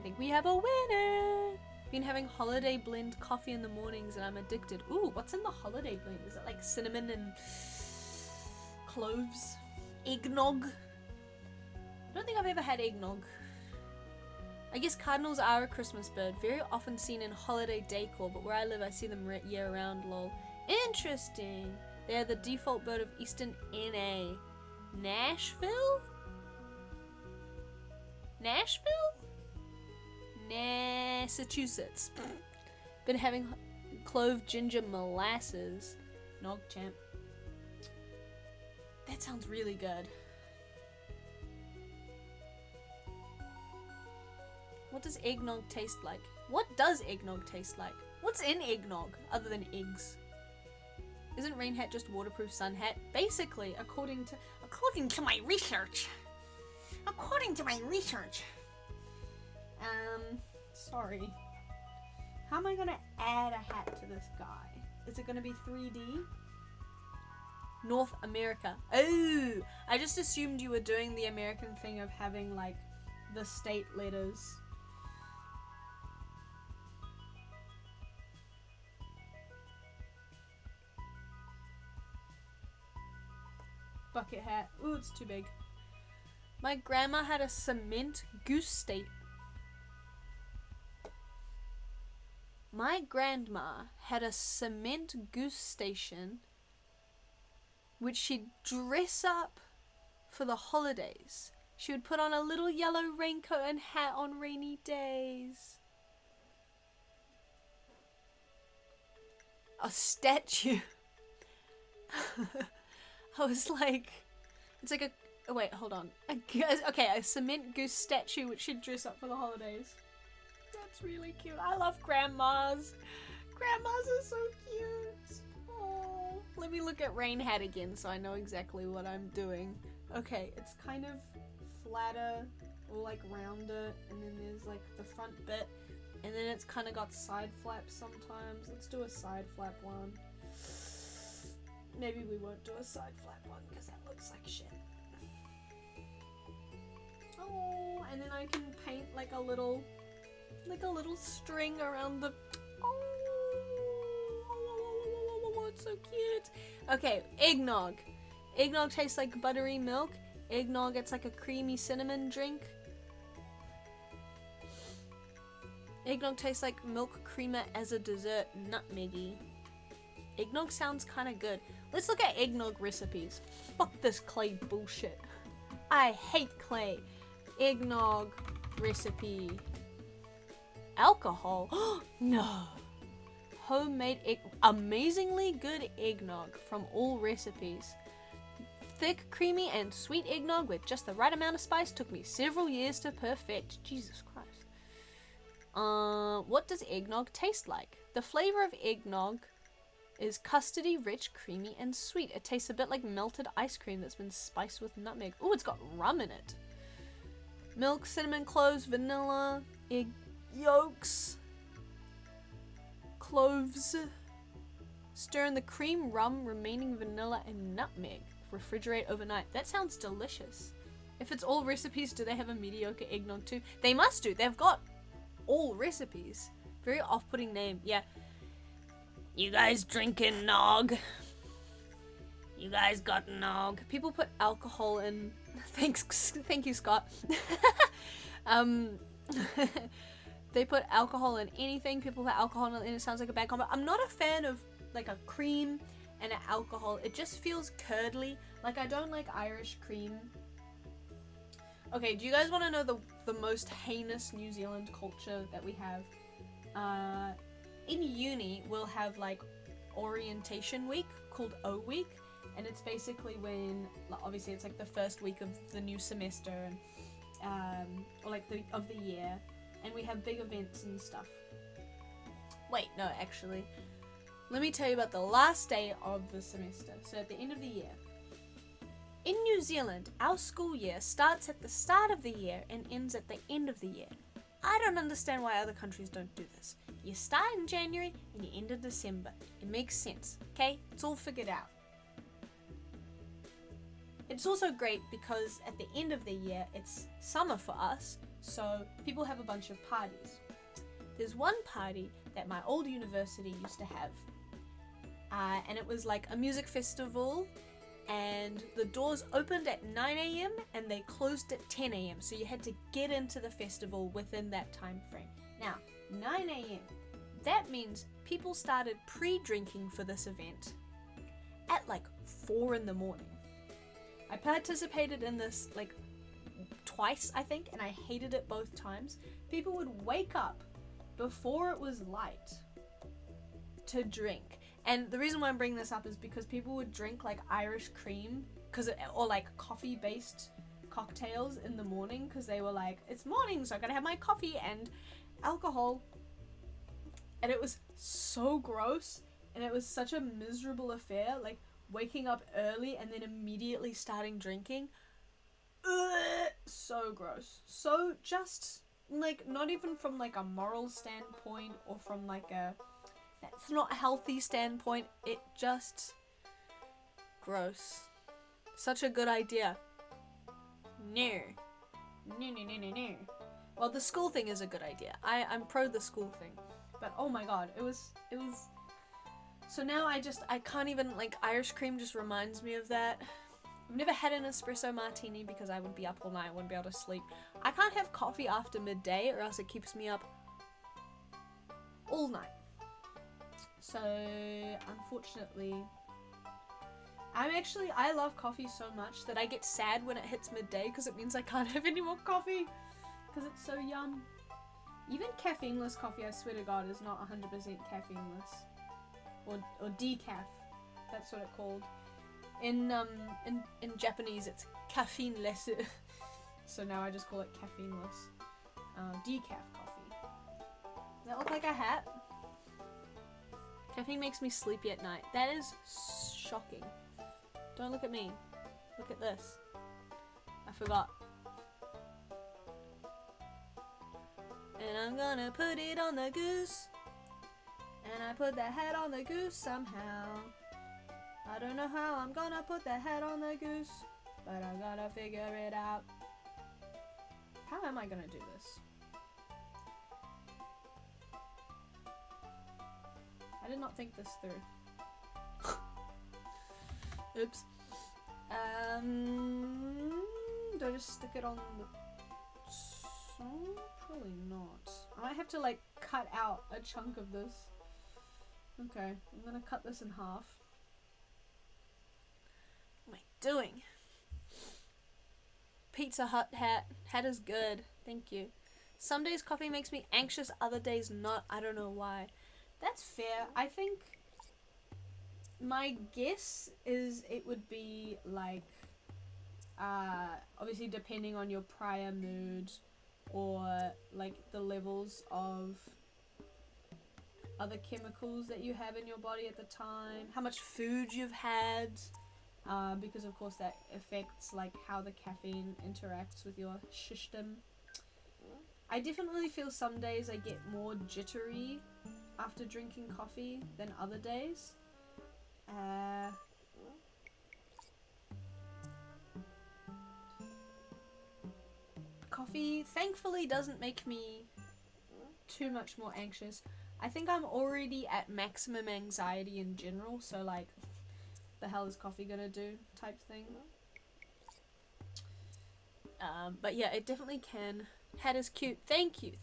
think we have a winner. Been having holiday blend coffee in the mornings and I'm addicted. Ooh, what's in the holiday blend? Is it like cinnamon and cloves? Eggnog? I don't think I've ever had eggnog. I guess cardinals are a Christmas bird, very often seen in holiday decor, but where I live I see them year round, lol. Interesting. They are the default bird of Eastern NA. Nashville? Nashville? Massachusetts. Been having clove ginger molasses. Nog champ. That sounds really good. What does eggnog taste like? What does eggnog taste like? What's in eggnog other than eggs? Isn't rain hat just waterproof sun hat? Basically, according to my research. According to my research. Sorry. How am I gonna add a hat to this guy? Is it gonna be 3D? North America. Oh! I just assumed you were doing the American thing of having, like, the state letters. Bucket hat. Ooh, it's too big. My grandma had a cement goose state. My grandma had a cement goose station which she'd dress up for the holidays. She would put on a little yellow raincoat and hat on rainy days. A statue. I was like, it's like a, oh wait, hold on. Okay, a cement goose statue which she'd dress up for the holidays. That's really cute. I love grandmas. Grandmas are so cute. Oh, let me look at rain hat again so I know exactly what I'm doing. Okay, it's kind of flatter or like rounder, and then there's like the front bit, and then it's kind of got side flaps sometimes. Let's do a side flap one. Maybe we won't do a side flap one because that looks like shit. Oh, and then I can paint like a little string around the, oh, it's so cute. Okay, eggnog. Eggnog tastes like buttery milk. Eggnog, it's like a creamy cinnamon drink. Eggnog tastes like milk creamer as a dessert, nutmeggy. Eggnog sounds kind of good. Let's look at eggnog recipes. Fuck this clay bullshit. I hate clay. Eggnog recipe. Alcohol? No. Homemade amazingly good eggnog from all recipes. Thick, creamy, and sweet eggnog with just the right amount of spice took me several years to perfect. Jesus Christ. What does eggnog taste like? The flavor of eggnog is custardy, rich, creamy, and sweet. It tastes a bit like melted ice cream that's been spiced with nutmeg. Ooh, it's got rum in it. Milk, cinnamon, cloves, vanilla, egg yolks, cloves. Stir in the cream, rum, remaining vanilla, and nutmeg. Refrigerate overnight. That sounds delicious. If it's all recipes, do they have a mediocre eggnog too? They must do. They've got all recipes. Very off-putting name. Yeah. You guys drinking nog? You guys got nog? People put alcohol in. Thank you, Scott. They put alcohol in anything. People put alcohol in it. It sounds like a bad combo. I'm not a fan of like a cream and an alcohol. It just feels curdly. Like, I don't like Irish cream. Okay, do you guys want to know the most heinous New Zealand culture that we have? In uni, we'll have like orientation week called O week, and it's basically when, obviously it's like the first week of the new semester, and or like of the year, and we have big events and stuff. Wait, no, actually, let me tell you about the last day of the semester. So at the end of the year. In New Zealand, our school year starts at the start of the year and ends at the end of the year. I don't understand why other countries don't do this. You start in January and you end in December. It makes sense, okay? It's all figured out. It's also great because at the end of the year, it's summer for us, so people have a bunch of parties. There's one party that my old university used to have, and it was like a music festival, and the doors opened at 9 a.m. and they closed at 10 a.m. So you had to get into the festival within that time frame. Now, 9 a.m. That means people started pre-drinking for this event at like 4 in the morning. I participated in this like twice, I think, and I hated it both times. People would wake up before it was light to drink. And the reason why I'm bringing this up is because people would drink like Irish cream or like coffee-based cocktails in the morning because they were like, it's morning, so I'm gonna have my coffee and alcohol. And it was so gross. and it was such a miserable affair, like waking up early and then immediately starting drinking. Ugh, so gross. So just like not even from like a moral standpoint or from like a that's not a healthy standpoint, it just gross. Such a good idea. No. No. Well, the school thing is a good idea. I'm pro the school thing. But oh my god, it was so now I can't even, like, Irish cream just reminds me of that. I've never had an espresso martini because I would be up all night, I wouldn't be able to sleep. I can't have coffee after midday or else it keeps me up all night. So, unfortunately, I love coffee so much that I get sad when it hits midday because it means I can't have any more coffee because it's so yum. Even caffeineless coffee, I swear to God, is not 100% caffeineless. Or decaf. That's what it's called. In Japanese, it's caffeineless. So now I just call it caffeineless. Decaf coffee. Does that look like a hat? Caffeine makes me sleepy at night. That is shocking. Don't look at me. Look at this. I forgot. And I'm gonna put it on the goose. And I put the hat on the goose somehow. I don't know how I'm gonna put the hat on the goose, but I gotta figure it out. How am I gonna do this? I did not think this through. Oops. Do I just stick it on the... Probably not. I might have to like cut out a chunk of this. Okay, I'm gonna cut this in half. What am I doing? Pizza Hut hat. Hat is good. Thank you. Some days coffee makes me anxious, other days not. I don't know why. That's fair. I think my guess is it would be like obviously depending on your prior mood or like the levels of other chemicals that you have in your body at the time, how much food you've had, because of course that affects like how the caffeine interacts with your system. I definitely feel some days I get more jittery after drinking coffee than other days. Coffee thankfully doesn't make me too much more anxious. I think I'm already at maximum anxiety in general, so like, the hell is coffee gonna do type thing. But yeah, it definitely can. Hat is cute. Thank you.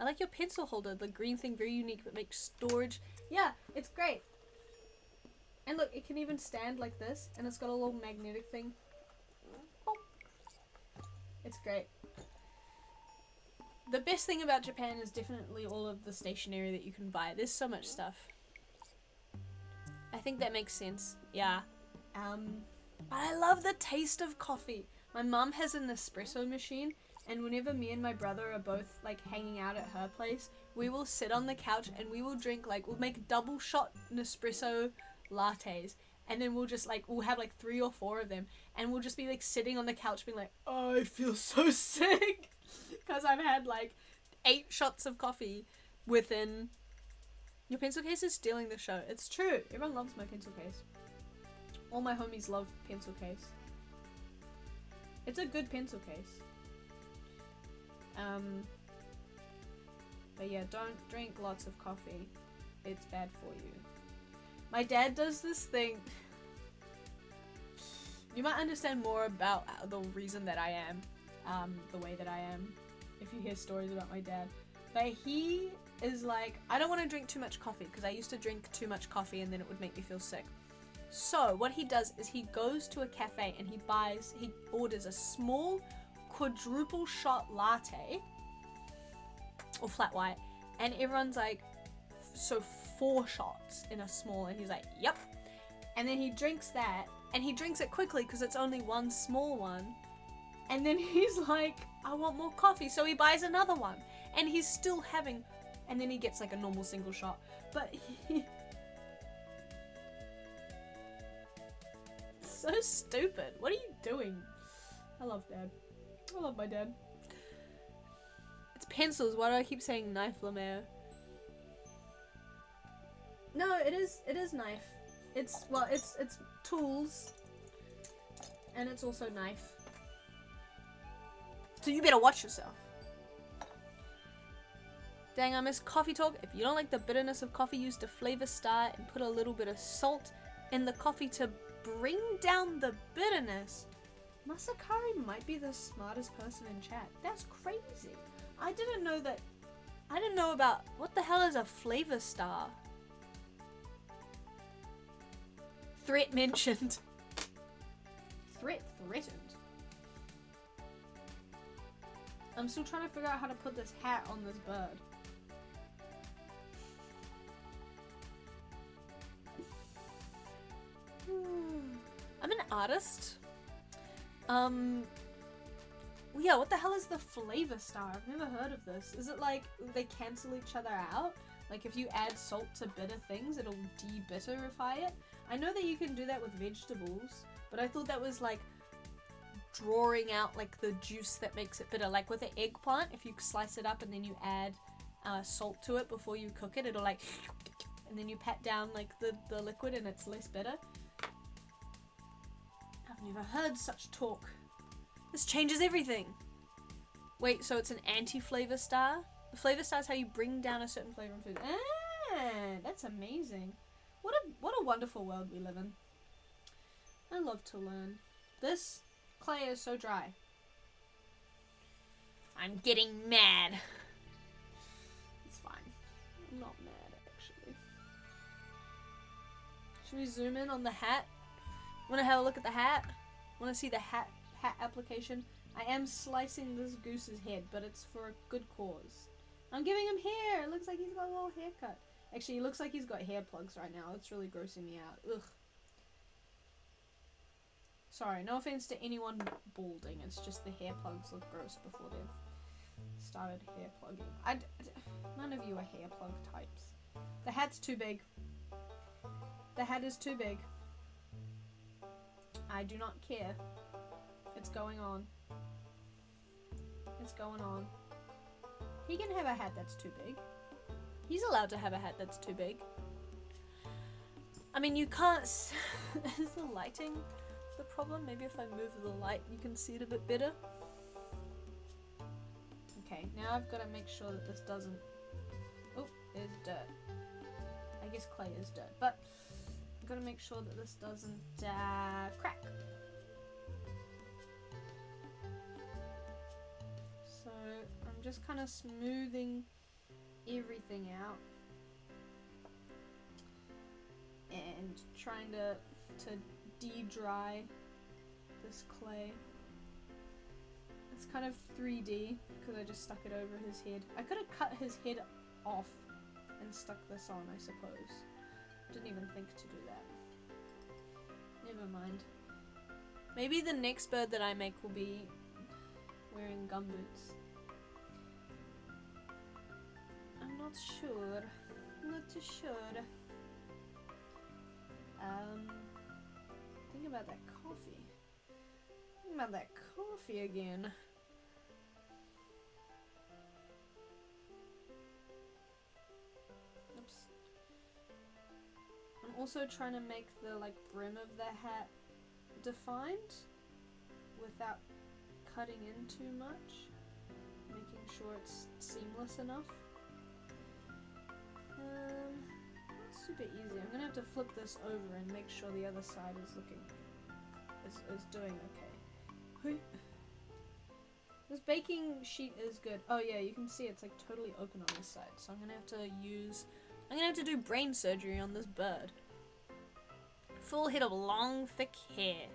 I like your pencil holder, the green thing, very unique, but makes storage. Yeah, it's great. And look, it can even stand like this, and it's got a little magnetic thing. Oh. It's great. The best thing about Japan is definitely all of the stationery that you can buy. There's so much stuff. I think that makes sense. Yeah. But I love the taste of coffee. My mum has an espresso machine, and whenever me and my brother are both like hanging out at her place, we will sit on the couch and we will drink like, we'll make double shot Nespresso lattes, and then we'll have like 3 or 4 of them, and we'll just be like sitting on the couch being like, oh, I feel so sick because I've had like 8 shots of coffee within... Your pencil case is stealing the show. It's true. Everyone loves my pencil case. All my homies love pencil case. It's a good pencil case. But yeah, don't drink lots of coffee. It's bad for you. My dad does this thing. You might understand more about the reason that I am the way that I am if you hear stories about my dad. But he is like, I don't want to drink too much coffee because I used to drink too much coffee and then it would make me feel sick. So what he does is he goes to a cafe and he orders a small quadruple shot latte or flat white, and everyone's like, so 4 shots in a small, and he's like, yep. And then he drinks that, and he drinks it quickly because it's only one small one, and then he's like, I want more coffee, so he buys another one, and he's still having, and then he gets like a normal single shot, but so stupid. What are you doing? I love Dad. I love my dad. It's pencils. Why do I keep saying knife, Lemare? No, it is knife. It's tools. And it's also knife. So you better watch yourself. Dang, I miss coffee talk. If you don't like the bitterness of coffee, use the flavor star and put a little bit of salt in the coffee to bring down the bitterness. Masakari might be the smartest person in chat. That's crazy. I didn't know that. I didn't know about, what the hell is a flavor star? Threat mentioned. Threatened. I'm still trying to figure out how to put this hat on this bird. I'm an artist. Yeah, what the hell is the flavor star? I've never heard of this. Is it like they cancel each other out? Like if you add salt to bitter things, it'll de-bitterify it? I know that you can do that with vegetables, but I thought that was like drawing out like the juice that makes it bitter. Like with an eggplant, if you slice it up and then you add salt to it before you cook it, it'll like, and then you pat down like the liquid and it's less bitter. I've never heard such talk. This changes everything. Wait, so it's an anti-flavor star? The flavor star is how you bring down a certain flavor in food. Ah, that's amazing. What a wonderful world we live in. I love to learn. This clay is so dry. I'm getting mad. It's fine. I'm not mad, actually. Should we zoom in on the hat? Wanna have a look at the hat? Wanna see the hat application? I am slicing this goose's head, but it's for a good cause. I'm giving him hair. It looks like he's got a little haircut. Actually, it looks like he's got hair plugs right now. It's really grossing me out. Ugh. Sorry, no offense to anyone balding. It's just the hair plugs look gross before they've started hair plugging. None of you are hair plug types. The hat's too big. The hat is too big. I do not care. It's going on. It's going on. He can have a hat that's too big. He's allowed to have a hat that's too big. I mean, you can't... Is the lighting the problem? Maybe if I move the light, you can see it a bit better. Okay, now I've got to make sure that this doesn't... Oh, there's dirt. I guess clay is dirt, but I've got to make sure that this doesn't crack. So I'm just kind of smoothing everything out and trying to de-dry this clay. It's kind of 3D because I just stuck it over his head. I could have cut his head off and stuck this on, I suppose. Didn't even think to do that. Never mind. Maybe the next bird that I make will be wearing gumboots. I'm not sure. Not too sure. Think about that coffee. Think about that coffee again. Oops. I'm also trying to make the like brim of the hat defined without cutting in too much. Making sure it's seamless enough. Not super easy. I'm gonna have to flip this over and make sure the other side is is doing okay. This baking sheet is good. Oh yeah, you can see it's like totally open on this side. So I'm gonna have to do brain surgery on this bird. Full head of long, thick hair.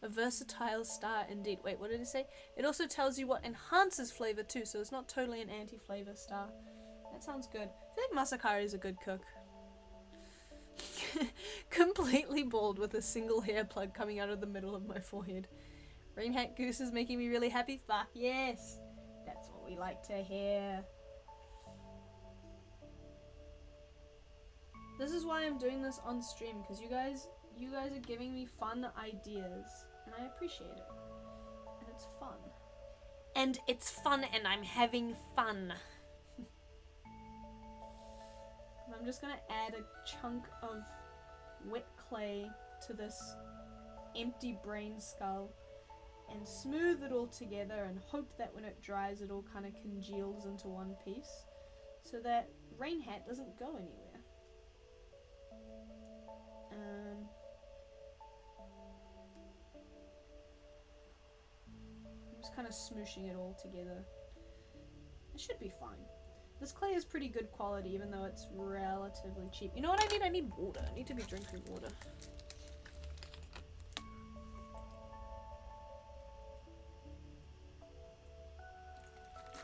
A versatile star indeed. Wait, what did it say? It also tells you what enhances flavor too, so it's not totally an anti-flavor star. That sounds good. I feel like Masakari is a good cook. Completely bald with a single hair plug coming out of the middle of my forehead. Rain Hat Goose is making me really happy. Fuck yes! That's what we like to hear. This is why I'm doing this on stream, because you guys you guys are giving me fun ideas, and I appreciate it. And it's fun. And it's fun, and I'm having fun. I'm just gonna add a chunk of wet clay to this empty brain skull and smooth it all together and hope that when it dries it all kind of congeals into one piece so that Rain Hat doesn't go anywhere. I'm just kind of smooshing it all together. It should be fine. This clay is pretty good quality even though it's relatively cheap. You know what I need? I need water. I need to be drinking water.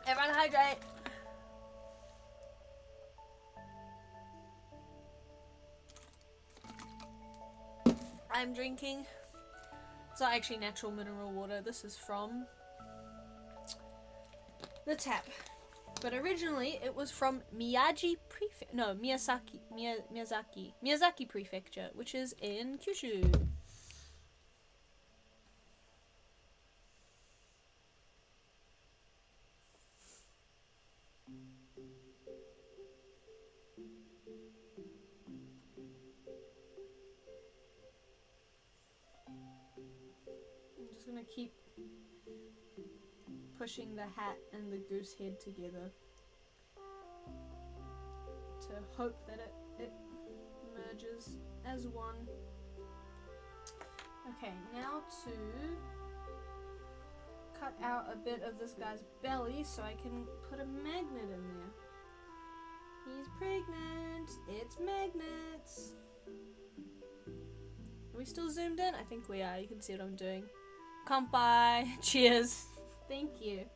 Everyone hydrate! I'm drinking, it's not actually natural mineral water, this is from the tap. But originally it was from Miyagi Prefecture, which is in Kyushu. I'm just gonna keep pushing the hat and the goose head together to hope that it merges as one. Okay, now to cut out a bit of this guy's belly so I can put a magnet in there. He's pregnant! It's magnets! Are we still zoomed in? I think we are. You can see what I'm doing. Kanpai! Cheers! Thank you.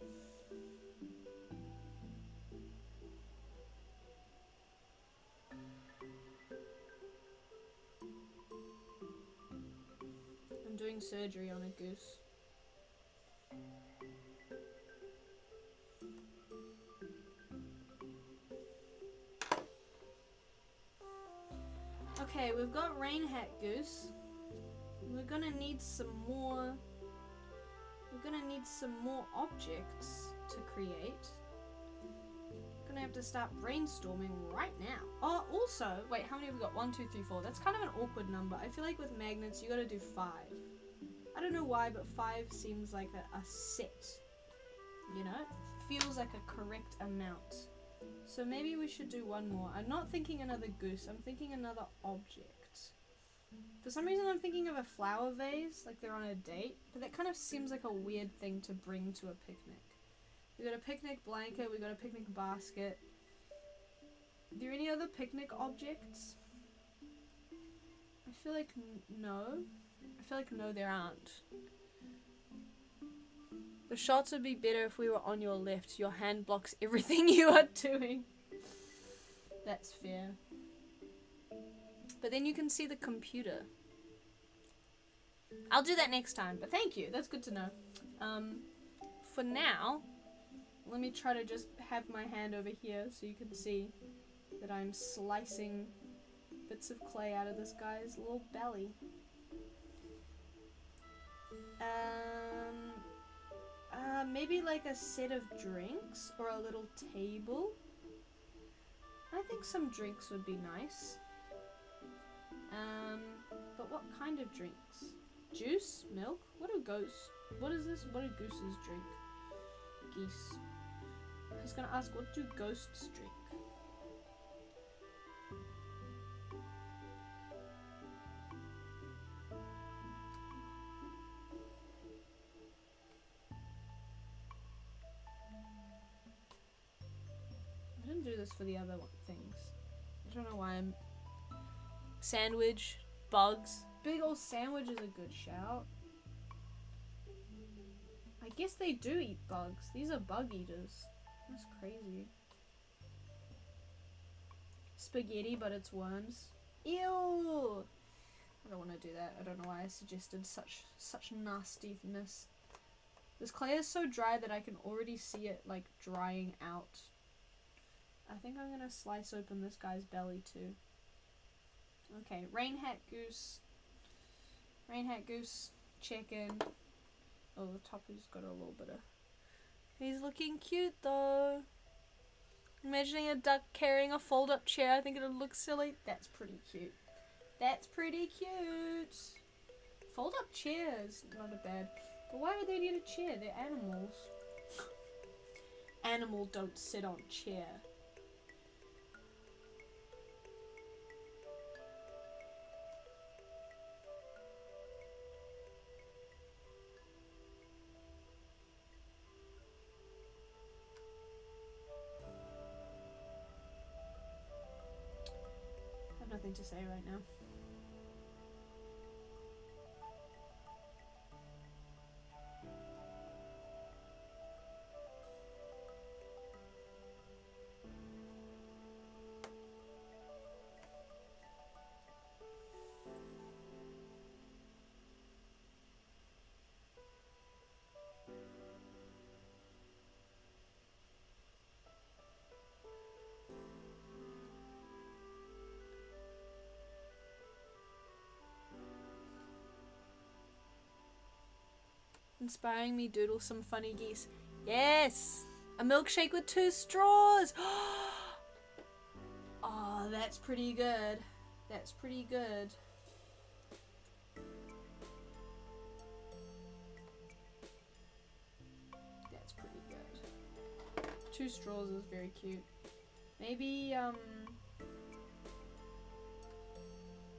I'm doing surgery on a goose. Okay, we've got Rain Hat Goose. We're gonna need some more. We're gonna need some more objects to create. Gonna have to start brainstorming right now. Oh, also, wait, how many have we got? 1, 2, 3, 4. That's kind of an awkward number. I feel like with magnets, you gotta do 5. I don't know why, but 5 seems like a set. You know? It feels like a correct amount. So maybe we should do one more. I'm not thinking another goose. I'm thinking another object. For some reason I'm thinking of a flower vase, like they're on a date, but that kind of seems like a weird thing to bring to a picnic. We got a picnic blanket, we got a picnic basket. Are there any other picnic objects? I feel like no. I feel like no, there aren't. The shots would be better if we were on your left. Your hand blocks everything you are doing. That's fair. But then you can see the computer. I'll do that next time, but thank you. That's good to know. For now, let me try to just have my hand over here so you can see that I'm slicing bits of clay out of this guy's little belly. Maybe like a set of drinks or a little table. I think some drinks would be nice. But what kind of drinks? Juice? Milk? What is this? What do gooses drink? Geese. I was gonna ask, what do ghosts drink? I didn't do this for the other things. I don't know why I'm... Sandwich, bugs. Big old sandwich is a good shout. I guess they do eat bugs. These are bug eaters. That's crazy. Spaghetti, but it's worms. Ew! I don't want to do that. I don't know why I suggested such nastiness. This clay is so dry that I can already see it like drying out. I think I'm gonna slice open this guy's belly too. Okay, Rain Hat Goose. Rain hat goose, chicken. Oh, the top has got a little bit of... He's looking cute though. Imagining a duck carrying a fold-up chair, I think it would look silly. That's pretty cute. That's pretty cute. Fold-up chairs, not a bad. But why would they need a chair? They're animals. Animal don't sit on chair. I have nothing to say right now. Inspiring me doodle some funny geese. Yes! A milkshake with 2 straws! Oh, that's pretty good. That's pretty good. That's pretty good. 2 straws is very cute. Maybe,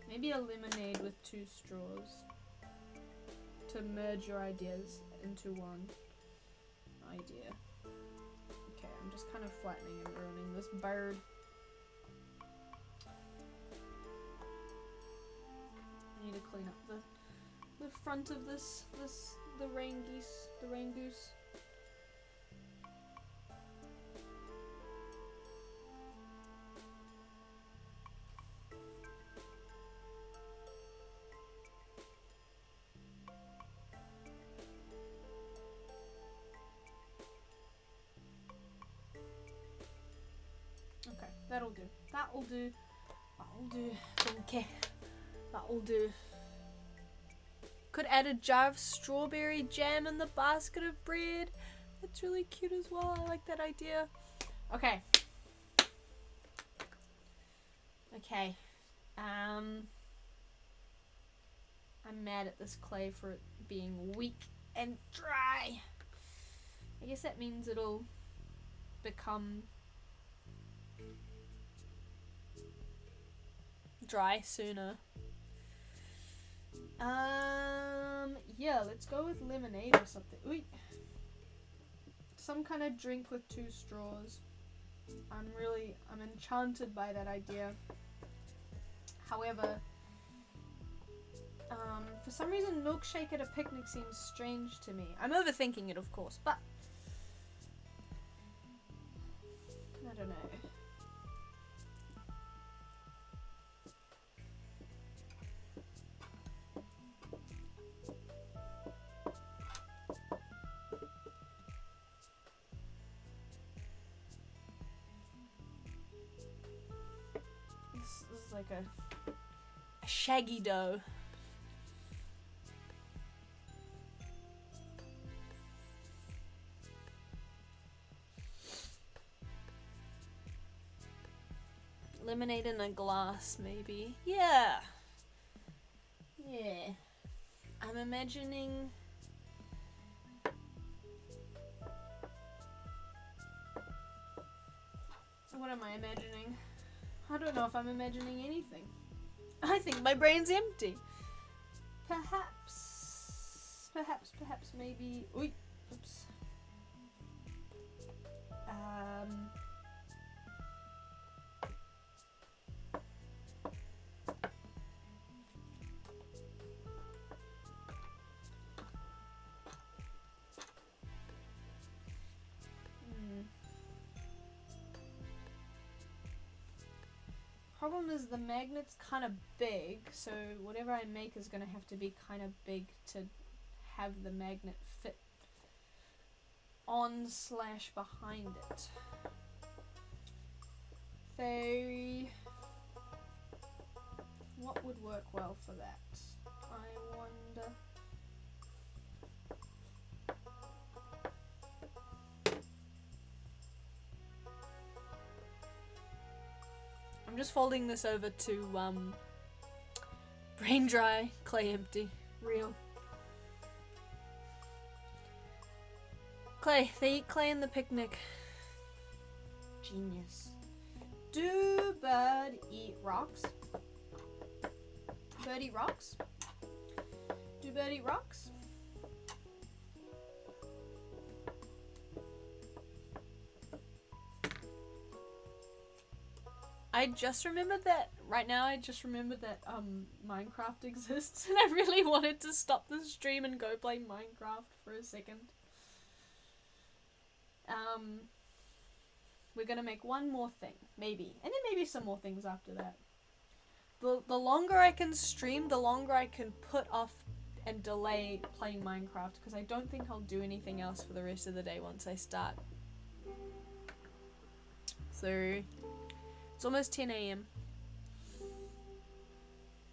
maybe a lemonade with 2 straws. To merge your ideas into one idea. Okay, I'm just kind of flattening and ruining this bird. I need to clean up the front of the rain goose. Okay, that'll do. That'll do. That'll do. Okay. That'll do. Could add a jar of strawberry jam in the basket of bread. That's really cute as well. I like that idea. Okay. Okay. I'm mad at this clay for it being weak and dry. I guess that means it'll become dry sooner. Yeah, let's go with lemonade or something. Ooh. Some kind of drink with 2 straws. I'm enchanted by that idea. However, for some reason milkshake at a picnic seems strange to me. I'm overthinking it, of course, but I don't know. This is like a shaggy dough. Lemonade in a glass, maybe. Yeah. Yeah. I'm imagining... What am I imagining? I don't know if I'm imagining anything. I think my brain's empty. Perhaps, maybe... Ooh, oops. Problem is the magnet's kind of big, so whatever I make is going to have to be kind of big to have the magnet fit on / behind it. So what would work well for that? I wonder. I'm just folding this over to brain dry, clay empty, real. Clay, they eat clay in the picnic. Genius. Do bird eat rocks? Bird eat rocks? Do bird eat rocks? I just remembered that right now. I just remembered that Minecraft exists, and I really wanted to stop the stream and go play Minecraft for a second. We're gonna make one more thing, maybe, and then maybe some more things after that. The longer I can stream, the longer I can put off and delay playing Minecraft, because I don't think I'll do anything else for the rest of the day once I start. So it's almost 10 a.m.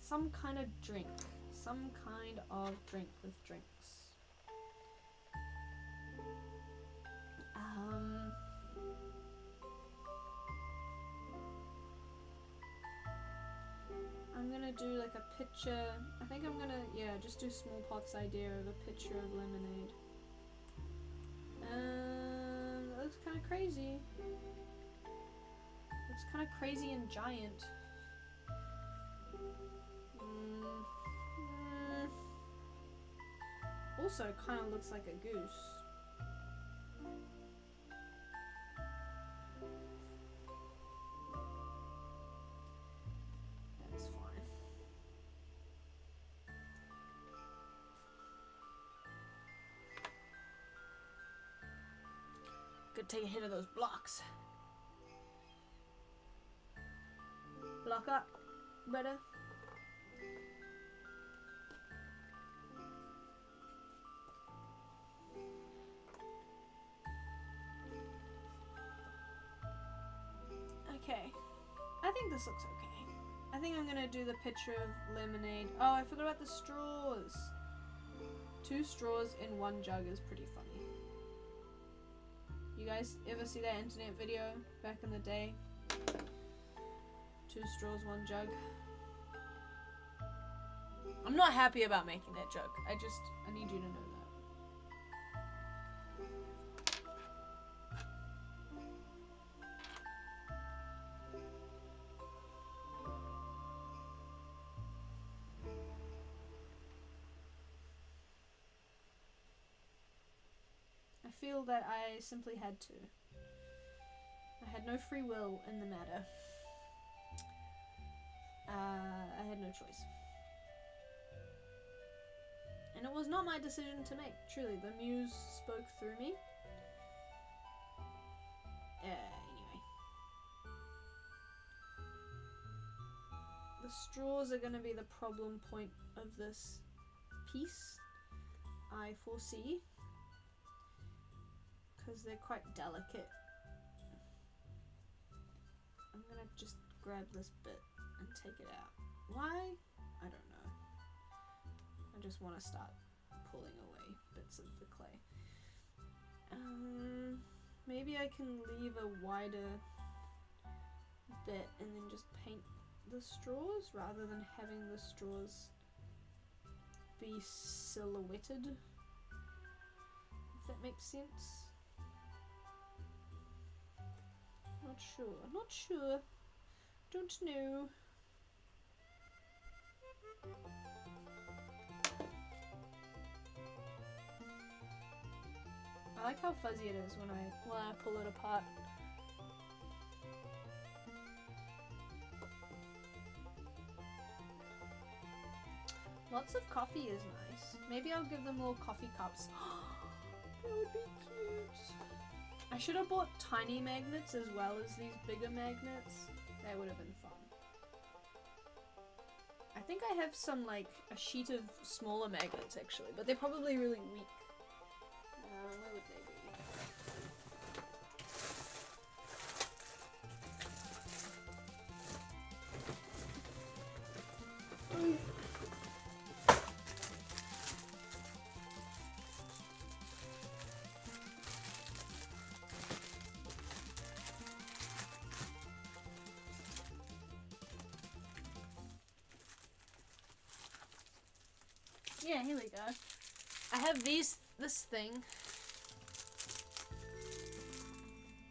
Some kind of drink. Some kind of drink with drinks. I'm gonna do like a pitcher. I think I'm gonna, yeah, just do Smallpot's idea of a pitcher of lemonade. That looks kind of crazy. It's kind of crazy and giant. Also, kind of looks like a goose. That's fine. Could take a hit of those blocks. Block up, better. Okay, I think this looks okay. I think I'm gonna do the picture of lemonade. Oh, I forgot about the straws. 2 straws in 1 jug is pretty funny. You guys ever see that internet video back in the day? 2 straws, 1 jug. I'm not happy about making that joke. I need you to know that. I feel that I simply had to. I had no free will in the matter. I had no choice. And it was not my decision to make. Truly, the muse spoke through me. Anyway. The straws are going to be the problem point of this piece, I foresee. Because they're quite delicate. I'm going to just grab this bit and take it out. Why? I don't know. I just want to start pulling away bits of the clay. Maybe I can leave a wider bit and then just paint the straws rather than having the straws be silhouetted. If that makes sense. Not sure. Not sure. Don't know. I like how fuzzy it is when I pull it apart. Lots of coffee is nice. Maybe I'll give them little coffee cups. That would be cute. I should have bought tiny magnets as well as these bigger magnets. That would have been fun. I think I have some, like, a sheet of smaller magnets actually, but they're probably really weak. Where would they be? Yeah, here we go. I have this thing.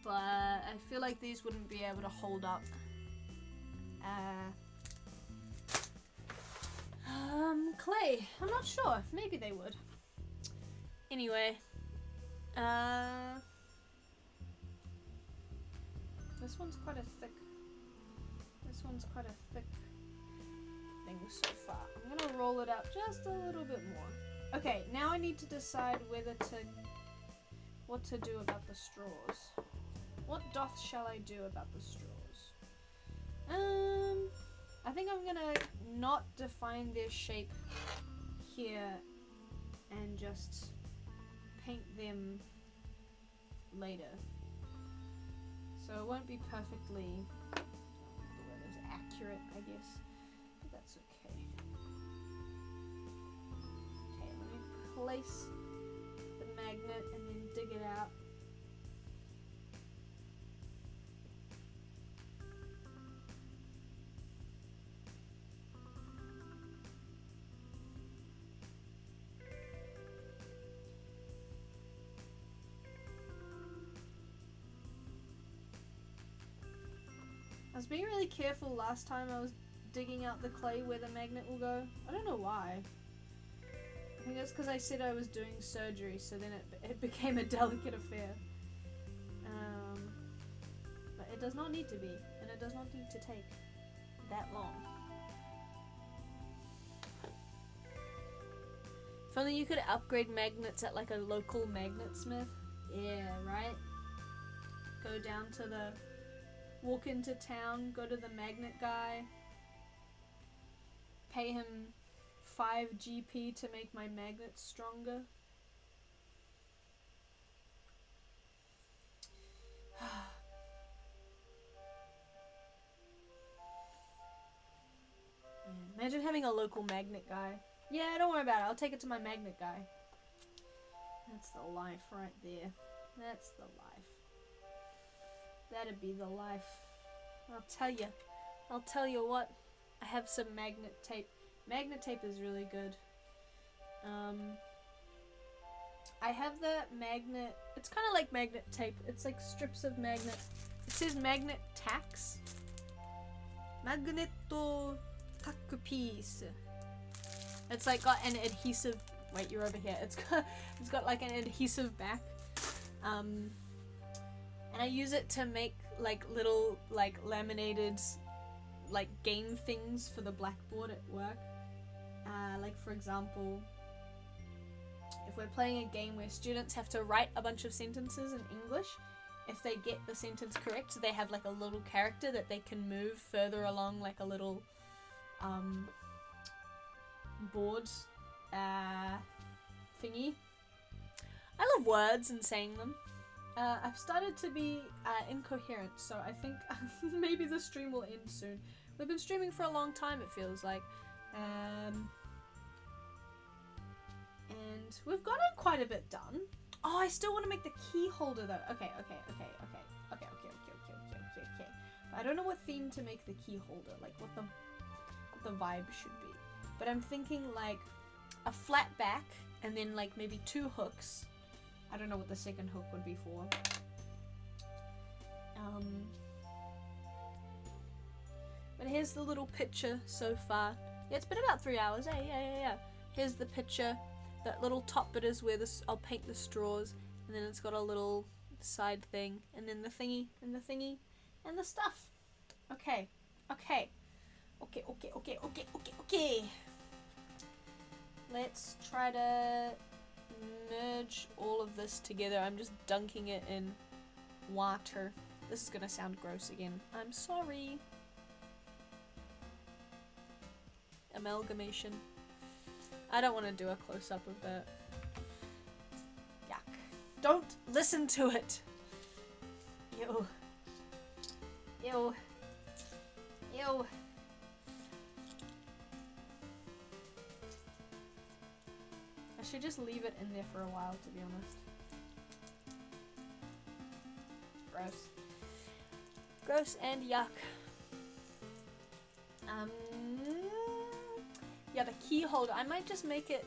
But I feel like these wouldn't be able to hold up. Clay. I'm not sure. Maybe they would. Anyway. This one's quite a thick thing so far. I'm gonna roll it out just a little bit more. Okay, now I need to decide what to do about the straws. What doth shall I do about the straws? I think I'm gonna not define their shape here and just paint them later. So it won't be perfectly, the word is accurate, I guess, but that's okay. Okay, let me place the magnet and then dig it out. I was being really careful last time I was digging out the clay where the magnet will go. I don't know why. I think that's because I said I was doing surgery, so then it became a delicate affair. But it does not need to be, and it does not need to take that long. If only you could upgrade magnets at like a local magnet smith. Yeah, right? Go down to walk into town, go to the magnet guy, pay him 5 GP to make my magnets stronger. Imagine having a local magnet guy. Yeah, don't worry about it. I'll take it to my magnet guy. That's the life right there. That's the life. That'd be the life. I'll tell you what. I have some magnet tape. Magnet tape is really good. I have the magnet. It's kind of like magnet tape. It's like strips of magnet. It says magnet tacks. Magneto tack piece. It's like got an adhesive. Wait, you're over here. It's got like an adhesive back. And I use it to make like little like laminated like game things for the blackboard at work. Like for example, if we're playing a game where students have to write a bunch of sentences in English, if they get the sentence correct, they have like a little character that they can move further along, like a little board thingy. I love words and saying them. I've started to be incoherent, so I think maybe the stream will end soon. We've been streaming for a long time, it feels like. And we've gotten quite a bit done. Oh, I still want to make the key holder though. Okay. I don't know what theme to make the key holder, like what the vibe should be. But I'm thinking like a flat back and then like maybe 2 hooks. I don't know what the second hook would be for. But here's the little picture so far. Yeah, it's been about 3 hours. Hey, yeah. Here's the picture. That little top bit is where I'll paint the straws, and then it's got a little side thing, and then the thingy, and the thingy, and the stuff. Okay. Let's try to merge all of this together. I'm just dunking it in water. This is gonna sound gross again. I'm sorry. Amalgamation. I don't want to do a close-up of that. Yuck. Don't listen to it! Ew. I should just leave it in there for a while, to be honest. Gross. Gross and yuck. Yeah, the key holder. I might just make it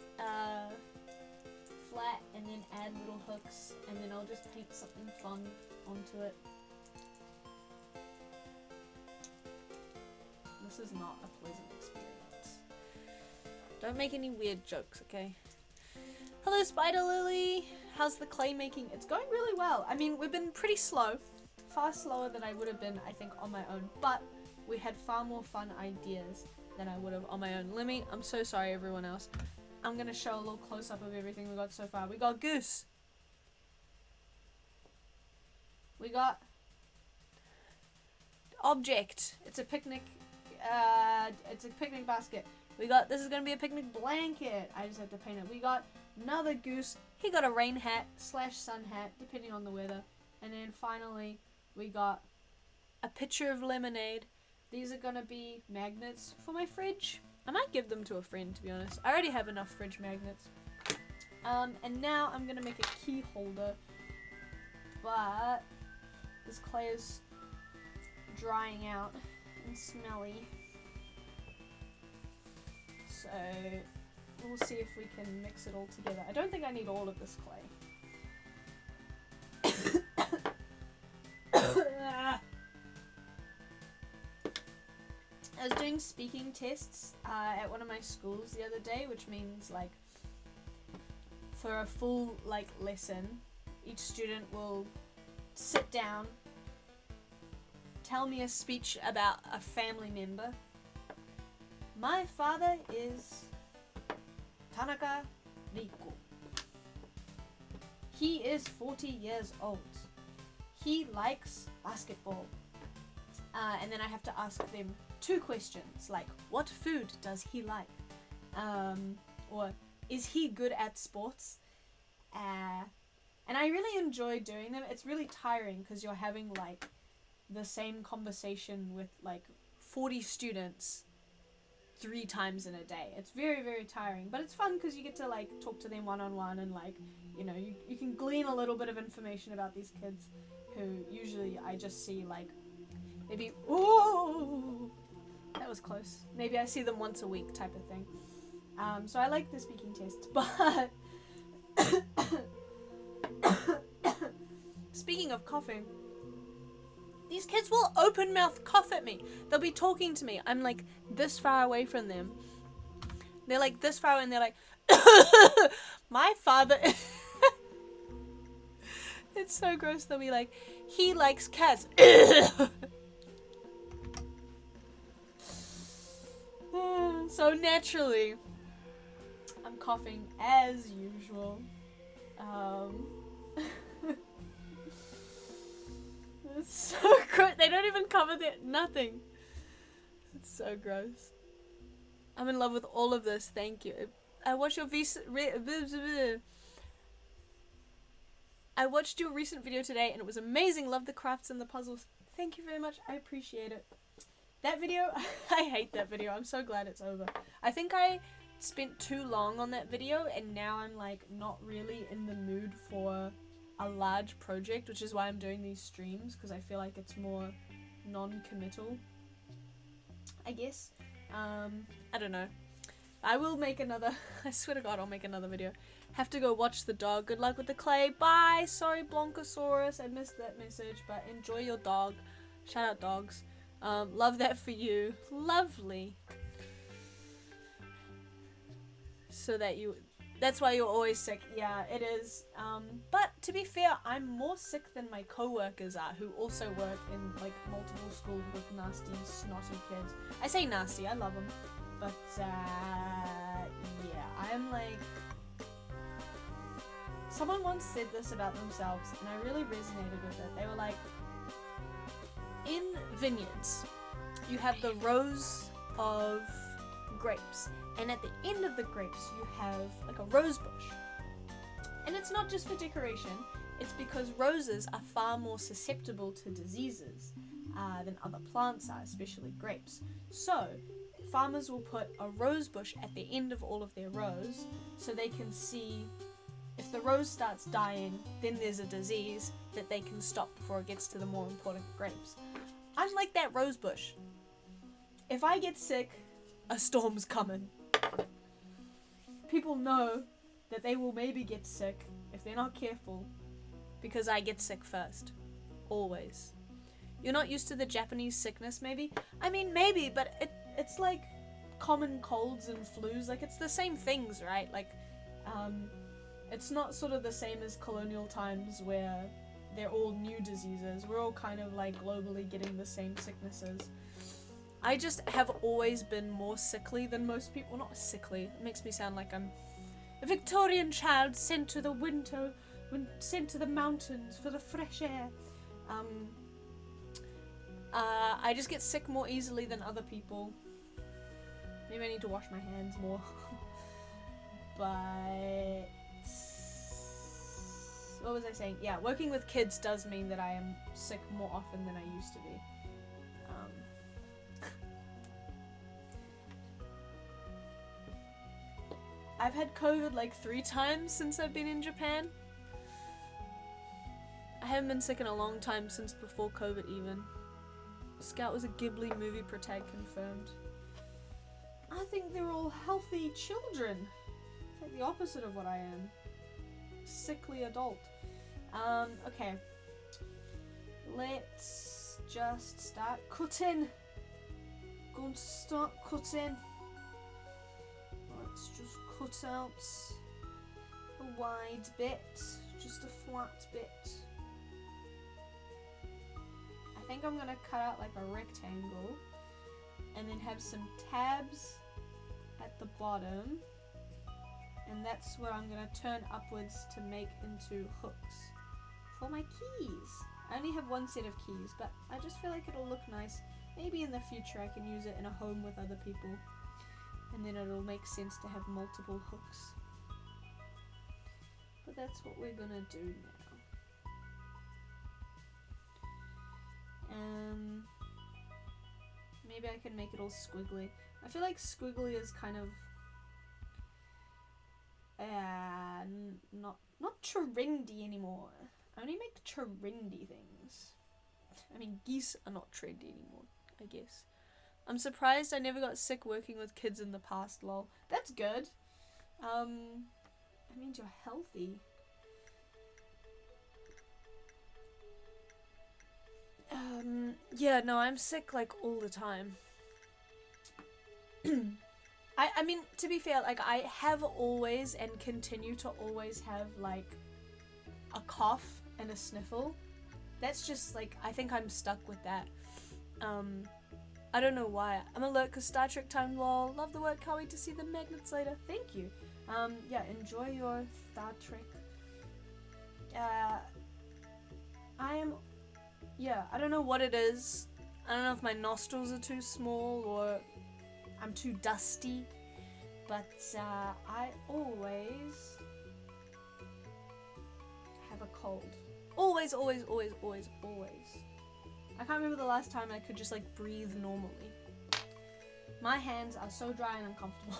flat and then add little hooks, and then I'll just paint something fun onto it. This is not a pleasant experience. Don't make any weird jokes, okay? Hello, Spider Lily! How's the clay making? It's going really well. I mean, we've been pretty slow. Far slower than I would have been, I think, on my own. But we had far more fun ideas than I would have on my own. I'm so sorry, everyone else. I'm gonna show a little close-up of everything we got so far. We got goose. We got object. It's a picnic. It's a picnic basket. We got, this is gonna be a picnic blanket. I just have to paint it. We got another goose. He got a rain hat / sun hat, depending on the weather. And then finally, we got a pitcher of lemonade. These are gonna be magnets for my fridge. I might give them to a friend, to be honest. I already have enough fridge magnets. And now I'm gonna make a key holder. But this clay is drying out and smelly. So we'll see if we can mix it all together. I don't think I need all of this clay. I was doing speaking tests at one of my schools the other day, which means like for a full like lesson, each student will sit down, tell me a speech about a family member. My father is Tanaka Riko. He is 40 years old. He likes basketball. And then I have to ask them 2 questions, like what food does he like? Or is he good at sports? And I really enjoy doing them. It's really tiring because you're having like the same conversation with like 40 students 3 times in a day. It's very, very tiring, but it's fun because you get to like talk to them one-on-one and like, you know, you can glean a little bit of information about these kids who usually I just see like maybe, ooh, that was close. Maybe I see them once a week type of thing. So I like the speaking tests, but speaking of coughing, these kids will open mouth cough at me. They'll be talking to me. I'm like this far away from them. They're like this far away and they're like, my father. It's so gross. They'll be like, he likes cats. So naturally, I'm coughing as usual. It's so gross. They don't even cover that. Nothing. It's so gross. I'm in love with all of this. Thank you. I watched your recent video today and it was amazing. Love the crafts and the puzzles. Thank you very much. I appreciate it. That video, I hate that video. I'm so glad it's over. I think I spent too long on that video and now I'm like not really in the mood for a large project, which is why I'm doing these streams, because I feel like it's more non-committal, I guess. I don't know. I will make another, I swear to God I'll make another video. Have to go watch the dog. Good luck with the clay. Bye! Sorry Blonkosaurus, I missed that message, but enjoy your dog. Shout out dogs. Love that for you. Lovely. So that's why you're always sick. Yeah, it is. But to be fair, I'm more sick than my co-workers are, who also work in like multiple schools with nasty, snotty kids. I say nasty, I love them. But yeah, I'm like, someone once said this about themselves and I really resonated with it. They were like, in vineyards, you have the rows of grapes, and at the end of the grapes, you have like a rose bush. And it's not just for decoration, it's because roses are far more susceptible to diseases than other plants are, especially grapes. So, farmers will put a rose bush at the end of all of their rows so they can see if the rose starts dying, then there's a disease that they can stop before it gets to the more important grapes. I'm like that rose bush. If I get sick, a storm's coming. people know that they will maybe get sick if they're not careful, because I get sick first. Always. You're not used to the Japanese sickness, maybe? I mean, maybe, but it's like common colds and flus. Like, it's the same things, right? Like, it's not sort of the same as colonial times where they're all new diseases. We're all kind of like globally getting the same sicknesses. I just have always been more sickly than most people. Well, not sickly. It makes me sound like I'm a Victorian child sent to the winter, sent to the mountains for the fresh air. I just get sick more easily than other people. Maybe I need to wash my hands more. But what was I saying? Yeah, working with kids does mean that I am sick more often than I used to be. I've had COVID like 3 times since I've been in Japan. I haven't been sick in a long time, since before COVID even. Scout was a Ghibli movie protag confirmed. I think they're all healthy children. It's like the opposite of what I am. Sickly adult. Okay. Let's just start cutting. Going to start cutting. Let's just cut out a wide bit, just a flat bit. I think I'm gonna cut out like a rectangle and then have some tabs at the bottom, and that's what I'm gonna turn upwards to make into hooks for my keys. I only have one set of keys, but I just feel like it'll look nice. Maybe in the future I can use it in a home with other people, and then it'll make sense to have multiple hooks. But that's what we're gonna do now. Maybe I can make it all squiggly. I feel like squiggly is kind of not trendy anymore. I only make trendy things. I mean, geese are not trendy anymore, I guess. I'm surprised I never got sick working with kids in the past, lol. That's good. That means you're healthy. Yeah, no, I'm sick like all the time. I mean, to be fair, like I have always and continue to always have like a cough and a sniffle. That's just like, I think I'm stuck with that. I don't know why. I'm alert because Star Trek time, lol. Love the work, can't wait to see the magnets later. Thank you. Yeah, enjoy your Star Trek. I don't know what it is. I don't know if my nostrils are too small or I'm too dusty, but I always have a cold. Always, always, always, always, always. I can't remember the last time I could just like breathe normally. My hands are so dry and uncomfortable.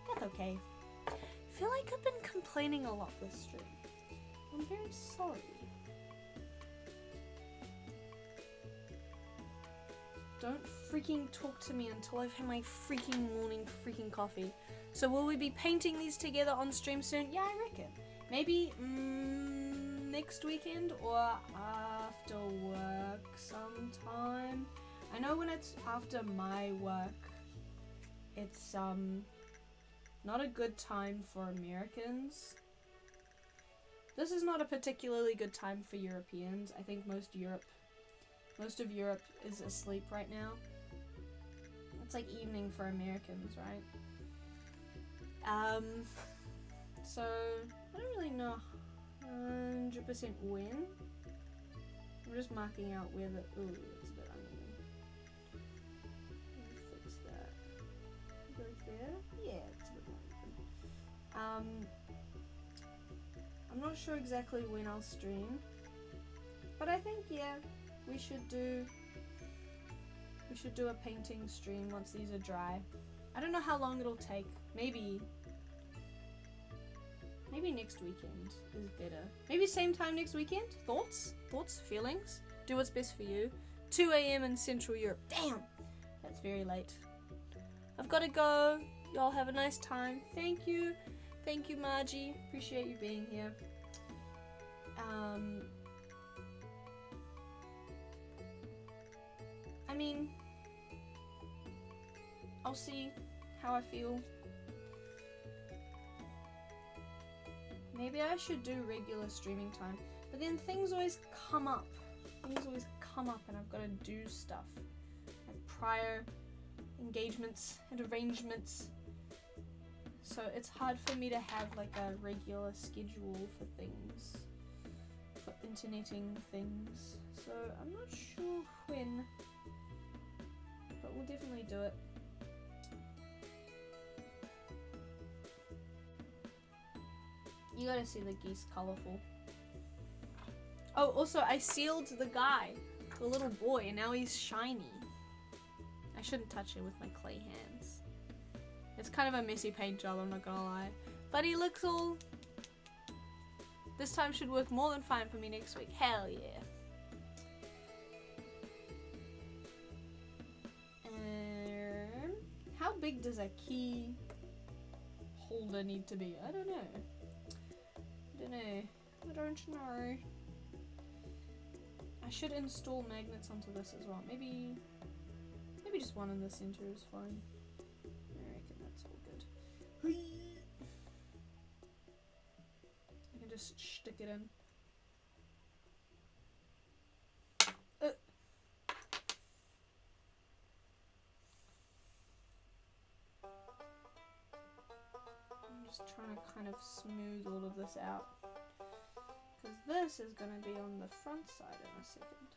That's okay. I feel like I've been complaining a lot this stream. I'm very sorry. Don't freaking talk to me until I've had my freaking morning freaking coffee. So will we be painting these together on stream soon? Yeah, I reckon. Maybe next weekend or after work sometime. I know when it's after my work, it's not a good time for Americans. This is not a particularly good time for Europeans. I think most of Europe is asleep right now. It's like evening for Americans, right? So I don't really know 100% when. I'm just marking out where the ooh, it's a bit uneven. Let me fix that. Right there? Yeah, it's a bit more even. I'm not sure exactly when I'll stream, but I think yeah, we should do a painting stream once these are dry. I don't know how long it'll take. Maybe next weekend is better. Maybe same time next weekend? Thoughts? Feelings? Do what's best for you. 2 a.m. in Central Europe. Damn! That's very late. I've got to go. Y'all have a nice time. Thank you. Thank you, Margie. Appreciate you being here. I mean, I'll see how I feel. Maybe I should do regular streaming time, but then things always come up. And I've got to do stuff. Like prior engagements and arrangements. So it's hard for me to have like a regular schedule for things. For interneting things. So I'm not sure when. But we'll definitely do it. You gotta see the geese colourful. Oh, also I sealed the guy, the little boy, and now he's shiny. I shouldn't touch it with my clay hands. It's kind of a messy paint job, I'm not gonna lie. But he looks all... This time should work more than fine for me next week. Hell yeah. How big does a key holder need to be? I don't know. I don't know. I should install magnets onto this as well. Maybe just one in the center is fine. I reckon that's all good. I can just stick it in. I'm just trying to kind of smooth all of this out. Because this is going to be on the front side in a second.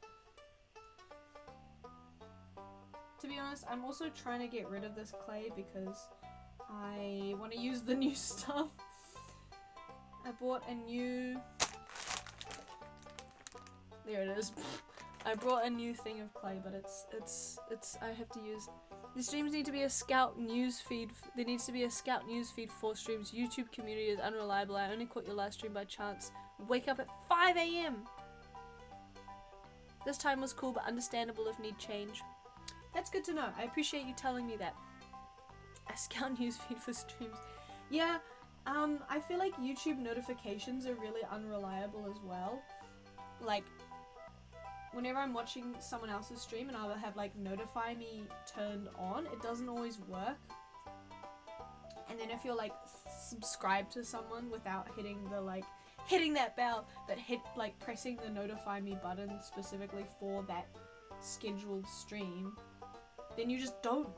To be honest, I'm also trying to get rid of this clay because I want to use the new stuff. I bought a new... There it is. I brought a new thing of clay, but it's I have to use... The streams need to be a scout news feed. There needs to be a scout news feed for streams. YouTube community is unreliable. I only caught your last stream by chance. Wake up at 5 AM. This time was cool, but understandable if need change. That's good to know. I appreciate you telling me that. A scout news feed for streams. Yeah, I feel like YouTube notifications are really unreliable as well. Like, whenever I'm watching someone else's stream and I'll have like notify me turned on, it doesn't always work. And then if you're like subscribed to someone without hitting that bell, but pressing the notify me button specifically for that scheduled stream, then you just don't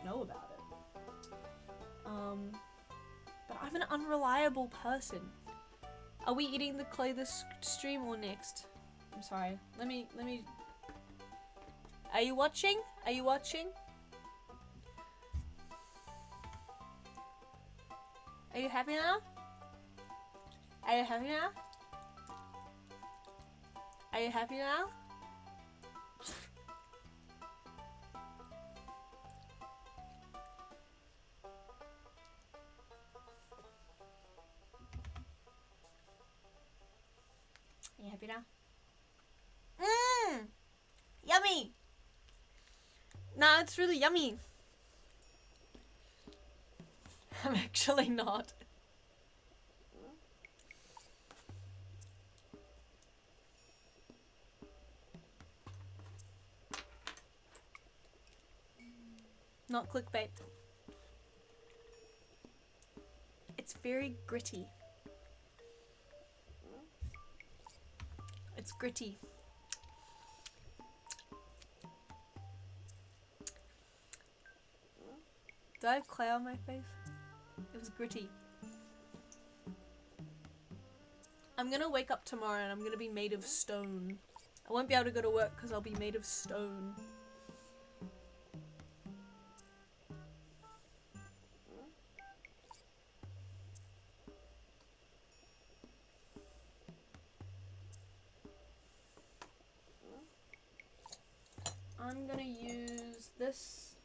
know about it. But I'm an unreliable person. Are we eating the clay this stream or next? I'm sorry. Let me. Are you watching? Are you watching? Are you happy now? Are you happy now? Are you happy now? Are you happy now? Mmm! Yummy! Nah, it's really yummy. I'm actually not. Not clickbait. It's very gritty. It's gritty. Do I have clay on my face? It was gritty. I'm gonna wake up tomorrow and I'm gonna be made of stone. I won't be able to go to work because I'll be made of stone. I'm gonna use this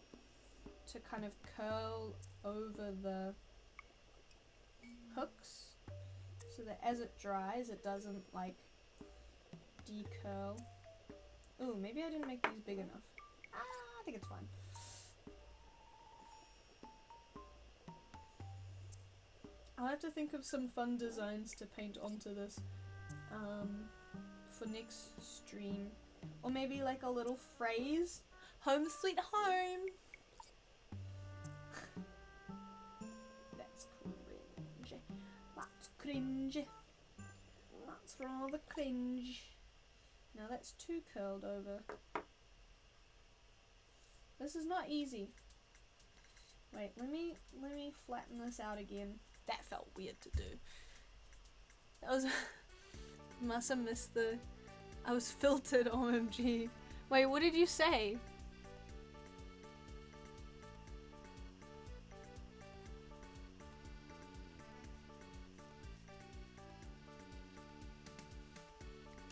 to kind of curl over the hooks so that as it dries it doesn't like decurl. Ooh, maybe I didn't make these big enough. I think it's fine. I'll have to think of some fun designs to paint onto this for next stream. Or maybe like a little phrase. Home sweet home! That's cringe. That's cringe. That's rather cringe. Now that's too curled over. This is not easy. Wait, let me flatten this out again. That felt weird to do. That was must have missed the I was filtered, OMG. Wait, what did you say?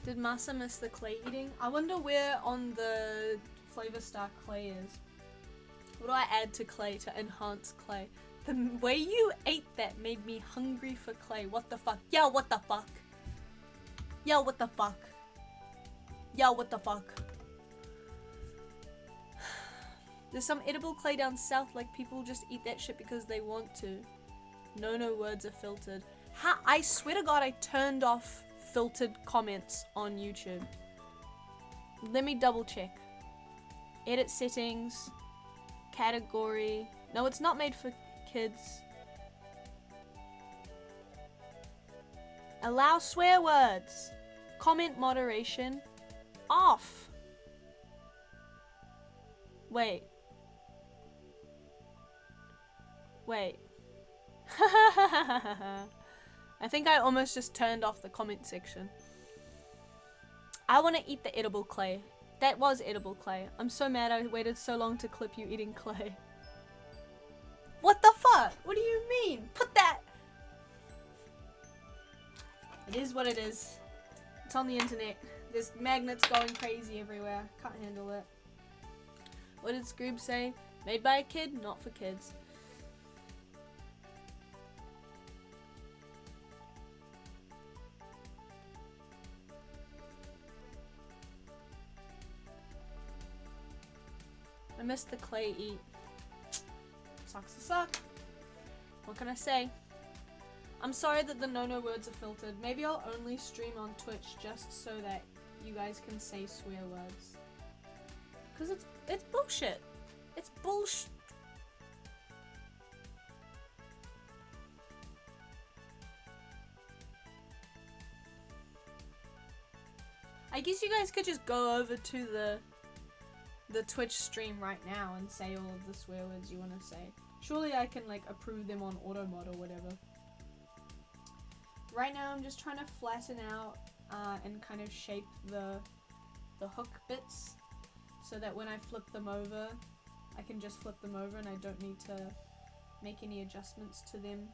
Did Masa miss the clay eating? I wonder where on the Flavor Star clay is. What do I add to clay to enhance clay? The way you ate that made me hungry for clay. What the fuck? Yo, what the fuck? Yo, what the fuck? Yo, what the fuck? There's some edible clay down south, like people just eat that shit because they want to. No words are filtered. I swear to God I turned off filtered comments on YouTube. Let me double check. Edit settings. Category. No, it's not made for kids. Allow swear words. Comment moderation. Off. Wait. I think I almost just turned off the comment section. I want to eat the edible clay. That was edible clay. I'm so mad I waited so long to clip you eating clay. What the fuck? What do you mean? Put that... It is what it is. It's on the internet. There's magnets going crazy everywhere. Can't handle it. What did Scroob say? Made by a kid, not for kids. I missed the clay eat. Sucks to suck. What can I say? I'm sorry that the no words are filtered. Maybe I'll only stream on Twitch just so that you guys can say swear words. Cause it's bullshit. It's bullshit. I guess you guys could just go over to the Twitch stream right now and say all of the swear words you want to say. Surely I can like approve them on auto mod or whatever. Right now I'm just trying to flatten out and kind of shape the hook bits so that when I flip them over, I can just flip them over and I don't need to make any adjustments to them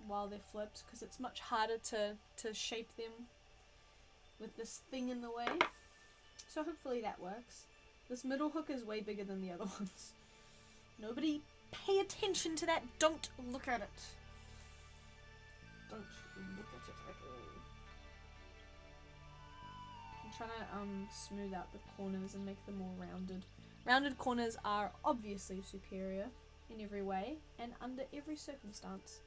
while they're flipped, because it's much harder to shape them with this thing in the way. So hopefully that works. This middle hook is way bigger than the other ones. Nobody pay attention to that. Don't look at it. Don't look at it at all. I'm trying to smooth out the corners and make them more rounded. Rounded corners are obviously superior in every way and under every circumstance.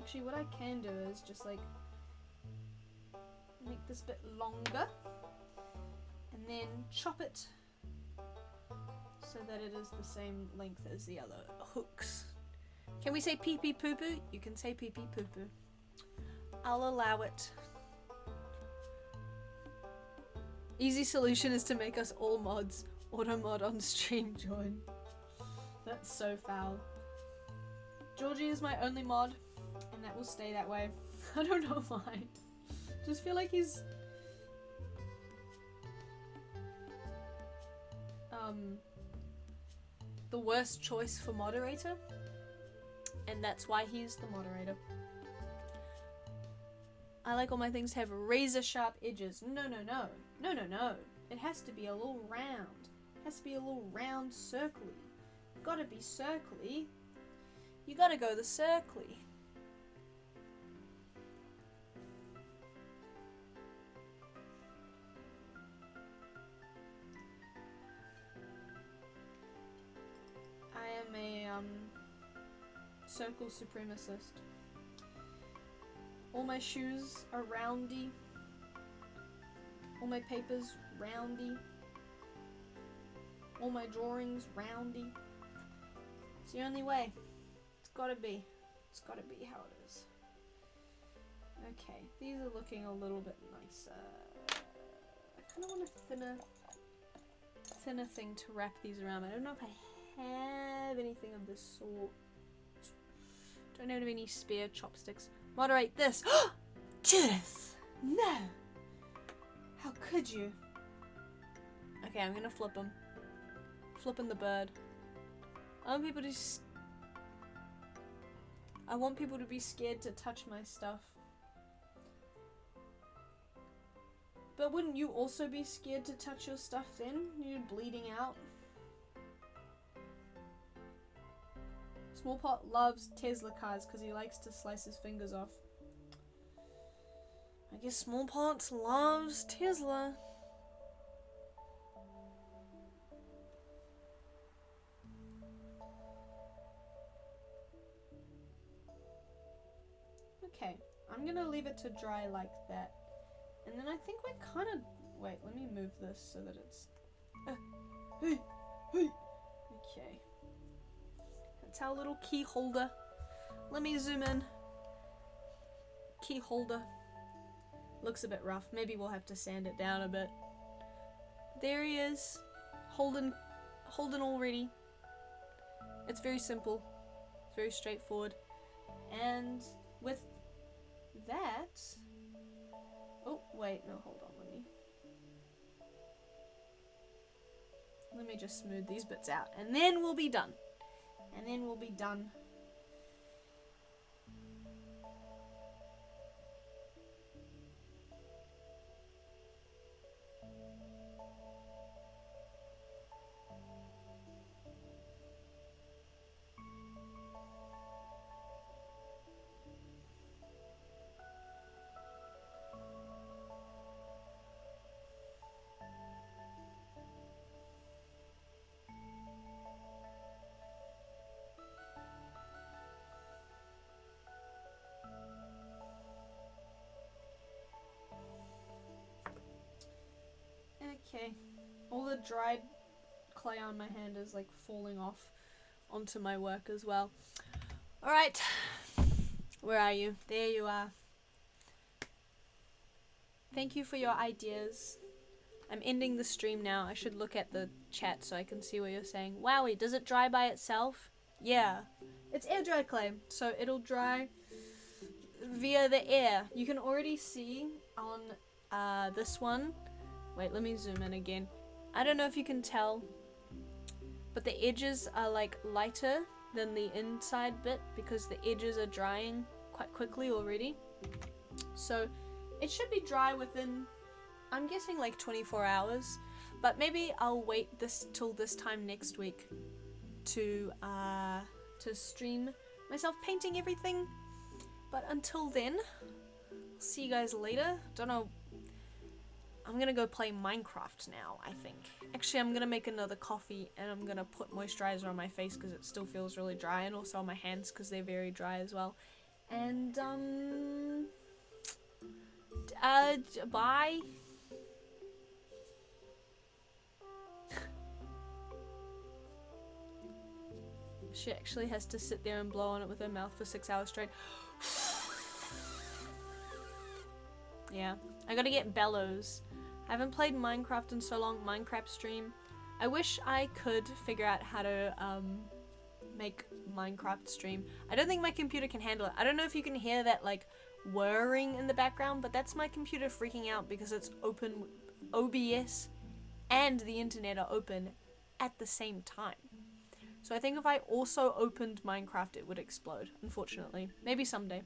Actually, what I can do is just like make this bit longer and then chop it so that it is the same length as the other hooks. Can we say pee pee poo poo? You can say pee pee poo poo. I'll allow it. Easy solution is to make us all mods. Auto mod on stream join. That's so foul. Georgie is my only mod. And that will stay that way. I don't know why. Just feel like he's the worst choice for moderator, and that's why he's the moderator. I like all my things to have razor sharp edges. No. It has to be a little round. It has to be a little round circly. Gotta be circly. You gotta go the circly. circle supremacist. All my shoes are roundy. All my papers roundy. All my drawings roundy. It's the only way. It's gotta be. It's gotta be how it is. Okay, these are looking a little bit nicer. I kind of want a thinner thing to wrap these around. I don't know if I have anything of this sort. Don't have any spare chopsticks. Moderate this. Judith! No! How could you? Okay, I'm gonna flip him. Flipping the bird. I want people to be scared to touch my stuff. But wouldn't you also be scared to touch your stuff then? You're bleeding out. Smallpot loves Tesla cars because he likes to slice his fingers off. I guess Smallpot loves Tesla. Okay, I'm gonna leave it to dry like that. And then I think we're kind of... Wait, let me move this so that it's... Okay. That's our little key holder. Let me zoom in. Key holder. Looks a bit rough. Maybe we'll have to sand it down a bit. There he is. Holding already. It's very simple. It's very straightforward. And with that... Oh, wait, no, hold on, let me just smooth these bits out, and then we'll be done. Okay, all the dried clay on my hand is like falling off onto my work as well. Alright, where are you? There you are. Thank you for your ideas. I'm ending the stream now. I should look at the chat so I can see what you're saying. Wowie, does it dry by itself? Yeah. It's air dried clay, so it'll dry via the air. You can already see on this one. Wait, let me zoom in again. I don't know if you can tell, but the edges are like lighter than the inside bit because the edges are drying quite quickly already. So it should be dry within, I'm guessing, like 24 hours, but maybe I'll wait till this time next week to stream myself painting everything. But until then, I'll see you guys later. Don't know. I'm gonna go play Minecraft now, I think. Actually, I'm gonna make another coffee and I'm gonna put moisturizer on my face because it still feels really dry, and also on my hands because they're very dry as well. And, bye. She actually has to sit there and blow on it with her mouth for 6 hours straight. Yeah, I gotta get bellows. I haven't played Minecraft in so long. Minecraft stream. I wish I could figure out how to make Minecraft stream. I don't think my computer can handle it. I don't know if you can hear that like whirring in the background, but that's my computer freaking out because it's open. OBS and the internet are open at the same time. So I think if I also opened Minecraft, it would explode, unfortunately. Maybe someday.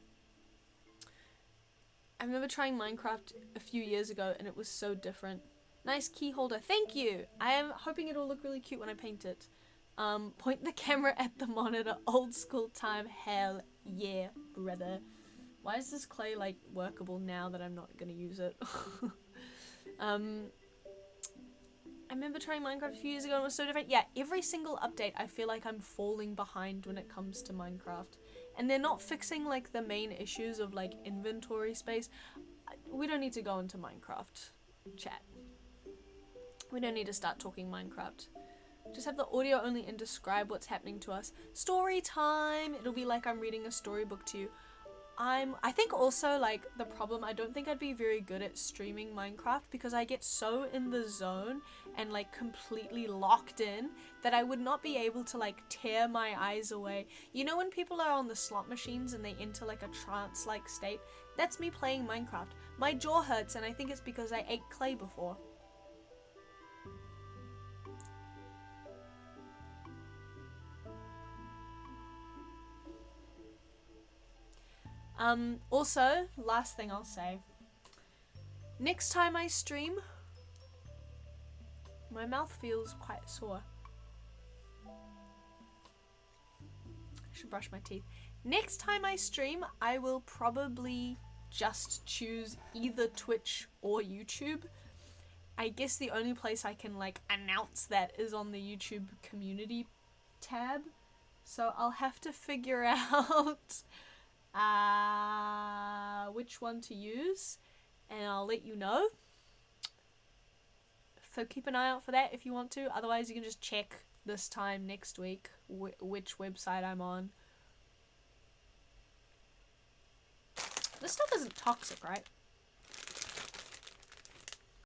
I remember trying Minecraft a few years ago and it was so different. Nice key holder. Thank you! I am hoping it'll look really cute when I paint it. Point the camera at the monitor. Old school time. Hell yeah, brother. Why is this clay like workable now that I'm not gonna use it? I remember trying Minecraft a few years ago and it was so different. Yeah, every single update I feel like I'm falling behind when it comes to Minecraft. and they're not fixing like the main issues of like inventory space. We don't need to go into Minecraft chat. We don't need to start talking Minecraft. Just have the audio only and describe what's happening to us. Story time! It'll be like I'm reading a storybook to you. I think also like the problem, I don't think I'd be very good at streaming Minecraft because I get so in the zone and like completely locked in that I would not be able to like tear my eyes away. You know when people are on the slot machines and they enter like a trance-like state? That's me playing Minecraft. My jaw hurts and I think it's because I ate clay before. Also, last thing I'll say. Next time I stream, my mouth feels quite sore. I should brush my teeth. Next time I stream, I will probably just choose either Twitch or YouTube. I guess the only place I can like announce that is on the YouTube community tab. So I'll have to figure out which one to use, and I'll let you know. So keep an eye out for that if you want to. Otherwise, you can just check this time next week which website I'm on. This stuff isn't toxic, right?